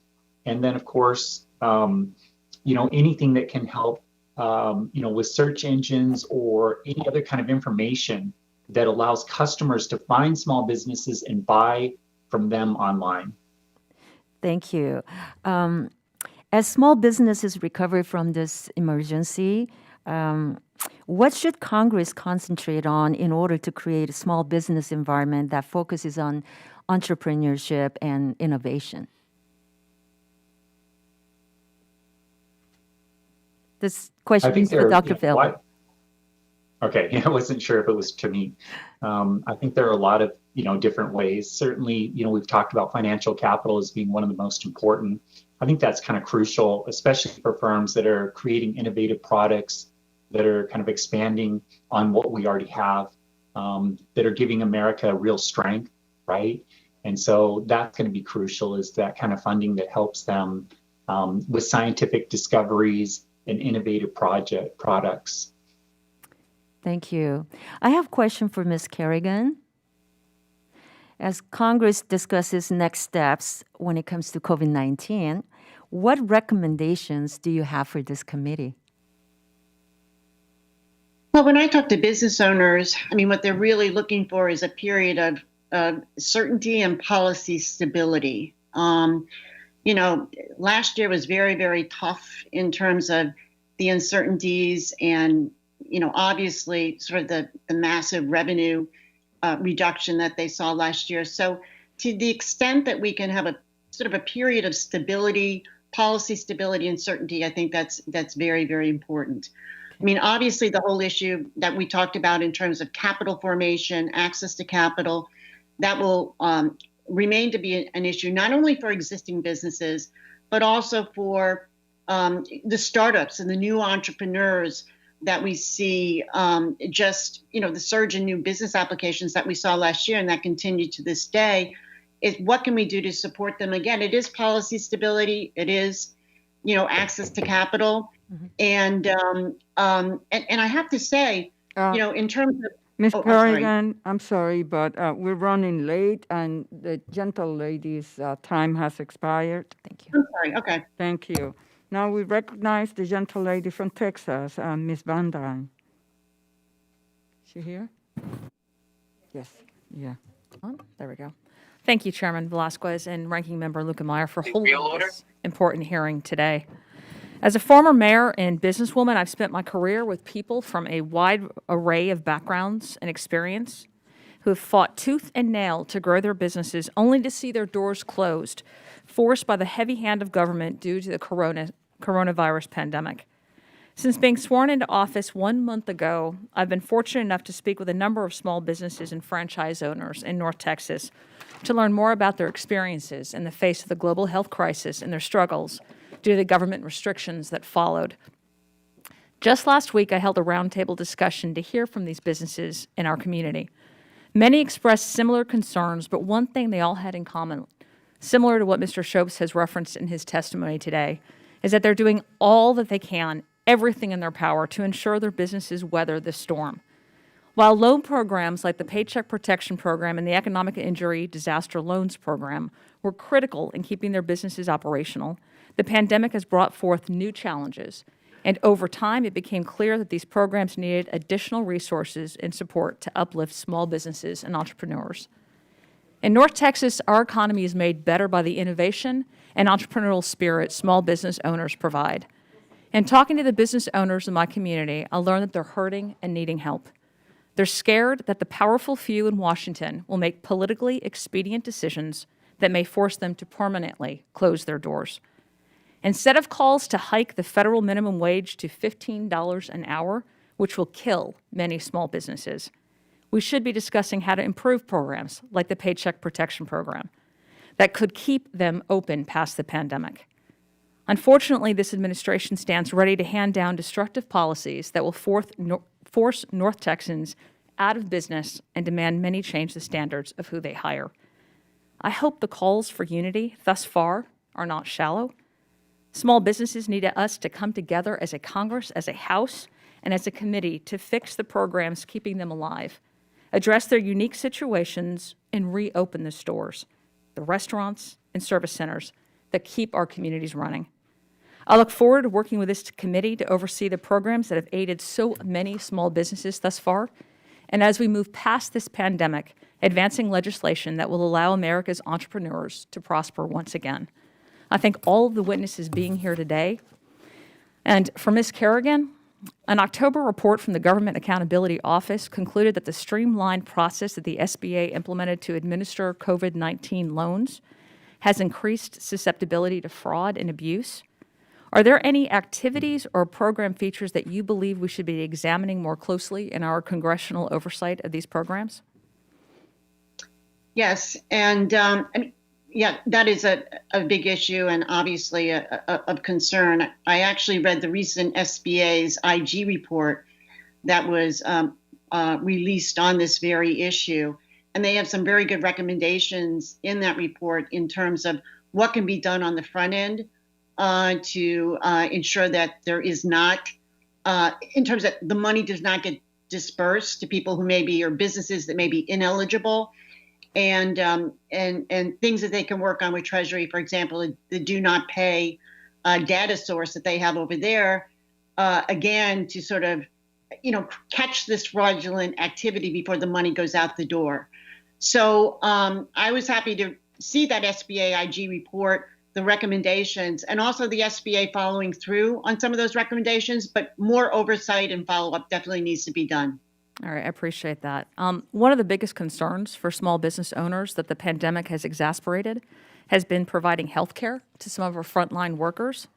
And then of course, anything that can help, with search engines or any other kind of information that allows customers to find small businesses and buy from them online. Thank you. As small businesses recover from this emergency, what should Congress concentrate on in order to create a small business environment that focuses on entrepreneurship and innovation? This question is for Dr. Phil. Okay, I wasn't sure if it was to me. I think there are a lot of different ways. Certainly, we've talked about financial capital as being one of the most important. I think that's kind of crucial, especially for firms that are creating innovative products that are kind of expanding on what we already have, that are giving America real strength, right? And so that's going to be crucial, is that kind of funding that helps them with scientific discoveries and innovative products. Thank you. I have a question for Ms. Kerrigan. As Congress discusses next steps when it comes to COVID-19, what recommendations do you have for this committee? Well, when I talk to business owners, what they're really looking for is a period of certainty and policy stability. Last year was very, very tough in terms of the uncertainties and, obviously sort of the massive revenue reduction that they saw last year. So to the extent that we can have a sort of a period of stability, policy stability and certainty, I think that's very, very important. Obviously the whole issue that we talked about in terms of capital formation, access to capital, that will remain to be an issue, not only for existing businesses, but also for the startups and the new entrepreneurs that we see, the surge in new business applications that we saw last year and that continued to this day. Is what can we do to support them? Again, it is policy stability. It is, access to capital. Mm-hmm. And I have to say, in terms of Ms. Kerrigan, I'm sorry, but we're running late and the gentle lady's time has expired. Thank you. I'm sorry. Okay. Thank you. Now we recognize the gentle lady from Texas, Ms. Van Dyne. Is she here? Yes. Yeah. There we go. Thank you, Chairman Velasquez and Ranking Member Lukemeyer, for holding this important hearing today. As a former mayor and businesswoman, I've spent my career with people from a wide array of backgrounds and experience who have fought tooth and nail to grow their businesses only to see their doors closed, forced by the heavy hand of government due to the coronavirus pandemic. Since being sworn into office 1 month ago, I've been fortunate enough to speak with a number of small businesses and franchise owners in North Texas to learn more about their experiences in the face of the global health crisis and their struggles due to the government restrictions that followed. Just last week, I held a roundtable discussion to hear from these businesses in our community. Many expressed similar concerns, but one thing they all had in common, similar to what Mr. Schultz has referenced in his testimony today, is that they're doing all that they can, everything in their power, to ensure their businesses weather this storm. While loan programs like the Paycheck Protection Program and the Economic Injury Disaster Loans Program were critical in keeping their businesses operational, the pandemic has brought forth new challenges, and over time it became clear that these programs needed additional resources and support to uplift small businesses and entrepreneurs. In North Texas, our economy is made better by the innovation and entrepreneurial spirit small business owners provide. In talking to the business owners in my community, I learned that they're hurting and needing help. They're scared that the powerful few in Washington will make politically expedient decisions that may force them to permanently close their doors. Instead of calls to hike the federal minimum wage to $15 an hour, which will kill many small businesses, we should be discussing how to improve programs like the Paycheck Protection Program that could keep them open past the pandemic. Unfortunately, this administration stands ready to hand down destructive policies that will force North Texans out of business and demand many change the standards of who they hire. I hope the calls for unity thus far are not shallow. Small businesses need us to come together as a Congress, as a House, and as a committee to fix the programs keeping them alive, address their unique situations, and reopen the stores, the restaurants, and service centers that keep our communities running. I look forward to working with this committee to oversee the programs that have aided so many small businesses thus far, and as we move past this pandemic, advancing legislation that will allow America's entrepreneurs to prosper once again. I thank all of the witnesses being here today. And for Ms. Kerrigan, an October report from the Government Accountability Office concluded that the streamlined process that the SBA implemented to administer COVID-19 loans has increased susceptibility to fraud and abuse. Are there any activities or program features that you believe we should be examining more closely in our congressional oversight of these programs? Yes, and that is a big issue and obviously of concern. I actually read the recent SBA's IG report that was released on this very issue, and they have some very good recommendations in that report in terms of what can be done on the front end to ensure that there is not, in terms of the money does not get dispersed to people who may be, or businesses that may be ineligible, and things that they can work on with Treasury, for example, the do not pay data source that they have over there, again, to sort of, catch this fraudulent activity before the money goes out the door. So I was happy to see that SBA IG report, the recommendations, and also the SBA following through on some of those recommendations, but more oversight and follow-up definitely needs to be done. All right, I appreciate that. One of the biggest concerns for small business owners that the pandemic has exacerbated has been providing health care to some of our frontline workers.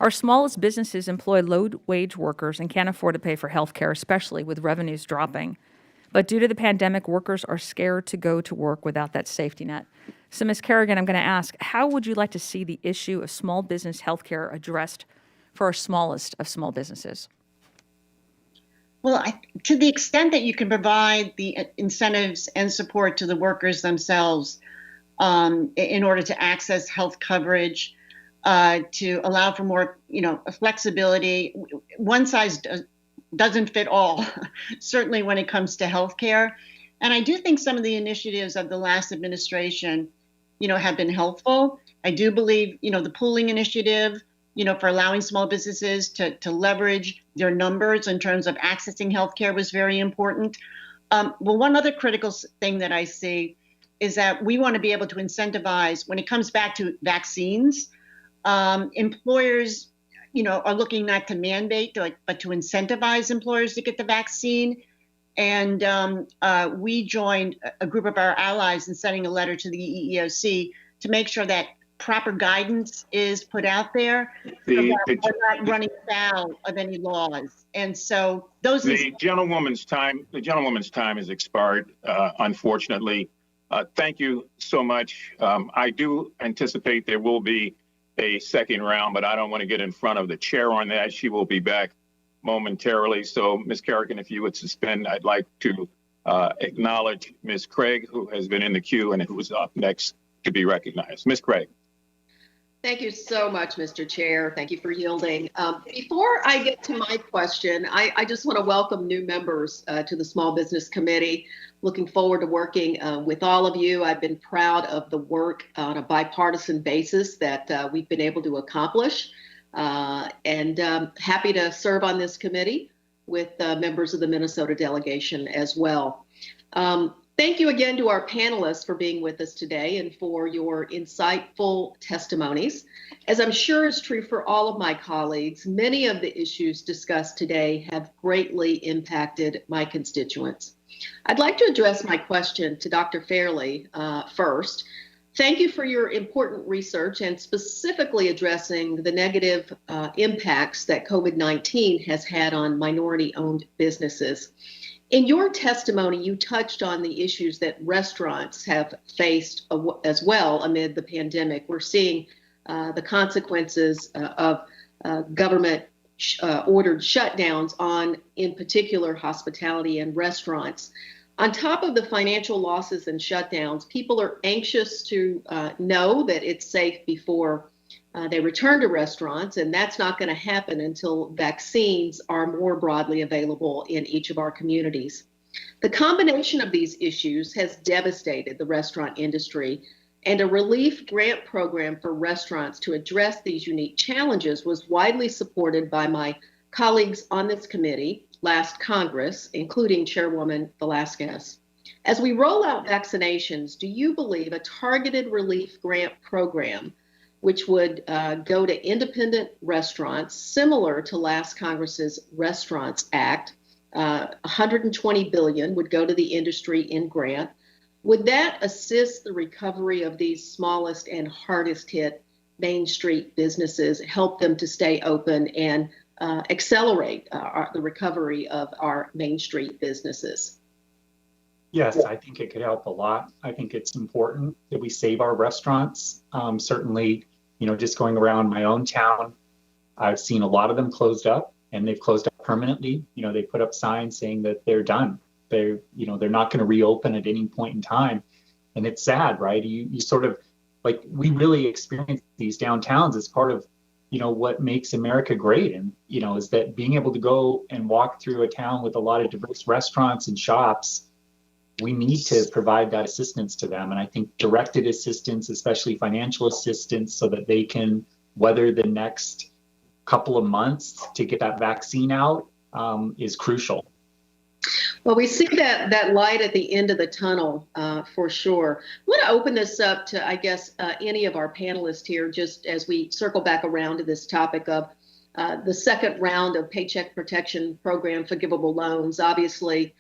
Our smallest businesses employ low-wage workers and can't afford to pay for health care, especially with revenues dropping. But due to the pandemic, workers are scared to go to work without that safety net. So, Ms. Kerrigan, I'm going to ask, how would you like to see the issue of small business health care addressed for our smallest of small businesses? Well, to the extent that you can provide the incentives and support to the workers themselves in order to access health coverage, to allow for more, flexibility, one size doesn't fit all, certainly when it comes to health care. And I do think some of the initiatives of the last administration, have been helpful. I do believe, the pooling initiative, for allowing small businesses to leverage their numbers in terms of accessing healthcare was very important. Well, one other critical thing that I see is that we want to be able to incentivize, when it comes back to vaccines, employers, are looking not to mandate, but to incentivize employers to get the vaccine. And we joined a group of our allies in sending a letter to the EEOC to make sure that proper guidance is put out there. We're not running foul of any laws. And so the gentlewoman's time has expired, unfortunately. Thank you so much. I do anticipate there will be a second round, but I don't want to get in front of the chair on that. She will be back momentarily. So, Ms. Kerrigan, if you would suspend, I'd like to acknowledge Ms. Craig, who has been in the queue and who is up next to be recognized. Ms. Craig. Thank you so much, Mr. Chair. Thank you for yielding. Before I get to my question, I just want to welcome new members to the Small Business Committee. Looking forward to working with all of you. I've been proud of the work on a bipartisan basis that we've been able to accomplish, and happy to serve on this committee with members of the Minnesota delegation as well. Thank you again to our panelists for being with us today and for your insightful testimonies. As I'm sure is true for all of my colleagues, many of the issues discussed today have greatly impacted my constituents. I'd like to address my question to Dr. Fairley first. Thank you for your important research and specifically addressing the negative impacts that COVID-19 has had on minority-owned businesses. In your testimony, you touched on the issues that restaurants have faced as well amid the pandemic. We're seeing the consequences of government ordered shutdowns on, in particular, hospitality and restaurants. On top of the financial losses and shutdowns, people are anxious to know that it's safe before they return to restaurants, and that's not going to happen until vaccines are more broadly available in each of our communities. The combination of these issues has devastated the restaurant industry, and a relief grant program for restaurants to address these unique challenges was widely supported by my colleagues on this committee last Congress, including Chairwoman Velasquez. As we roll out vaccinations, do you believe a targeted relief grant program, which would go to independent restaurants, similar to last Congress's Restaurants Act, $120 billion would go to the industry in grant, would that assist the recovery of these smallest and hardest hit Main Street businesses, help them to stay open and accelerate the recovery of our Main Street businesses? Yes, I think it could help a lot. I think it's important that we save our restaurants. Certainly, just going around my own town, I've seen a lot of them closed up, and they've closed up permanently. They put up signs saying that they're done. They're not going to reopen at any point in time. And it's sad, right? You sort of, we really experience these downtowns as part of, what makes America great. And, is that being able to go and walk through a town with a lot of diverse restaurants and shops, we need to provide that assistance to them. And I think directed assistance, especially financial assistance, so that they can weather the next couple of months to get that vaccine out is crucial. Well, we see that light at the end of the tunnel for sure. I want to open this up to, I guess, any of our panelists here, just as we circle back around to this topic of the second round of Paycheck Protection Program forgivable loans. Obviously,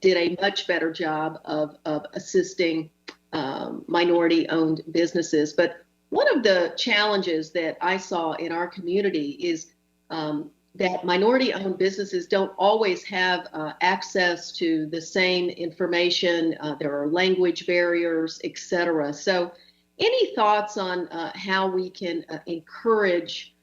did a much better job of assisting minority-owned businesses. But one of the challenges that I saw in our community is that minority-owned businesses don't always have access to the same information. There are language barriers, et cetera. So any thoughts on how we can encourage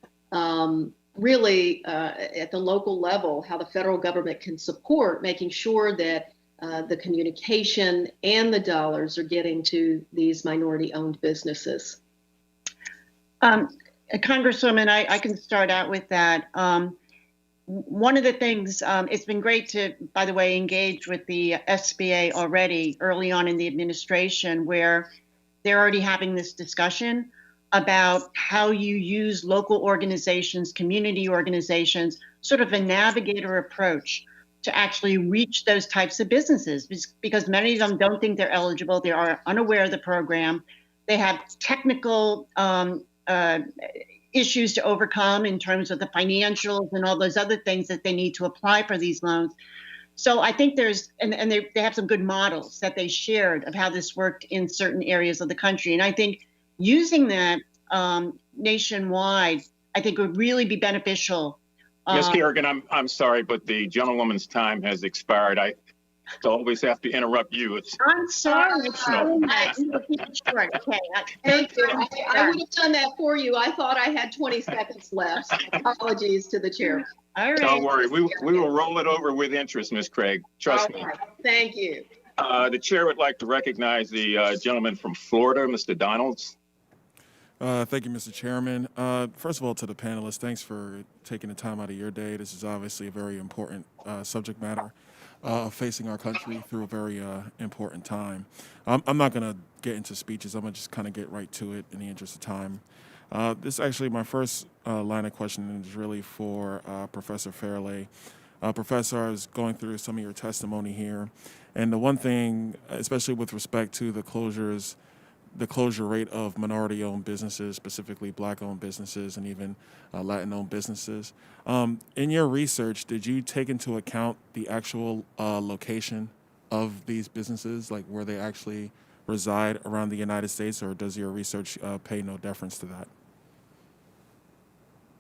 really at the local level, how the federal government can support making sure that the communication and the dollars are getting to these minority-owned businesses? Congresswoman, I can start out with that. One of the things, it's been great to, by the way, engage with the SBA already early on in the administration, where they're already having this discussion about how you use local organizations, community organizations, sort of a navigator approach to actually reach those types of businesses, because many of them don't think they're eligible. They are unaware of the program. They have technical issues to overcome in terms of the financials and all those other things that they need to apply for these loans. So I think there's, and they have some good models that they shared of how this worked in certain areas of the country. And I think using that nationwide, I think would really be beneficial. Ms. Kerrigan, I'm sorry, but the gentlewoman's time has expired. I always have to interrupt you. I'm sorry. Thank you. I would have done that for you. I thought I had 20 seconds left. So apologies to the chair. All right. Don't worry. We will roll it over with interest, Ms. Craig. Trust me. Thank you. The chair would like to recognize the gentleman from Florida, Mr. Donalds. Thank you, Mr. Chairman. First of all, to the panelists, thanks for taking the time out of your day. This is obviously a very important subject matter facing our country through a very important time. I'm not going to get into speeches. I'm going to just kind of get right to it in the interest of time. This is actually my first line of questioning is really for Professor Fairley. Professor, I was going through some of your testimony here, and the one thing, especially with respect to the closure rate of minority-owned businesses, specifically Black-owned businesses and even Latin-owned businesses. In your research, did you take into account the actual location of these businesses, like where they actually reside around the United States, or does your research pay no deference to that?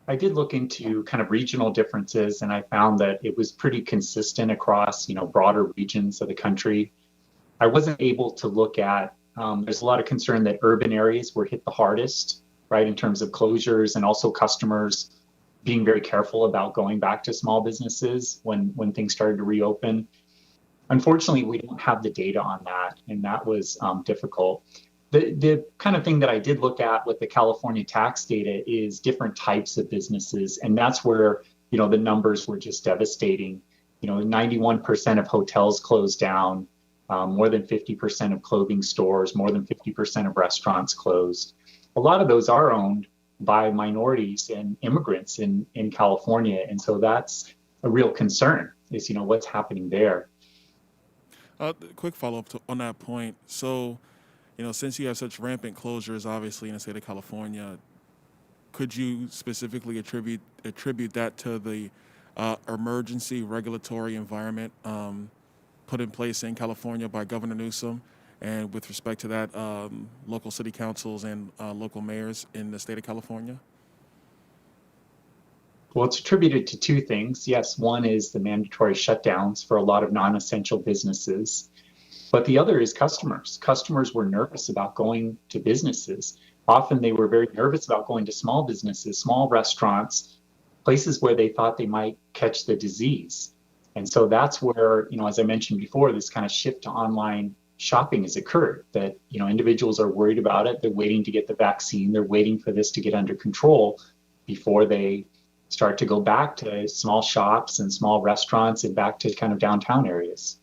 I did look into kind of regional differences, and I found that it was pretty consistent across, broader regions of the country. I wasn't able to look at there's a lot of concern that urban areas were hit the hardest, right, in terms of closures and also customers being very careful about going back to small businesses when things started to reopen. Unfortunately, we don't have the data on that, and that was difficult. The kind of thing that I did look at with the California tax data is different types of businesses, and that's where, the numbers were just devastating. 91% of hotels closed down. More than 50% of clothing stores, more than 50% of restaurants closed. A lot of those are owned by minorities and immigrants in California. And so that's a real concern is, what's happening there. Quick follow-up on that point. So, since you have such rampant closures, obviously, in the state of California, could you specifically attribute that to the emergency regulatory environment put in place in California by Governor Newsom, and with respect to that, local city councils and local mayors in the state of California? Well, it's attributed to two things. Yes, one is the mandatory shutdowns for a lot of non-essential businesses, but the other is customers. Customers were nervous about going to businesses. Often they were very nervous about going to small businesses, small restaurants, places where they thought they might catch the disease. And so that's where, as I mentioned before, this kind of shift to online shopping has occurred, that, individuals are worried about it. They're waiting to get the vaccine. They're waiting for this to get under control before they start to go back to small shops and small restaurants and back to kind of downtown areas.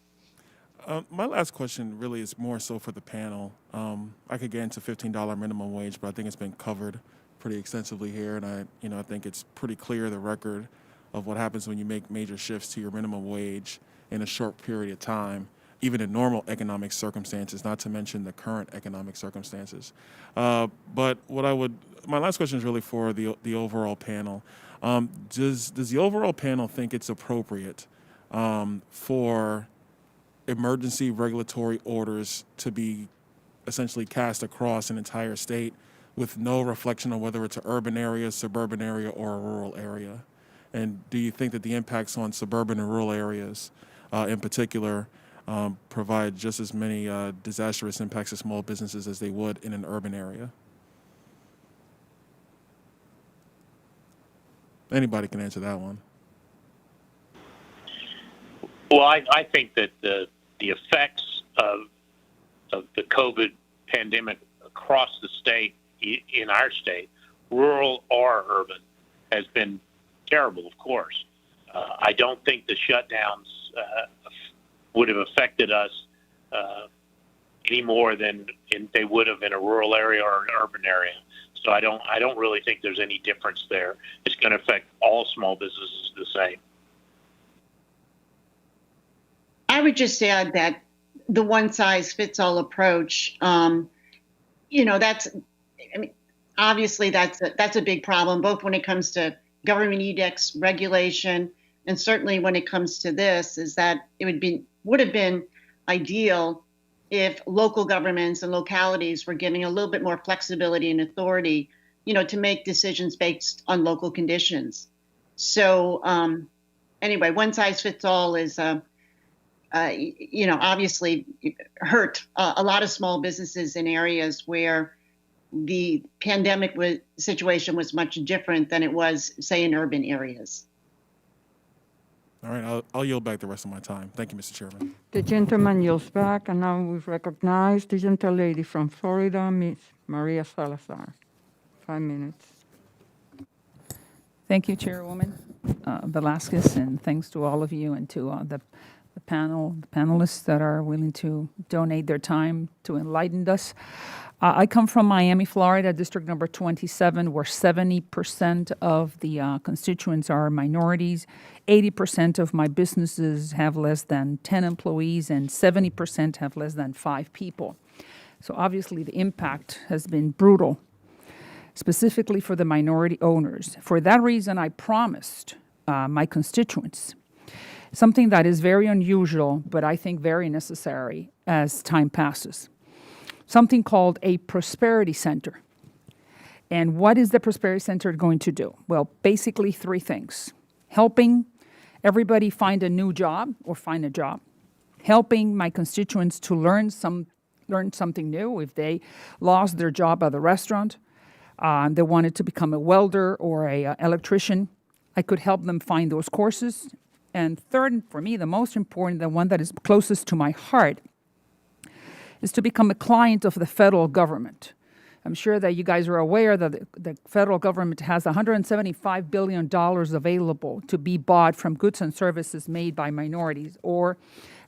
My last question really is more so for the panel. I could get into $15 minimum wage, but I think it's been covered pretty extensively here. And I think it's pretty clear the record of what happens when you make major shifts to your minimum wage in a short period of time, even in normal economic circumstances, not to mention the current economic circumstances. But my last question is really for the overall panel. Does the overall panel think it's appropriate for emergency regulatory orders to be essentially cast across an entire state with no reflection on whether it's an urban area, suburban area, or a rural area? And do you think that the impacts on suburban and rural areas in particular provide just as many disastrous impacts to small businesses as they would in an urban area? Anybody can answer that one. Well, I think that the effects of the COVID pandemic across the state, in our state, rural or urban, has been terrible, of course. I don't think the shutdowns would have affected us any more than they would have in a rural area or an urban area. So I don't really think there's any difference there. It's going to affect all small businesses the same. I would just add that the one-size-fits-all approach, obviously that's a big problem, both when it comes to government edicts, regulation, and certainly when it comes to this, is that it would have been ideal if local governments and localities were given a little bit more flexibility and authority, to make decisions based on local conditions. So anyway, one size fits all is, obviously hurt a lot of small businesses in areas where the pandemic situation was much different than it was, say, in urban areas. All right, I'll yield back the rest of my time. Thank you, Mr. Chairman. The gentleman yields back, and now we recognize the gentlelady from Florida, Ms. Maria Salazar. 5 minutes. Thank you, Chairwoman Velasquez, and thanks to all of you and to the panelists that are willing to donate their time to enlighten us. I come from Miami, Florida, District number 27, where 70% of the constituents are minorities. 80% of my businesses have less than 10 employees, and 70% have less than 5 people. So obviously the impact has been brutal, specifically for the minority owners. For that reason, I promised my constituents something that is very unusual, but I think very necessary as time passes. Something called a prosperity center. And what is the prosperity center going to do? Well, basically 3 things. Helping everybody find a new job or find a job. Helping my constituents to learn something new if they lost their job at the restaurant. They wanted to become a welder or a electrician. I could help them find those courses. And third, for me, the most important, the one that is closest to my heart, is to become a client of the federal government. I'm sure that you guys are aware that the federal government has $175 billion available to be bought from goods and services made by minorities or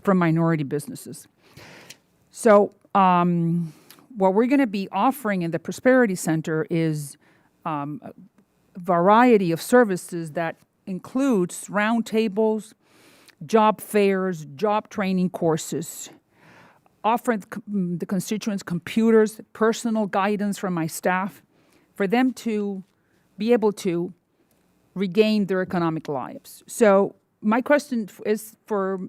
from minority businesses. So what we're going to be offering in the Prosperity Center is a variety of services that includes roundtables, job fairs, job training courses, offering the constituents computers, personal guidance from my staff, for them to be able to regain their economic lives. So my question is for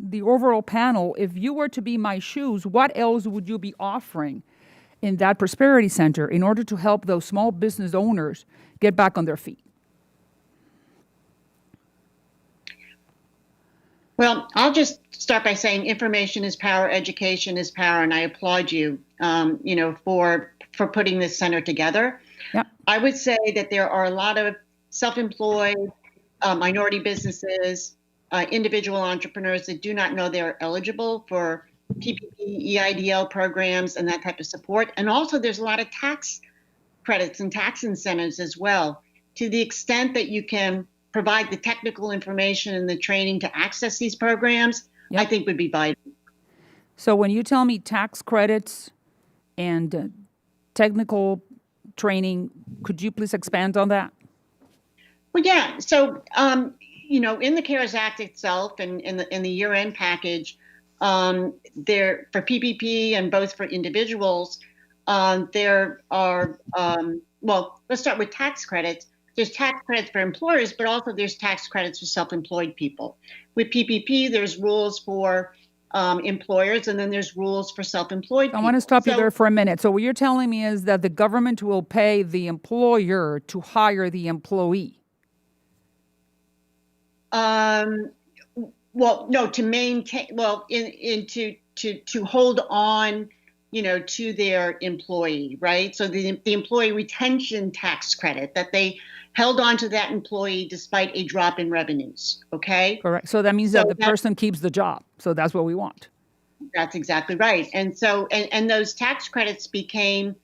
the overall panel, if you were to be my shoes, what else would you be offering in that Prosperity Center in order to help those small business owners get back on their feet? Well, I'll just start by saying information is power, education is power, and I applaud you, for putting this center together. Yep. I would say that there are a lot of self-employed, minority businesses, individual entrepreneurs that do not know they're eligible for PPP, EIDL programs, and that type of support. And also, there's a lot of tax credits and tax incentives as well. To the extent that you can provide the technical information and the training to access these programs, I think would be vital. So when you tell me tax credits and technical training, could you please expand on that? Well, yeah. So, in the CARES Act itself and in the year-end package, there for PPP and both for individuals, there are, let's start with tax credits. There's tax credits for employers, but also there's tax credits for self-employed people. With PPP, there's rules for employers, and then there's rules for self-employed people. I want to stop you there for a minute. So what you're telling me is that the government will pay the employer to hire the employee. No, to maintain, to hold on, to their employee, right? So the employee retention tax credit, that they held on to that employee despite a drop in revenues, okay? Correct. So that means that the person keeps the job. So that's what we want. That's exactly right. And so, and those tax credits became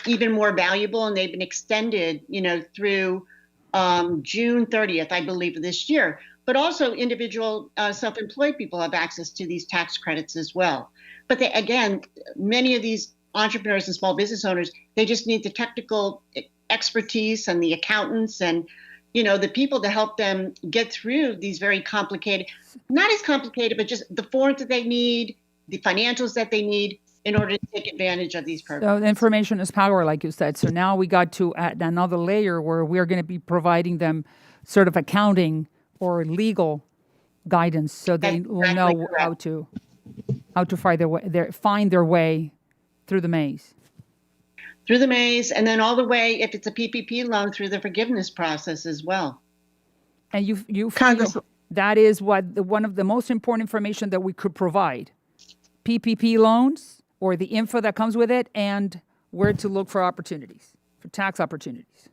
even more valuable, and they've been extended, through June 30th, I believe, of this year. But also individual self-employed people have access to these tax credits as well. But many of these entrepreneurs and small business owners, they just need the technical expertise and the accountants and, the people to help them get through these very complicated, not as complicated, but just the forms that they need, the financials that they need in order to take advantage of these programs. So information is power, like you said. So now we got to add another layer where we're going to be providing them sort of accounting or legal guidance, so they will know how to find their way through the maze. Through the maze, and then all the way, if it's a PPP loan, through the forgiveness process as well. And you feel that is one of the most important information that we could provide. PPP loans, or the info that comes with it, and where to look for opportunities, for tax opportunities.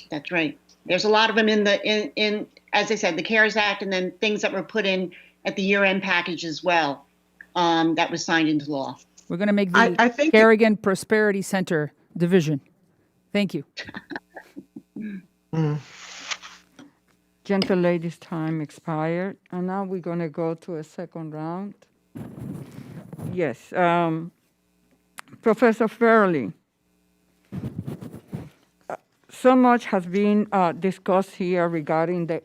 That's right. There's a lot of them in as I said, the CARES Act, and then things that were put in at the year-end package as well, that was signed into law. We're going to make the Kerrigan Prosperity Center division. Thank you. Gentle lady's time expired, and now we're going to go to a second round. Yes, Professor Furling. So much has been discussed here regarding the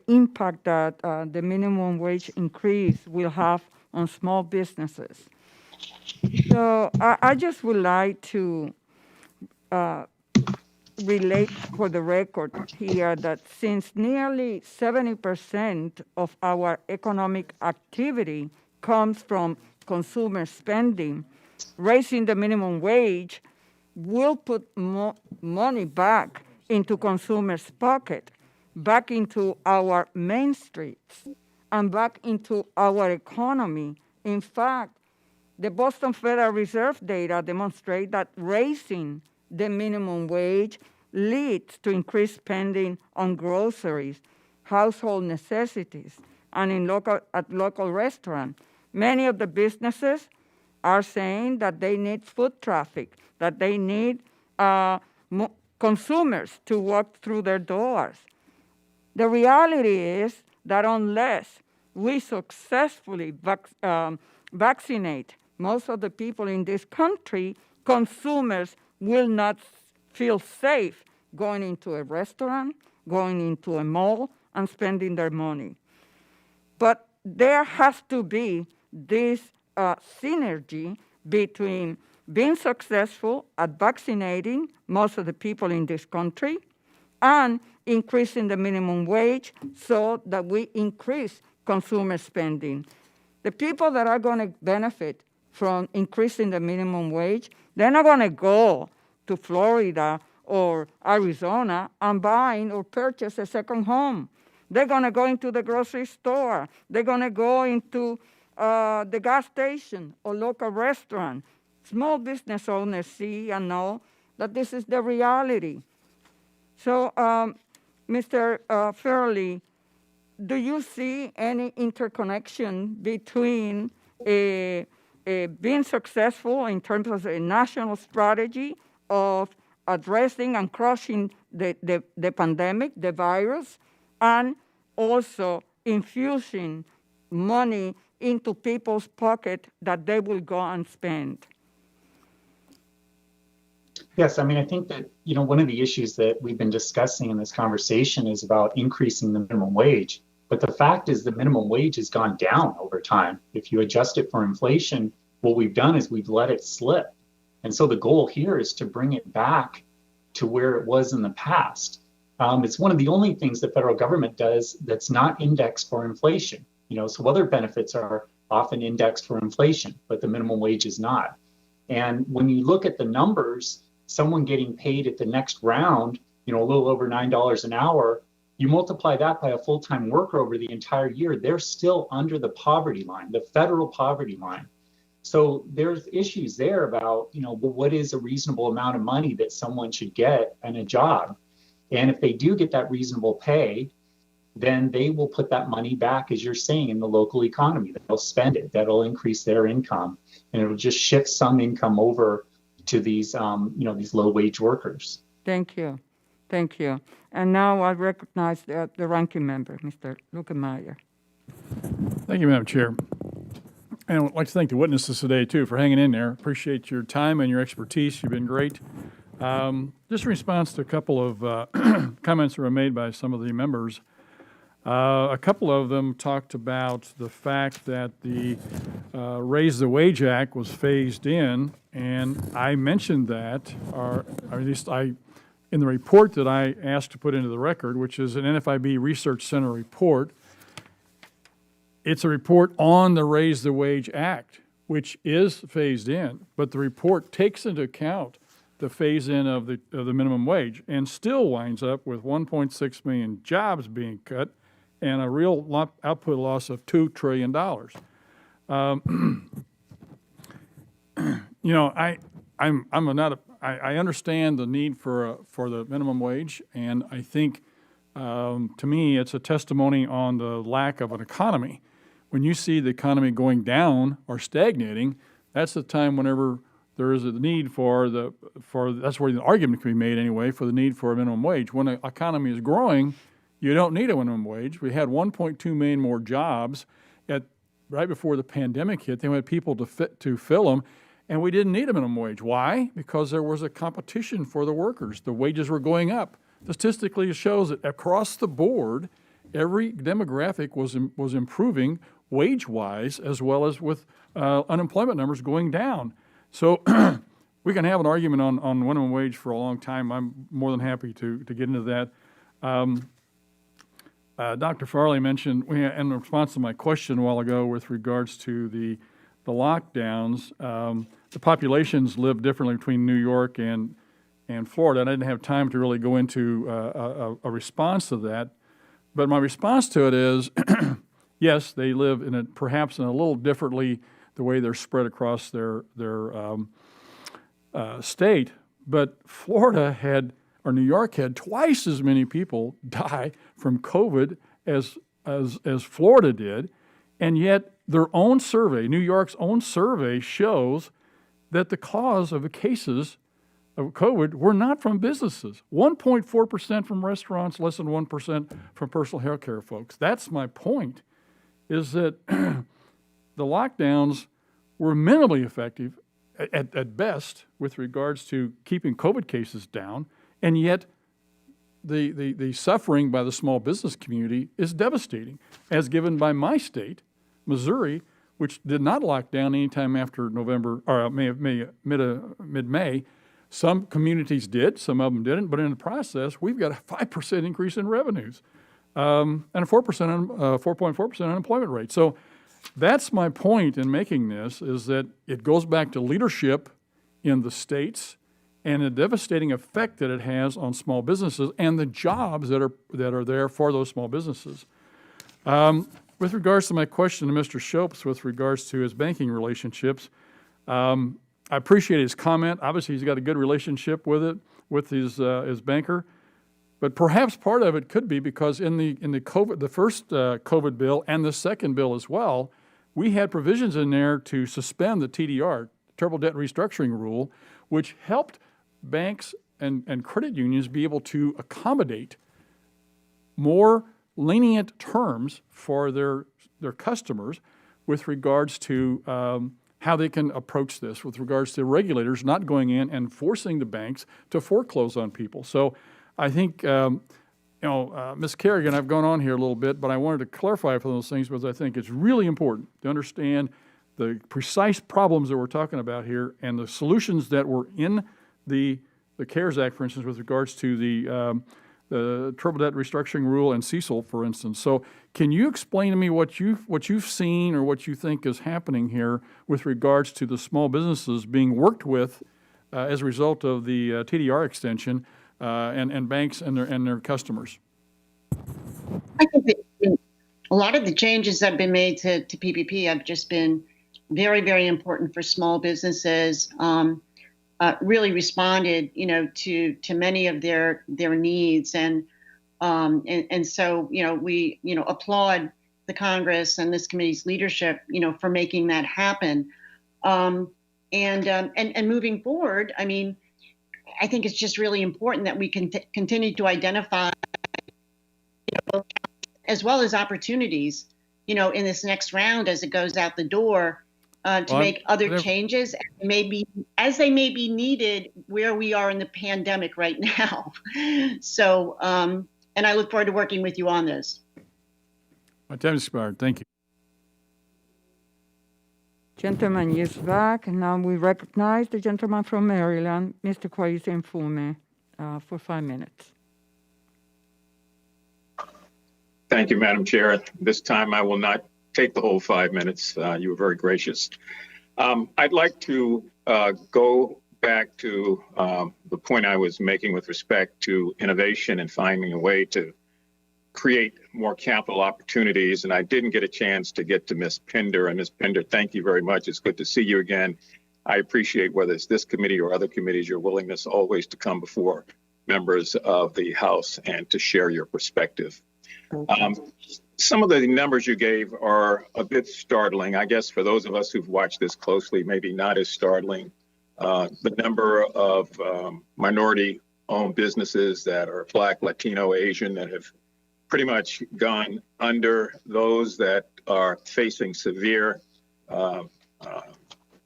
impact that the minimum wage increase will have on small businesses. So I just would like to relate for the record here that since nearly 70% of our economic activity comes from consumer spending, raising the minimum wage will put money back into consumers' pocket, back into our main streets, and back into our economy. In fact, the Boston Federal Reserve data demonstrate that raising the minimum wage leads to increased spending on groceries, household necessities, and at local restaurants. Many of the businesses are saying that they need foot traffic, that they need consumers to walk through their doors. The reality is that unless we successfully vaccinate most of the people in this country, consumers will not feel safe going into a restaurant, going into a mall, and spending their money. But there has to be this synergy between being successful at vaccinating most of the people in this country and increasing the minimum wage so that we increase consumer spending. The people that are going to benefit from increasing the minimum wage, they're not going to go to Florida or Arizona and buy or purchase a second home. They're going to go into the grocery store. They're going to go into the gas station or local restaurant. Small business owners see and know that this is the reality. So, Mr. Furling, do you see any interconnection between being successful in terms of a national strategy of addressing and crushing the pandemic, the virus, and also infusing money into people's pocket that they will go and spend? Yes, I mean, I think that, one of the issues that we've been discussing in this conversation is about increasing the minimum wage. But the fact is the minimum wage has gone down over time. If you adjust it for inflation, what we've done is we've let it slip. And so the goal here is to bring it back to where it was in the past. It's one of the only things the federal government does that's not indexed for inflation. So other benefits are often indexed for inflation, but the minimum wage is not. And when you look at the numbers, someone getting paid at the next round, a little over $9 an hour, you multiply that by a full-time worker over the entire year, they're still under the poverty line, the federal poverty line. So there's issues there about, what is a reasonable amount of money that someone should get in a job? And if they do get that reasonable pay, then they will put that money back, as you're saying, in the local economy. They'll spend it. That'll increase their income, and it'll just shift some income over to these, these low-wage workers. Thank you. Thank you. And now I recognize the ranking member, Mr. Lukemeyer. Thank you, Madam Chair. And I'd like to thank the witnesses today, too, for hanging in there. Appreciate your time and your expertise. You've been great. Just in response to a couple of comments that were made by some of the members, a couple of them talked about the fact that the Raise the Wage Act was phased in, and I mentioned that, or at least in the report that I asked to put into the record, which is an NFIB Research Center report. It's a report on the Raise the Wage Act, which is phased in, but the report takes into account the phase-in of the minimum wage and still winds up with 1.6 million jobs being cut and a real output loss of $2 trillion. I understand the need for the minimum wage, and I think, to me, it's a testimony on the lack of an economy. When you see the economy going down or stagnating, that's the time whenever there is a need that's where the argument can be made anyway, for the need for a minimum wage. When the economy is growing, you don't need a minimum wage. We had 1.2 million more jobs right before the pandemic hit. They had people to fill them, and we didn't need a minimum wage. Why? Because there was a competition for the workers. The wages were going up. Statistically, it shows that across the board, every demographic was improving wage-wise, as well as with unemployment numbers going down. So we can have an argument on minimum wage for a long time. I'm more than happy to get into that. Dr. Farley mentioned, in response to my question a while ago with regards to the lockdowns, the populations live differently between New York and Florida, and I didn't have time to really go into a response to that. But my response to it is, yes, they live perhaps in a little differently the way they're spread across their state. But New York had twice as many people die from COVID as Florida did, and yet their own survey, New York's own survey, shows that the cause of the cases of COVID were not from businesses. 1.4% from restaurants, less than 1% from personal health care folks. That's my point, is that the lockdowns were minimally effective at best with regards to keeping COVID cases down, and yet the suffering by the small business community is devastating, as given by my state, Missouri, which did not lock down anytime after mid-May. Some communities did, some of them didn't, but in the process, we've got a 5% increase in revenues and a 4.4% unemployment rate. So that's my point in making this, is that it goes back to leadership in the states and the devastating effect that it has on small businesses and the jobs that are there for those small businesses. With regards to my question to Mr. Schultz with regards to his banking relationships, I appreciate his comment. Obviously, he's got a good relationship with his banker, but perhaps part of it could be because in the first COVID bill and the second bill as well, we had provisions in there to suspend the TDR, Terrible Debt Restructuring Rule, which helped banks and credit unions be able to accommodate more lenient terms for their customers with regards to how they can approach this, with regards to regulators not going in and forcing the banks to foreclose on people. So I think, Ms. Kerrigan, I've gone on here a little bit, but I wanted to clarify for those things because I think it's really important to understand the precise problems that we're talking about here and the solutions that were in the CARES Act, for instance, with regards to the Trouble Debt Restructuring Rule and CECL, for instance. So can you explain to me what you've seen or what you think is happening here with regards to the small businesses being worked with as a result of the TDR extension and banks and their customers? I think that a lot of the changes that have been made to PPP have just been very, very important for small businesses. Really responded, to many of their needs, and so we applaud the Congress and this committee's leadership, for making that happen. And moving forward, I mean, I think it's just really important that we can continue to identify, as well as opportunities, in this next round as it goes out the door. To make other changes as they may be needed where we are in the pandemic right now. So, and I look forward to working with you on this. My time is expired. Thank you. Gentleman is back, and now we recognize the gentleman from Maryland, Mr. Kwesi Mfume, for 5 minutes. Thank you, Madam Chair. This time I will not take the whole 5 minutes. You were very gracious. I'd like to go back to the point I was making with respect to innovation and finding a way to create more capital opportunities. And I didn't get a chance to get to Ms. Pinder. And Ms. Pinder, thank you very much. It's good to see you again. I appreciate, whether it's this committee or other committees, your willingness always to come before members of the House and to share your perspective. Some of the numbers you gave are a bit startling. I guess for those of us who've watched this closely, maybe not as startling. the number of minority-owned businesses that are Black, Latino, Asian that have pretty much gone under, those that are facing severe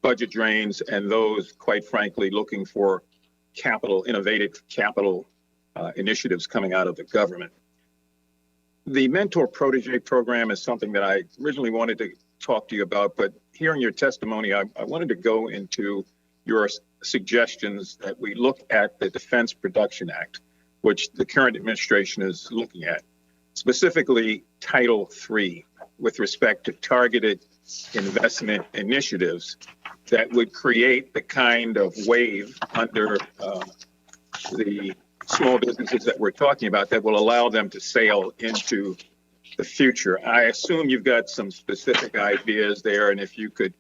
budget drains, and those, quite frankly, looking for capital, innovative capital initiatives coming out of the government. The Mentor Protege program is something that I originally wanted to talk to you about, but hearing your testimony, I wanted to go into your suggestions that we look at the Defense Production Act, which the current administration is looking at, specifically Title III, with respect to targeted investment initiatives that would create the kind of wave under the small businesses that we're talking about that will allow them to sail into the future. I assume you've got some specific ideas there, and if you could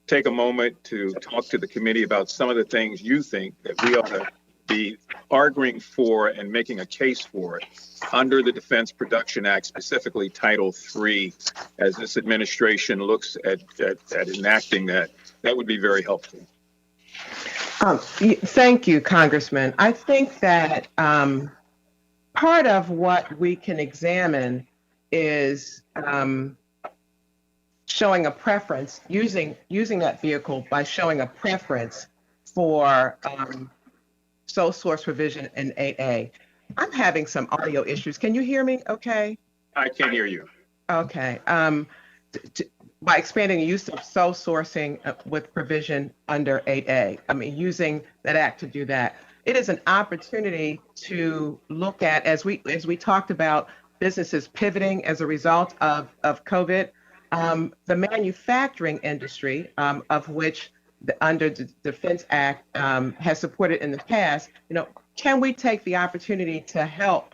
take a moment to talk to the committee about some of the things you think that we ought to be arguing for and making a case for it under the Defense Production Act, specifically Title III, as this administration looks at enacting that would be very helpful. Thank you, Congressman. I think that part of what we can examine is showing a preference, using that vehicle by showing a preference for sole source provision in 8A. I'm having some audio issues. Can you hear me okay? I can hear you. Okay. By expanding the use of sole sourcing with provision under 8A, I mean, using that act to do that, it is an opportunity to look at, as we talked about, businesses pivoting as a result of COVID, the manufacturing industry, of which under the Defense Act has supported in the past. Can we take the opportunity to help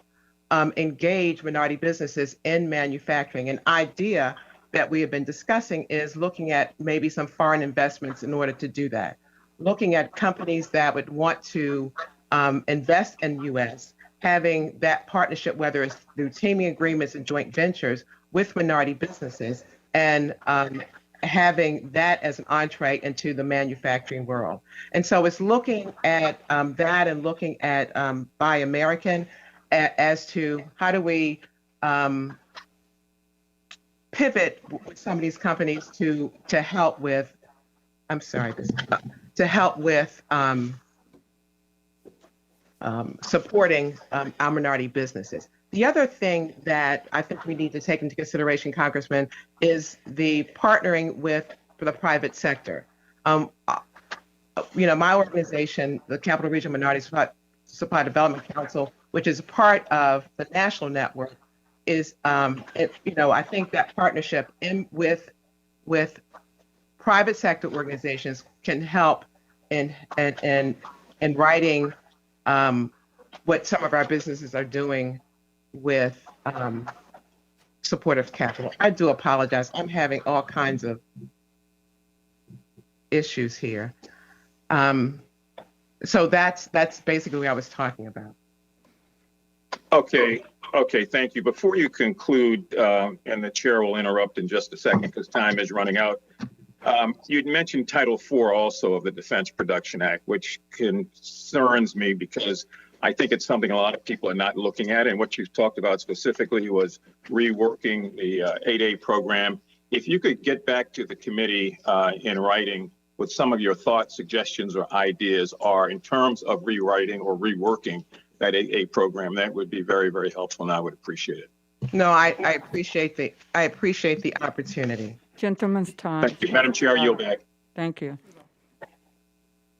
engage minority businesses in manufacturing? An idea that we have been discussing is looking at maybe some foreign investments in order to do that. Looking at companies that would want to invest in the U.S., having that partnership, whether it's through teaming agreements and joint ventures with minority businesses, and having that as an entree into the manufacturing world. And so it's looking at that and looking at Buy American as to how do we pivot with some of these companies to help with, supporting our minority businesses. The other thing that I think we need to take into consideration, Congressman, is the partnering for the private sector. My organization, the Capital Region Minority Supply Development Council, which is part of the national network, is, I think that partnership with private sector organizations can help in writing what some of our businesses are doing with supportive capital. I do apologize. I'm having all kinds of issues here. So that's basically what I was talking about. Okay, thank you. Before you conclude, and the chair will interrupt in just a second because time is running out, you'd mentioned Title IV also of the Defense Production Act, which concerns me because I think it's something a lot of people are not looking at. And what you talked about specifically was reworking the 8A program. If you could get back to the committee in writing what some of your thoughts, suggestions, or ideas are in terms of rewriting or reworking that 8A program, that would be very, very helpful, and I would appreciate it. No, I appreciate the opportunity. Gentleman's time. Thank you, Madam Chair. I yield back. Thank you.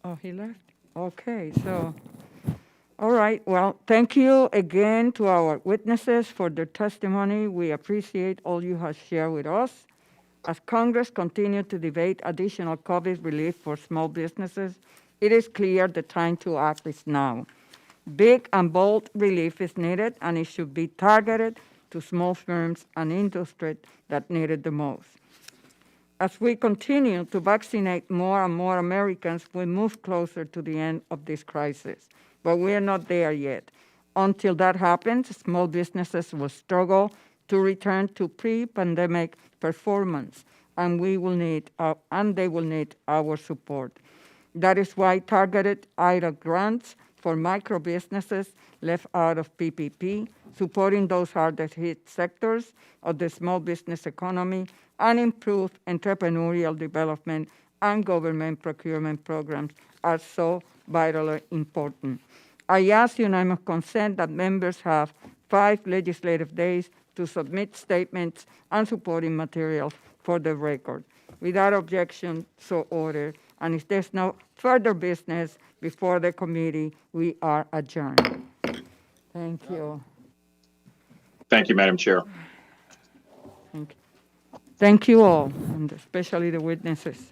Oh, he left? Okay, so, all right. Well, thank you again to our witnesses for their testimony. We appreciate all you have shared with us. As Congress continues to debate additional COVID relief for small businesses, it is clear the time to act is now. Big and bold relief is needed, and it should be targeted to small firms and industry that need it the most. As we continue to vaccinate more and more Americans, we move closer to the end of this crisis, but we are not there yet. Until that happens, small businesses will struggle to return to pre-pandemic performance, and they will need our support. That is why targeted IRA grants for micro businesses left out of PPP, supporting those hardest hit sectors of the small business economy, and improved entrepreneurial development and government procurement programs are so vitally important. I ask unanimous consent that members have 5 legislative days to submit statements and supporting materials for the record. Without objection, so ordered. And if there's no further business before the committee, we are adjourned. Thank you. Thank you, Madam Chair. Thank you all, and especially the witnesses.